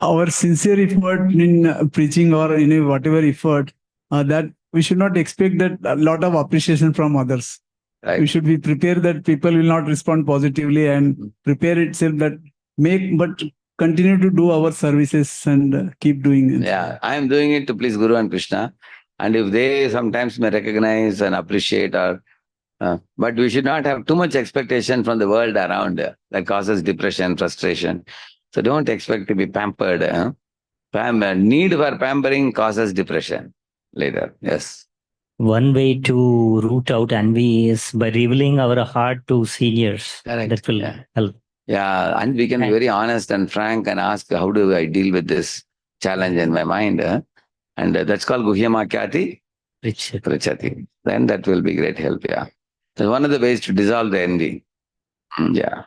Our sincere effort in preaching or in whatever effort, that we should not expect that a lot of appreciation from others. Right. We should be prepared that people will not respond positively and prepare itself that but continue to do our services and keep doing it. Yeah, I am doing it to please Guru and Krishna. And if they sometimes may recognize and appreciate but we should not have too much expectation from the world around that causes depression, frustration. So don't expect to be pampered. Need for pampering causes depression later. Yes. One way to root out envy is by revealing our heart to seniors. Correct. That will help. Yeah, and we can be very honest and frank and ask, how do I deal with this challenge in my mind? And that's called Guhyama Kyati Prichati. Then that will be great help, yeah. So one of the ways to dissolve the envy. Yeah.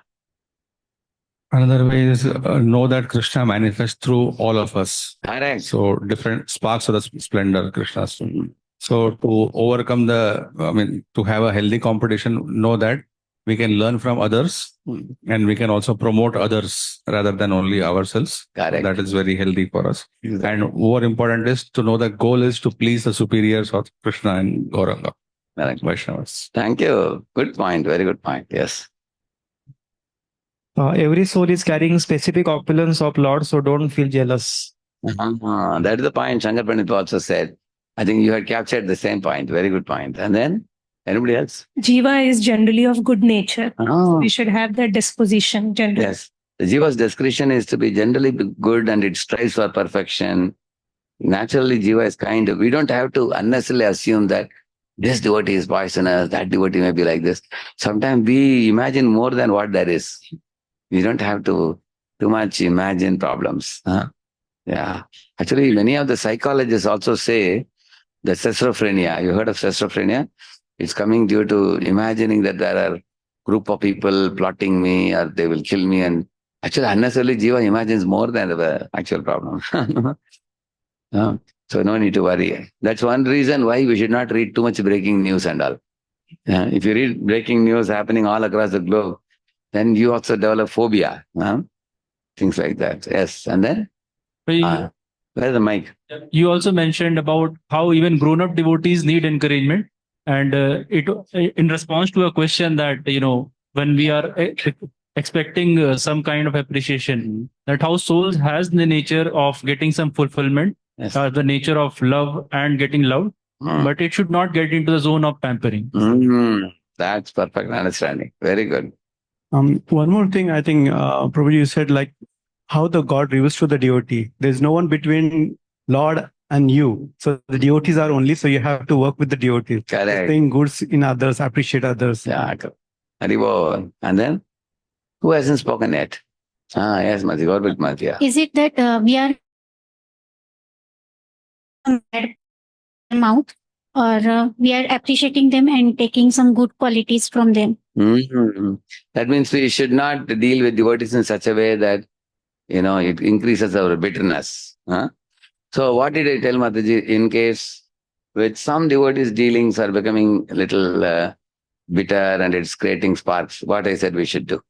Another way is know that Krishna manifests through all of us. Correct. So different sparks of the splendor Krishna's. So to overcome to have a healthy competition, know that we can learn from others and we can also promote others rather than only ourselves. Correct. That is very healthy for us. Exactly. And more important is to know the goal is to please the superiors of Krishna and Gauranga. Correct. Vaishnavas. Thank you. Good point. Very good point. Yes. Every soul is carrying specific opulence of Lord, so don't feel jealous. That is the point Shankar Pandit also said. I think you had captured the same point. Very good point. And then, anybody else? Jiva is generally of good nature. So we should have that disposition generally. Yes. The Jiva's discretion is to be generally good and it strives for perfection. Naturally, Jiva is kind. We don't have to unnecessarily assume that this devotee is poisonous, that devotee may be like this. Sometimes we imagine more than what there is. We don't have to too much imagine problems. Yeah. Actually, many of the psychologists also say that schizophrenia, you heard of schizophrenia? It's coming due to imagining that there are group of people plotting me or they will kill me, and actually unnecessarily Jiva imagines more than the actual problem. So no need to worry. That's one reason why we should not read too much breaking news and all. If you read breaking news happening all across the globe, then you also develop phobia. Things like that. Yes. And then? Where's the mic? You also mentioned about how even grown-up devotees need encouragement. And in response to a question that, when we are expecting some kind of appreciation, that how souls has the nature of getting some fulfillment the nature of love and getting loved, but it should not get into the zone of pampering. That's perfect understanding. Very good. One more thing, I think, Prabhuji, you said like how the God reveals to the devotee. There's no one between Lord and you. So the devotees are only, so you have to work with the devotees. Correct. Saying goods in others, appreciate others. Yeah. Haribol. And then, who hasn't spoken yet? Yes, Mati, go with Mati. Yeah. Is it that we are mouth, or we are appreciating them and taking some good qualities from them? That means we should not deal with devotees in such a way that, it increases our bitterness. So what did I tell Mataji? In case with some devotees, dealings are becoming a little bitter and it's creating sparks, what I said we should do.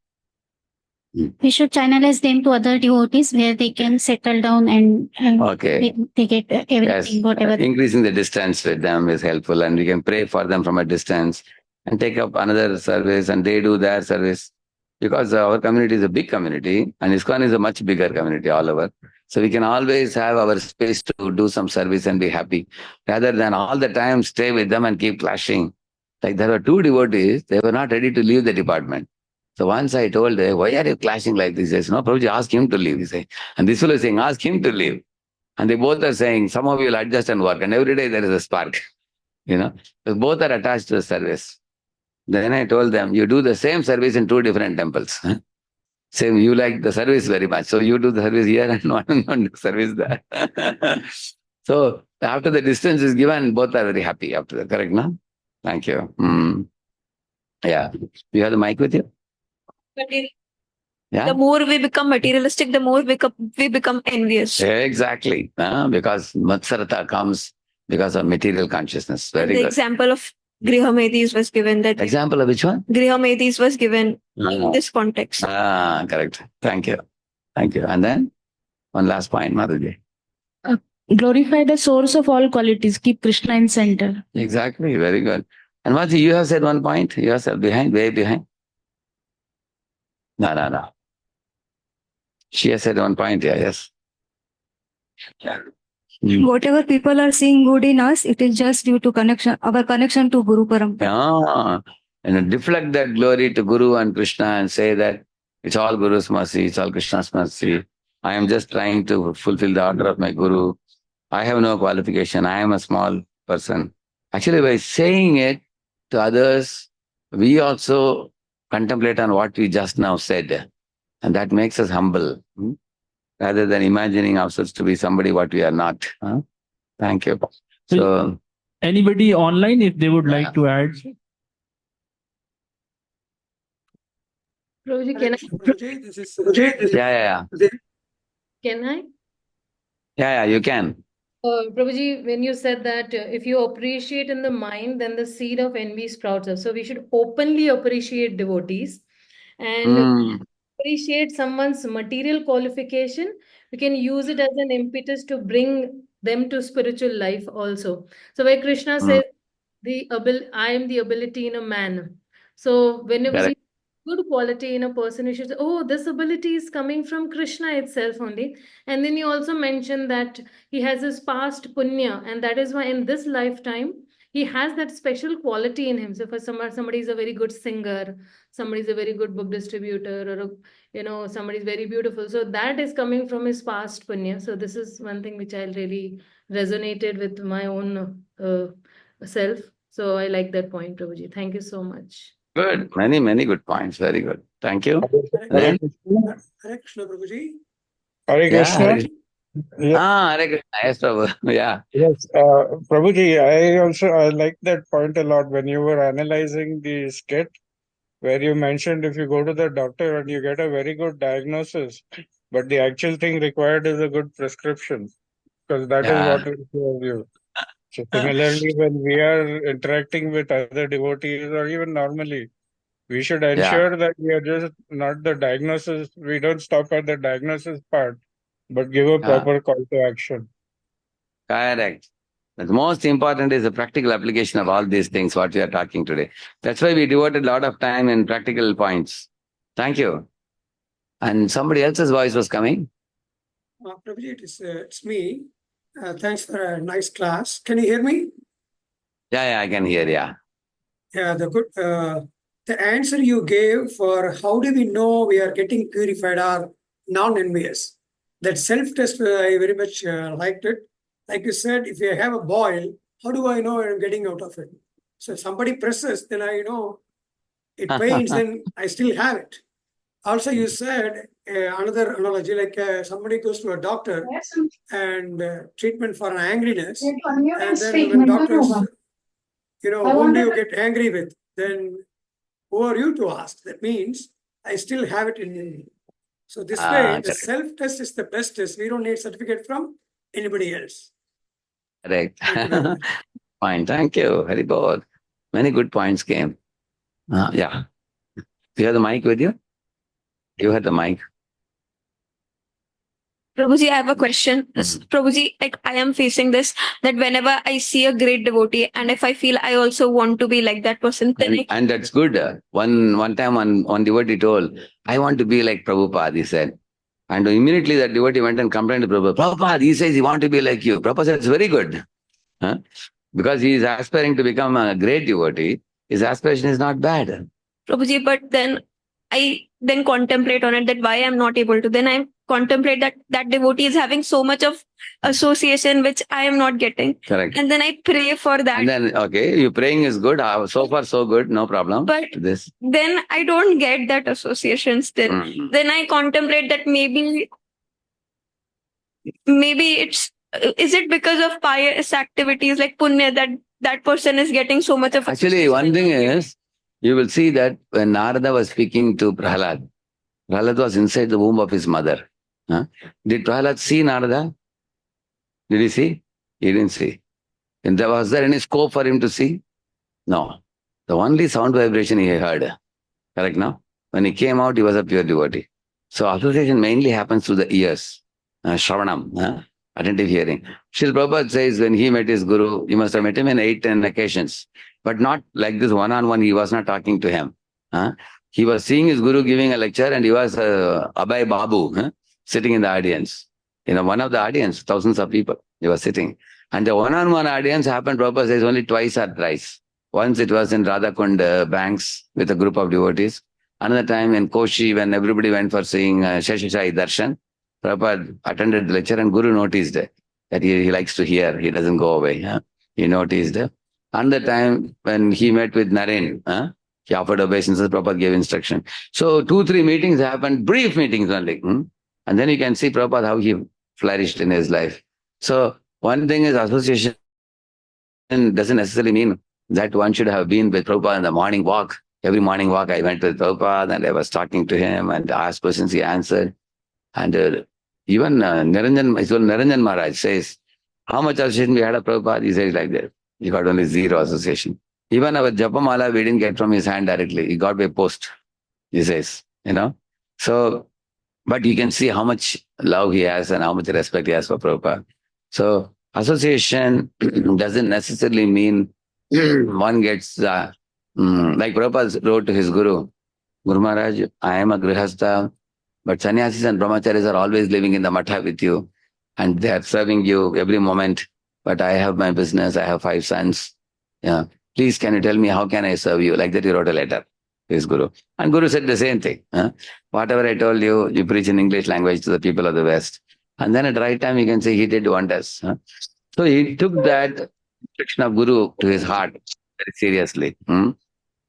We should channelize them to other devotees where they can settle down and Okay. they get everything, Yes. whatever. Increasing the distance with them is helpful, and we can pray for them from a distance and take up another service and they do their service. Because our community is a big community and ISKCON is a much bigger community all over. So we can always have our space to do some service and be happy, rather than all the time stay with them and keep clashing. Like there were two devotees, they were not ready to leave the department. So once I told her, why are you clashing like this? He says, no, Prabhuji, ask him to leave. He said, and this fellow is saying, ask him to leave. And they both are saying, some of you will adjust and work. And every day there is a spark. So both are attached to the service. Then I told them, you do the same service in two different temples. Same, you like the service very much. So you do the service here and one do service there. So after the distance is given, both are very happy after that. Correct, no? Thank you. Yeah. You have the mic with you? Yeah. The more we become materialistic, the more we become envious. Exactly. Because Matsarata comes because of material consciousness. Very The good. example of Grihamedis was given that Example of which one? Grihamedis was given in this context. Correct. Thank you. Thank you. And then one last point, Madhuji. Glorify the source of all qualities. Keep Krishna in center. Exactly. Very good. And Madhuji, you have said one point. Yourself behind, way behind. No. She has said one point here, yes. Yeah. Whatever people are seeing good in us, it is just due to our connection to Guru Parampara. And deflect that glory to Guru and Krishna and say that it's all Guru's mercy, it's all Krishna's mercy. I am just trying to fulfill the order of my Guru. I have no qualification. I am a small person. Actually, by saying it to others, we also contemplate on what we just now said. And that makes us humble, rather than imagining ourselves to be somebody what we are not. Thank you. So, anybody online, if they would like to add? Prabhuji, can Yeah. Can I? Yeah, you can. Prabhuji, when you said that if you appreciate in the mind, then the seed of envy sprouts up. So we should openly appreciate devotees and appreciate someone's material qualification. We can use it as an impetus to bring them to spiritual life also. So where Krishna says, I am the ability in a man. So whenever we good quality in a person, we should say, oh, this ability is coming from Krishna itself only. And then you also mentioned that he has his past punya, and that is why in this lifetime he has that special quality in him. So for somebody is a very good singer, somebody is a very good book distributor, or somebody is very beautiful. So that is coming from his past punya. So this is one thing which I really resonated with my own self. So I like that point, Prabhuji. Thank you so much. Good. Many good points. Very good. Thank you. Hare Krishna, Prabhuji. Hare Krishna. Hare Krishna. Yes, Prabhu. Yeah. Yes, Prabhuji, I like that point a lot when you were analyzing the skit, where you mentioned if you go to the doctor and you get a very good diagnosis, but the actual thing required is a good prescription, because that is what will serve you. So similarly, when we are interacting with other devotees or even normally, we should ensure that we are just not the diagnosis, we don't stop at the diagnosis part, but give a proper call to action. Correct. The most important is the practical application of all these things, what we are talking today. That's why we devoted a lot of time in practical points. Thank you. And somebody else's voice was coming. Prabhuji, it's me. Thanks for a nice class. Can you hear me? Yeah, I can hear. Yeah. Yeah, the answer you gave for how do we know we are getting purified or non-envious. That self-test, I very much liked it. Like you said, if I have a boil, how do I know I'm getting out of it? So if somebody presses, then I know it pains, then I still have it. Also, you said another analogy, like somebody goes to a doctor and treatment for an angriness, and then when doctors, whom do you get angry with? Then who are you to ask? That means I still have it in me. So this way, the Correct. self-test is the best test. We don't need certificate from anybody else. Correct. Thank you very much. Fine. Thank you. Very good. Many good points came. Yeah. Do you have the mic with you? You had the mic. Prabhuji, I have a question. Prabhuji, like I am facing this that whenever I see a great devotee and if I feel I also want to be like that person, then And that's good. One time one devotee told, I want to be like Prabhupada, he said. And immediately that devotee went and complained to Prabhupada. Prabhupada, he says he wants to be like you. Prabhupada said, it's very good. Huh? Because he is aspiring to become a great devotee. His aspiration is not bad. Prabhuji, but then I then contemplate on it that why I'm not able to. Then I contemplate that devotee is having so much of association which I am not getting. Correct. And then I pray for that. And then, okay, your praying is good. So far, so good. No problem. But this. Then I don't get that association still. Then I contemplate that maybe it's, is it because of pious activities like punya that person is getting so much of Actually, one thing is, you will see that when Narada was speaking to Prahlad, Prahlad was inside the womb of his mother. Huh? Did Prahlad see Narada? Did he see? He didn't see. And was there any scope for him to see? No. The only sound vibration he heard. Correct now? When he came out, he was a pure devotee. So association mainly happens through the ears. Shravanam, attentive hearing. Srila Prabhupada says when he met his guru, you must have met him in 8-10 occasions. But not like this one-on-one, he was not talking to him. He was seeing his guru giving a lecture and he was Abhay Babu sitting in the audience. One of the audience, thousands of people, he was sitting. And the one-on-one audience happened, Prabhupada says, only twice or thrice. Once it was in Radhakund banks with a group of devotees. Another time in Koshi when everybody went for seeing Sheshashai Darshan. Prabhupada attended the lecture and Guru noticed that he likes to hear. He doesn't go away. He noticed. Another time when he met with Naren, he offered obeisances, Prabhupada gave instruction. So 2-3 meetings happened, brief meetings only. And then you can see Prabhupada how he flourished in his life. So one thing is association doesn't necessarily mean that one should have been with Prabhupada in the morning walk. Every morning walk I went with Prabhupada and I was talking to him and asked questions, he answered. And even Naranjan Maharaj says, how much association we had of Prabhupada? He says like that. He got only 0 association. Even our Japamala we didn't get from his hand directly. He got by post, he says, So, but you can see how much love he has and how much respect he has for Prabhupada. So, association doesn't necessarily mean one gets, like Prabhupada wrote to his Guru, Guru Maharaj, I am a grihastha, but sannyasis and brahmacharis are always living in the matha with you and they are serving you every moment. But I have my business, I have 5 sons. Yeah. Please, can you tell me how can I serve you? Like that he wrote a letter to his Guru. And Guru said the same thing. Whatever I told you, you preach in English language to the people of the West. And then at the right time, you can say he did wonders. So he took that instruction of Guru to his heart very seriously.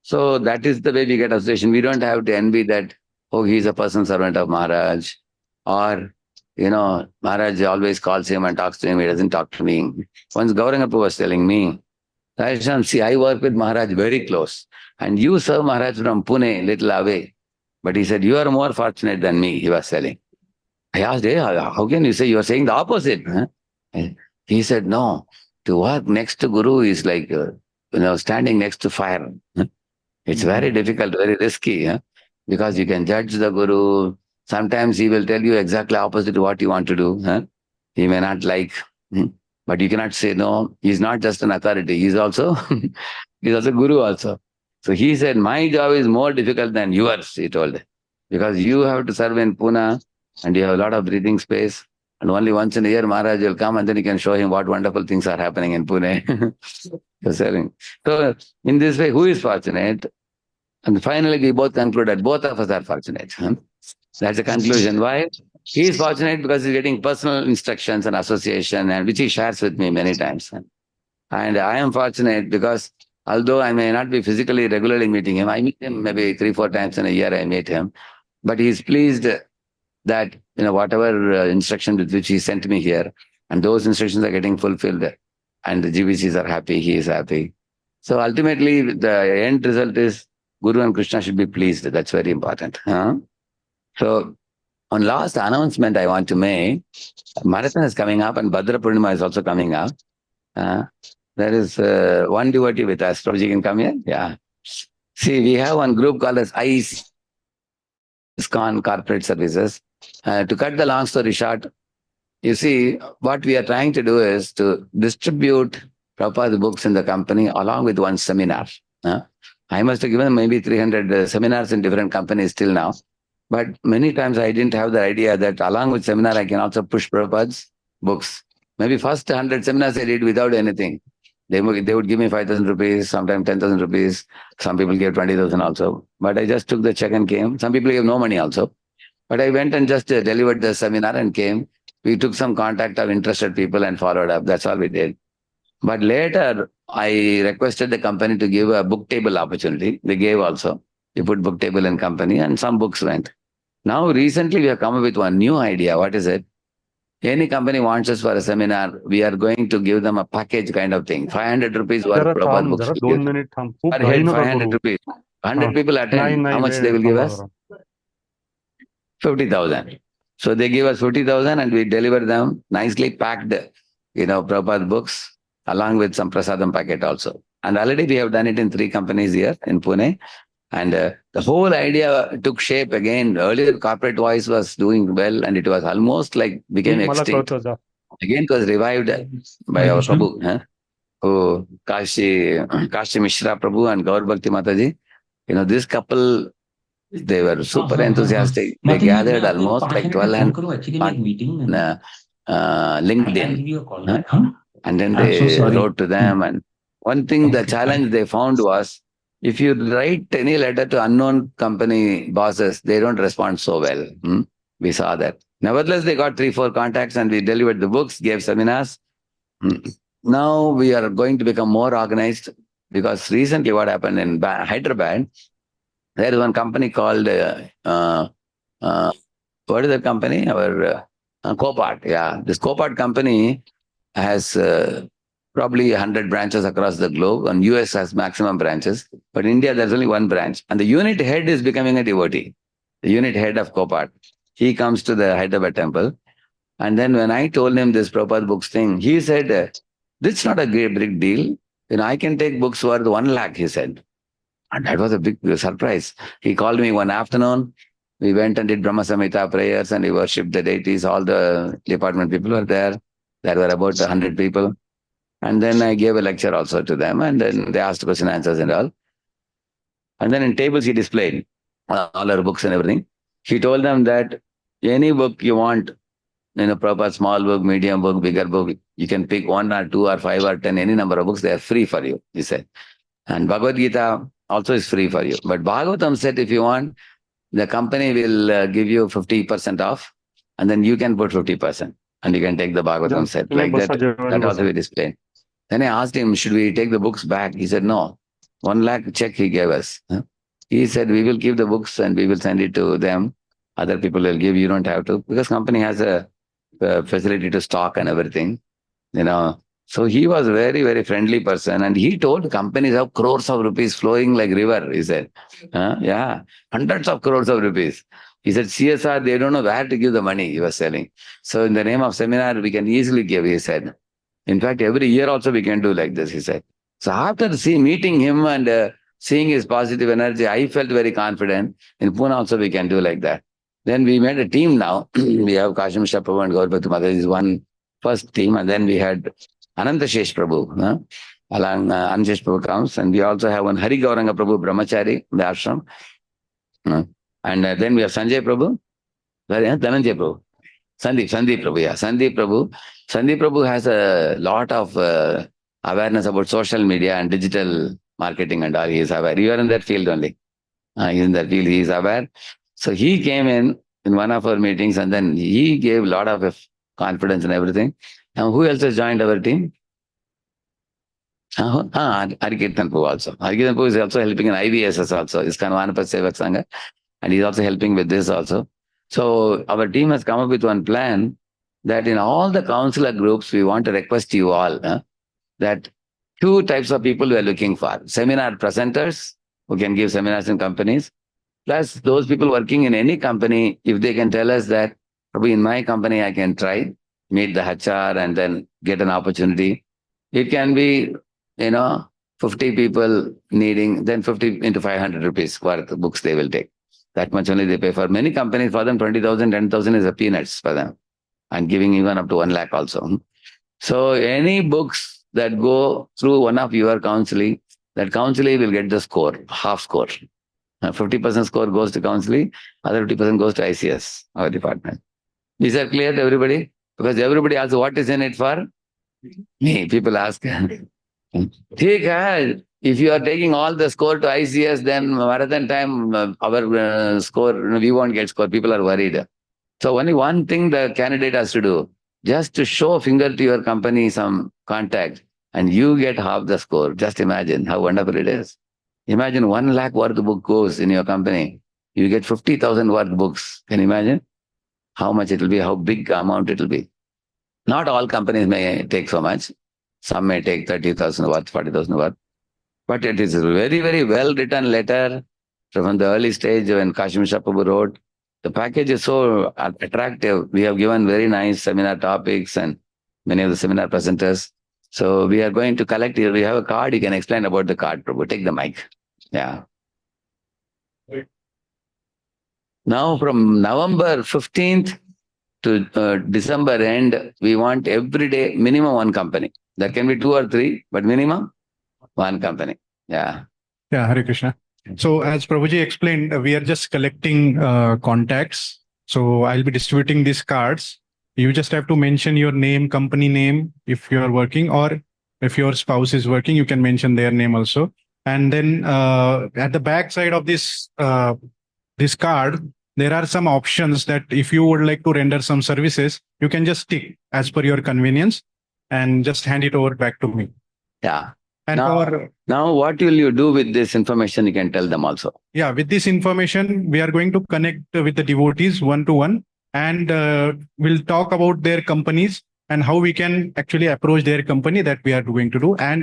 So that is the way we get association. We don't have to envy that, oh, he's a personal servant of Maharaj. Or, Maharaj always calls him and talks to him. He doesn't talk to me. Once Gauranga was telling me, Radheyshyam, see, I work with Maharaj very close. And you serve Maharaj from Pune, little away. But he said, you are more fortunate than me, he was telling. I asked, hey, how can you say you are saying the opposite? He said, no, to work next to Guru is like, standing next to fire. It's very difficult, very risky, because you can judge the Guru. Sometimes he will tell you exactly opposite to what you want to do. He may not like, but you cannot say no. He's not just an authority. He's also Guru also. So he said, my job is more difficult than yours, he told. Because you have to serve in Pune and you have a lot of breathing space. And only once in a year, Maharaj will come and then you can show him what wonderful things are happening in Pune. So in this way, who is fortunate? And finally, we both concluded both of us are fortunate. That's the conclusion. Why? He is fortunate because he's getting personal instructions and association, and which he shares with me many times. And I am fortunate because although I may not be physically regularly meeting him, I meet him maybe 3-4 times in a year. I meet him, but he is pleased that whatever instruction with which he sent me here, and those instructions are getting fulfilled, and the GBCs are happy. He is happy. So ultimately, the end result is Guru and Krishna should be pleased. That's very important. So, on last announcement I want to make, Marathon is coming up and Bhadra Purnima is also coming up. There is one devotee with us. Prabhuji can come here? Yeah. See, we have one group called as ISKCON Corporate Services. To cut the long story short, you see, what we are trying to do is to distribute Prabhupada's books in the company along with one seminar. I must have given maybe 300 seminars in different companies till now. But many times I didn't have the idea that along with seminar, I can also push Prabhupada's books. Maybe first 100 seminars I did without anything. They would give me 5,000 rupees, sometimes 10,000 rupees. Some people gave 20,000 also. But I just took the check and came. Some people gave no money also. But I went and just delivered the seminar and came. We took some contact of interested people and followed up. That's all we did. But later, I requested the company to give a book table opportunity. They gave also. They put book table in company and some books went. Now, recently, we have come up with one new idea. What is it? Any company wants us for a seminar, we are going to give them a package kind of thing. 500 rupees worth Prabhupada books. जरा 2 minute थांब खूप Per घाई head, नका 500 करू rupees. 100 हा. people attend. नाही How much वेळ they will give थांबा us? जरा 50,000. So they give us 50,000 and we deliver them nicely packed, Prabhupada books along with some prasadam packet also. And already we have done it in 3 companies here in Pune. And the whole idea took shape again. Earlier, corporate voice was doing well and it was almost like became ठीक मला extinct. कळतं जा Again, it was revived by our Prabhu, who Kashi Mishra Prabhu and Gaur Bhakti Mataji. This couple, they were super enthusiastic. They gathered almost like 12 on LinkedIn. And then they wrote to them. And one thing, the challenge they found was, if you write any letter to unknown company bosses, they don't respond so well. We saw that. Nevertheless, they got 3-4 contacts and we delivered the books, gave seminars. Now we are going to become more organized because recently what happened in Hyderabad, there is one company called, what is that company? Our Copart. Yeah, this Copart company has probably 100 branches across the globe, and US has maximum branches. But in India, there's only one branch. And the unit head is becoming a devotee. The unit head of Copart. He comes to the Hyderabad temple. And then when I told him this Prabhupada books thing, he said, this is not a great big deal. I can take books worth 1 lakh, he said. And that was a big surprise. He called me one afternoon. We went and did Brahma Samhita prayers and we worshipped the deities. All the department people were there. There were about 100 people. And then I gave a lecture also to them. And then they asked question answers and all. And then in tables he displayed all our books and everything. He told them that any book you want, proper small book, medium book, bigger book, you can pick 1 or 2 or 5 or 10, any number of books, they are free for you, he said. And Bhagavad Gita also is free for you. But Bhagavatam said if you want, the company will give you 50% off and then you can put 50% and you can take the Bhagavatam set like that. That also we displayed. Then I asked him, should we take the books back? He said, no. 1 lakh check he gave us. He said, we will keep the books and we will send it to them. Other people will give, you don't have to. Because company has a facility to stock and everything. So he was a very, very friendly person. And he told companies have crores of rupees flowing like river, he said. Yeah, hundreds of crores of rupees. He said, CSR, they don't know where to give the money, he was selling. So in the name of seminar, we can easily give, he said. In fact, every year also we can do like this, he said. So after meeting him and seeing his positive energy, I felt very confident. In Pune also we can do like that. Then we made a team now. We have Kashim Shah Prabhu and Gaur Bhakti Mataji is one first team. And then we had Anantashesh Prabhu. Along Anantashesh Prabhu comes. And we also have one Hari Gauranga Prabhu Brahmachari, the ashram. And then we have Sanjay Prabhu. Dhananjay Prabhu. Sandeep Prabhu, yeah. Sandeep Prabhu has a lot of awareness about social media and digital marketing and all. He is aware. You are in that field only. He's in that field. He is aware. So he came in one of our meetings, and then he gave a lot of confidence and everything. And who else has joined our team? Harikirtan Prabhu also. Harikirtan Prabhu is also helping in IVSS also. ISKCON Vanapada Sevak Sangha. And he's also helping with this also. So our team has come up with one plan that in all the counselor groups, we want to request you all that two types of people we are looking for. Seminar presenters who can give seminars in companies, plus those people working in any company, if they can tell us that, probably in my company, I can try, meet the HR and then get an opportunity. It can be, 50 people needing, then 50 into 500 rupees worth of books they will take. That much only they pay for. Many companies, for them, 20,000, 10,000 is a peanuts for them. And giving even up to 1 lakh also. So any books that go through one of your counseling, that counseling will get the score, half score. 50% score goes to counseling, other 50% goes to ICS, our department. Is that clear to everybody? Because everybody asks, what is in it for? Me. People ask. If you are taking all the score to ICS, then marathon time, our score, we won't get score. People are worried. So only one thing the candidate has to do, just to show a finger to your company, some contact, and you get half the score. Just imagine how wonderful it is. Imagine 1 lakh worth book goes in your company. You get 50,000 worth books. Can you imagine how much it will be, how big amount it will be? Not all companies may take so much. Some may take 30,000 worth, 40,000 worth. But it is a very, very well written letter from the early stage when Kashmir Prabhu wrote. The package is so attractive. We have given very nice seminar topics and many of the seminar presenters. So we are going to collect here. We have a card. You can explain about the card, Prabhu. Take the mic. Yeah. Now from November 15th to December end, we want every day minimum one company. There can be 2 or 3, but minimum one company. Yeah. Yeah, Hare Krishna. So as Prabhuji explained, we are just collecting contacts. So I'll be distributing these cards. You just have to mention your name, company name, if you are working, or if your spouse is working, you can mention their name also. And then at the back side of this card, there are some options that if you would like to render some services, you can just tick as per your convenience and just hand it over back to me. Yeah. And now what will you do with this information? You can tell them also. Yeah, with this information, we are going to connect with the devotees one-to-one, and we'll talk about their companies and how we can actually approach their company that we are going to do. And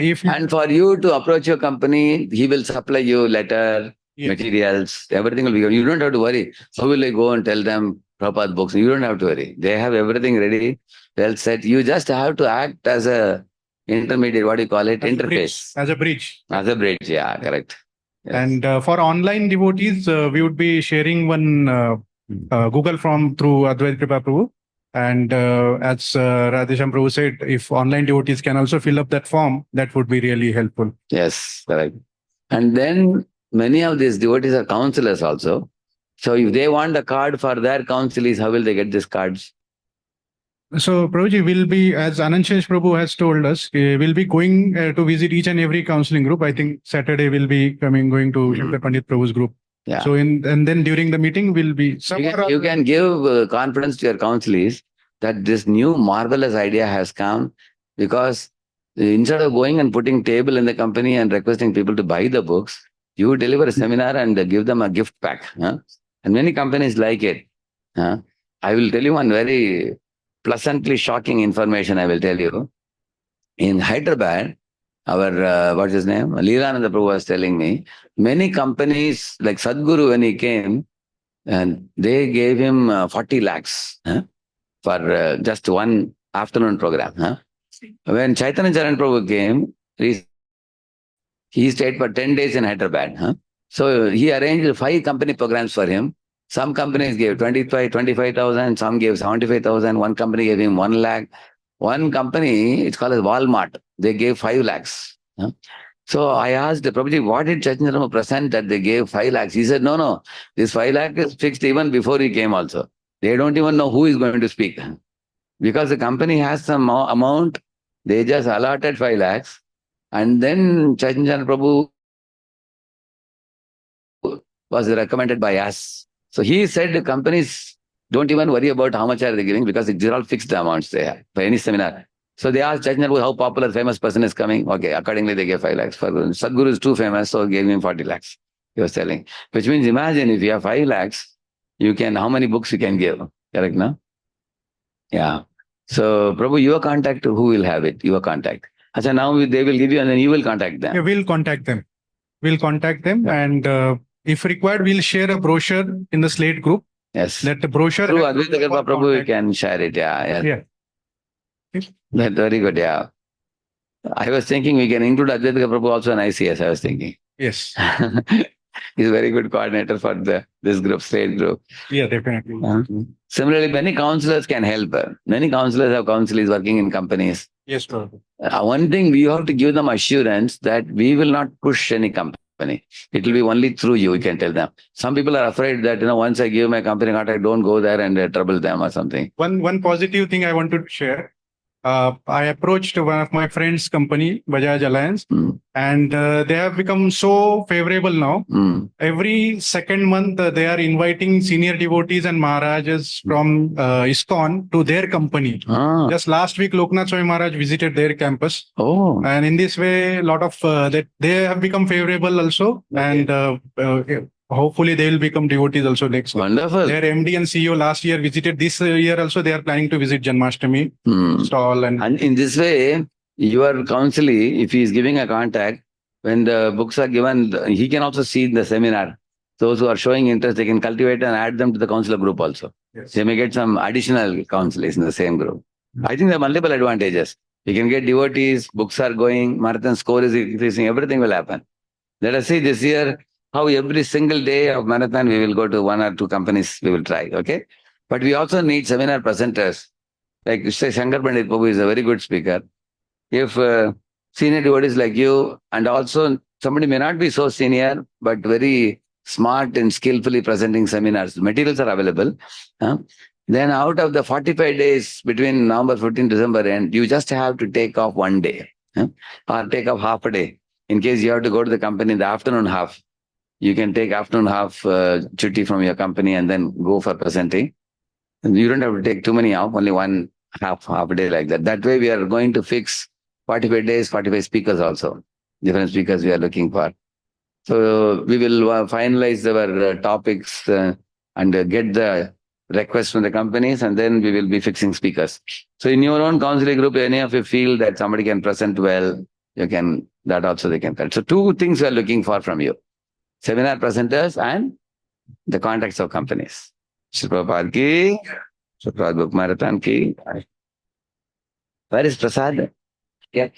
for you to approach your company, he will supply you letter, materials, everything will be given. You don't have to worry. How will I go and tell them Prabhupada books? You don't have to worry. They have everything ready, well set. You just have to act as a intermediate, what do you call it? Interface. As a bridge. As a bridge, yeah, correct. Yes. And for online devotees, we would be sharing one Google form through Advaita Kripa Prabhu. And as Radheyshyam Prabhu said, if online devotees can also fill up that form, that would be really helpful. Yes, correct. And then many of these devotees are counselors also. So if they want a card for their counselees, how will they get these cards? So Prabhuji will be, as Anandshesh Prabhu has told us, we'll be going to visit each and every counseling group. I think Saturday we'll be going to Shankar Pandit Prabhu's group. Yeah. So and then during the meeting we'll be. You can give confidence to your counselees that this new marvelous idea has come, because instead of going and putting table in the company and requesting people to buy the books, you deliver a seminar and give them a gift pack. And many companies like it. I will tell you one very pleasantly shocking information I will tell you. In Hyderabad, our, what's his name? Leelananda Prabhu was telling me, many companies like Sadhguru, when he came, and they gave him 40 lakhs for just one afternoon program. When Chaitanya Charan Prabhu came, he stayed for 10 days in Hyderabad. So he arranged 5 company programs for him. Some companies gave 25,000, some gave 75,000, one company gave him 1 lakh. One company, it's called as Walmart, they gave 5 lakhs. So I asked Prabhuji, what did Chaitanya Prabhu present that they gave 5 lakhs? He said, no, this 5 lakh is fixed even before he came also. They don't even know who is going to speak. Because the company has some amount, they just allotted 5 lakhs. And then Chaitanya Prabhu was recommended by us. So he said the companies don't even worry about how much are they giving because these are all fixed amounts they have for any seminar. So they asked Chaitanya Prabhu how popular famous person is coming. Okay, accordingly they gave 5 lakhs. For Sadhguru is too famous, so gave him 40 lakhs. He was telling. Which means imagine if you have 5 lakhs, you can, how many books you can give? Correct, no? Yeah. So Prabhu, your contact, who will have it? Your contact. Achha, now they will give you and then you will contact them. Yeah, we'll contact them. We'll contact them, and if required, we'll share a brochure in the Slate group. Yes. That the brochure. Through Advaita Kripa Prabhu, you can share it. Yeah. That's very good. Yeah. I was thinking we can include Advaita Kripa Prabhu also in ICS. I was thinking. Yes. He's a very good coordinator for this group, Slate group. Yeah, definitely. Similarly, many counselors can help. Many counselors have counsellors working in companies. Yes, Prabhu. One thing, we have to give them assurance that we will not push any company. It will be only through you, you can tell them. Some people are afraid that, once I give my company contact, don't go there and trouble them or something. One positive thing I wanted to share. I approached one of my friends' company, Bajaj Alliance, and they have become so favorable now. Every second month, they are inviting senior devotees and Maharajas from ISKCON to their company. Just last week, Loknath Swami Maharaj visited their campus. And in this way, a lot of they have become favorable also. And hopefully they will become devotees also next year. Wonderful. Their MD and CEO last year visited. This year also they are planning to visit Janmashtami stall. And in this way, your counselee, if he is giving a contact, when the books are given, he can also see the seminar. Those who are showing interest, they can cultivate and add them to the counselor group also. Yes. They may get some additional counselees in the same group. I think there are multiple advantages. You can get devotees, books are going, marathon score is increasing, everything will happen. Let us see this year how every single day of marathon we will go to 1 or 2 companies, we will try, okay? But we also need seminar presenters. Like say Shankar Pandit Prabhu is a very good speaker. If senior devotees like you, and also somebody may not be so senior, but very smart and skillfully presenting seminars, materials are available. Then out of the 45 days between November 15 December end, you just have to take off 1 day or take off half a day. In case you have to go to the company in the afternoon half, you can take afternoon half chutti from your company and then go for presenting. And you don't have to take too many off, only one half a day like that. That way we are going to fix 45 days, 45 speakers also. Different speakers we are looking for. So we will finalize our topics and get the requests from the companies, and then we will be fixing speakers. So in your own counseling group, any of you feel that somebody can present well, you can, that also they can cut. So 2 things we are looking for from you. Seminar presenters and the contacts of companies. Shri Prabhupada ki, Shri Prabhupada Book Marathon ki. Where is Prasad? Yeah.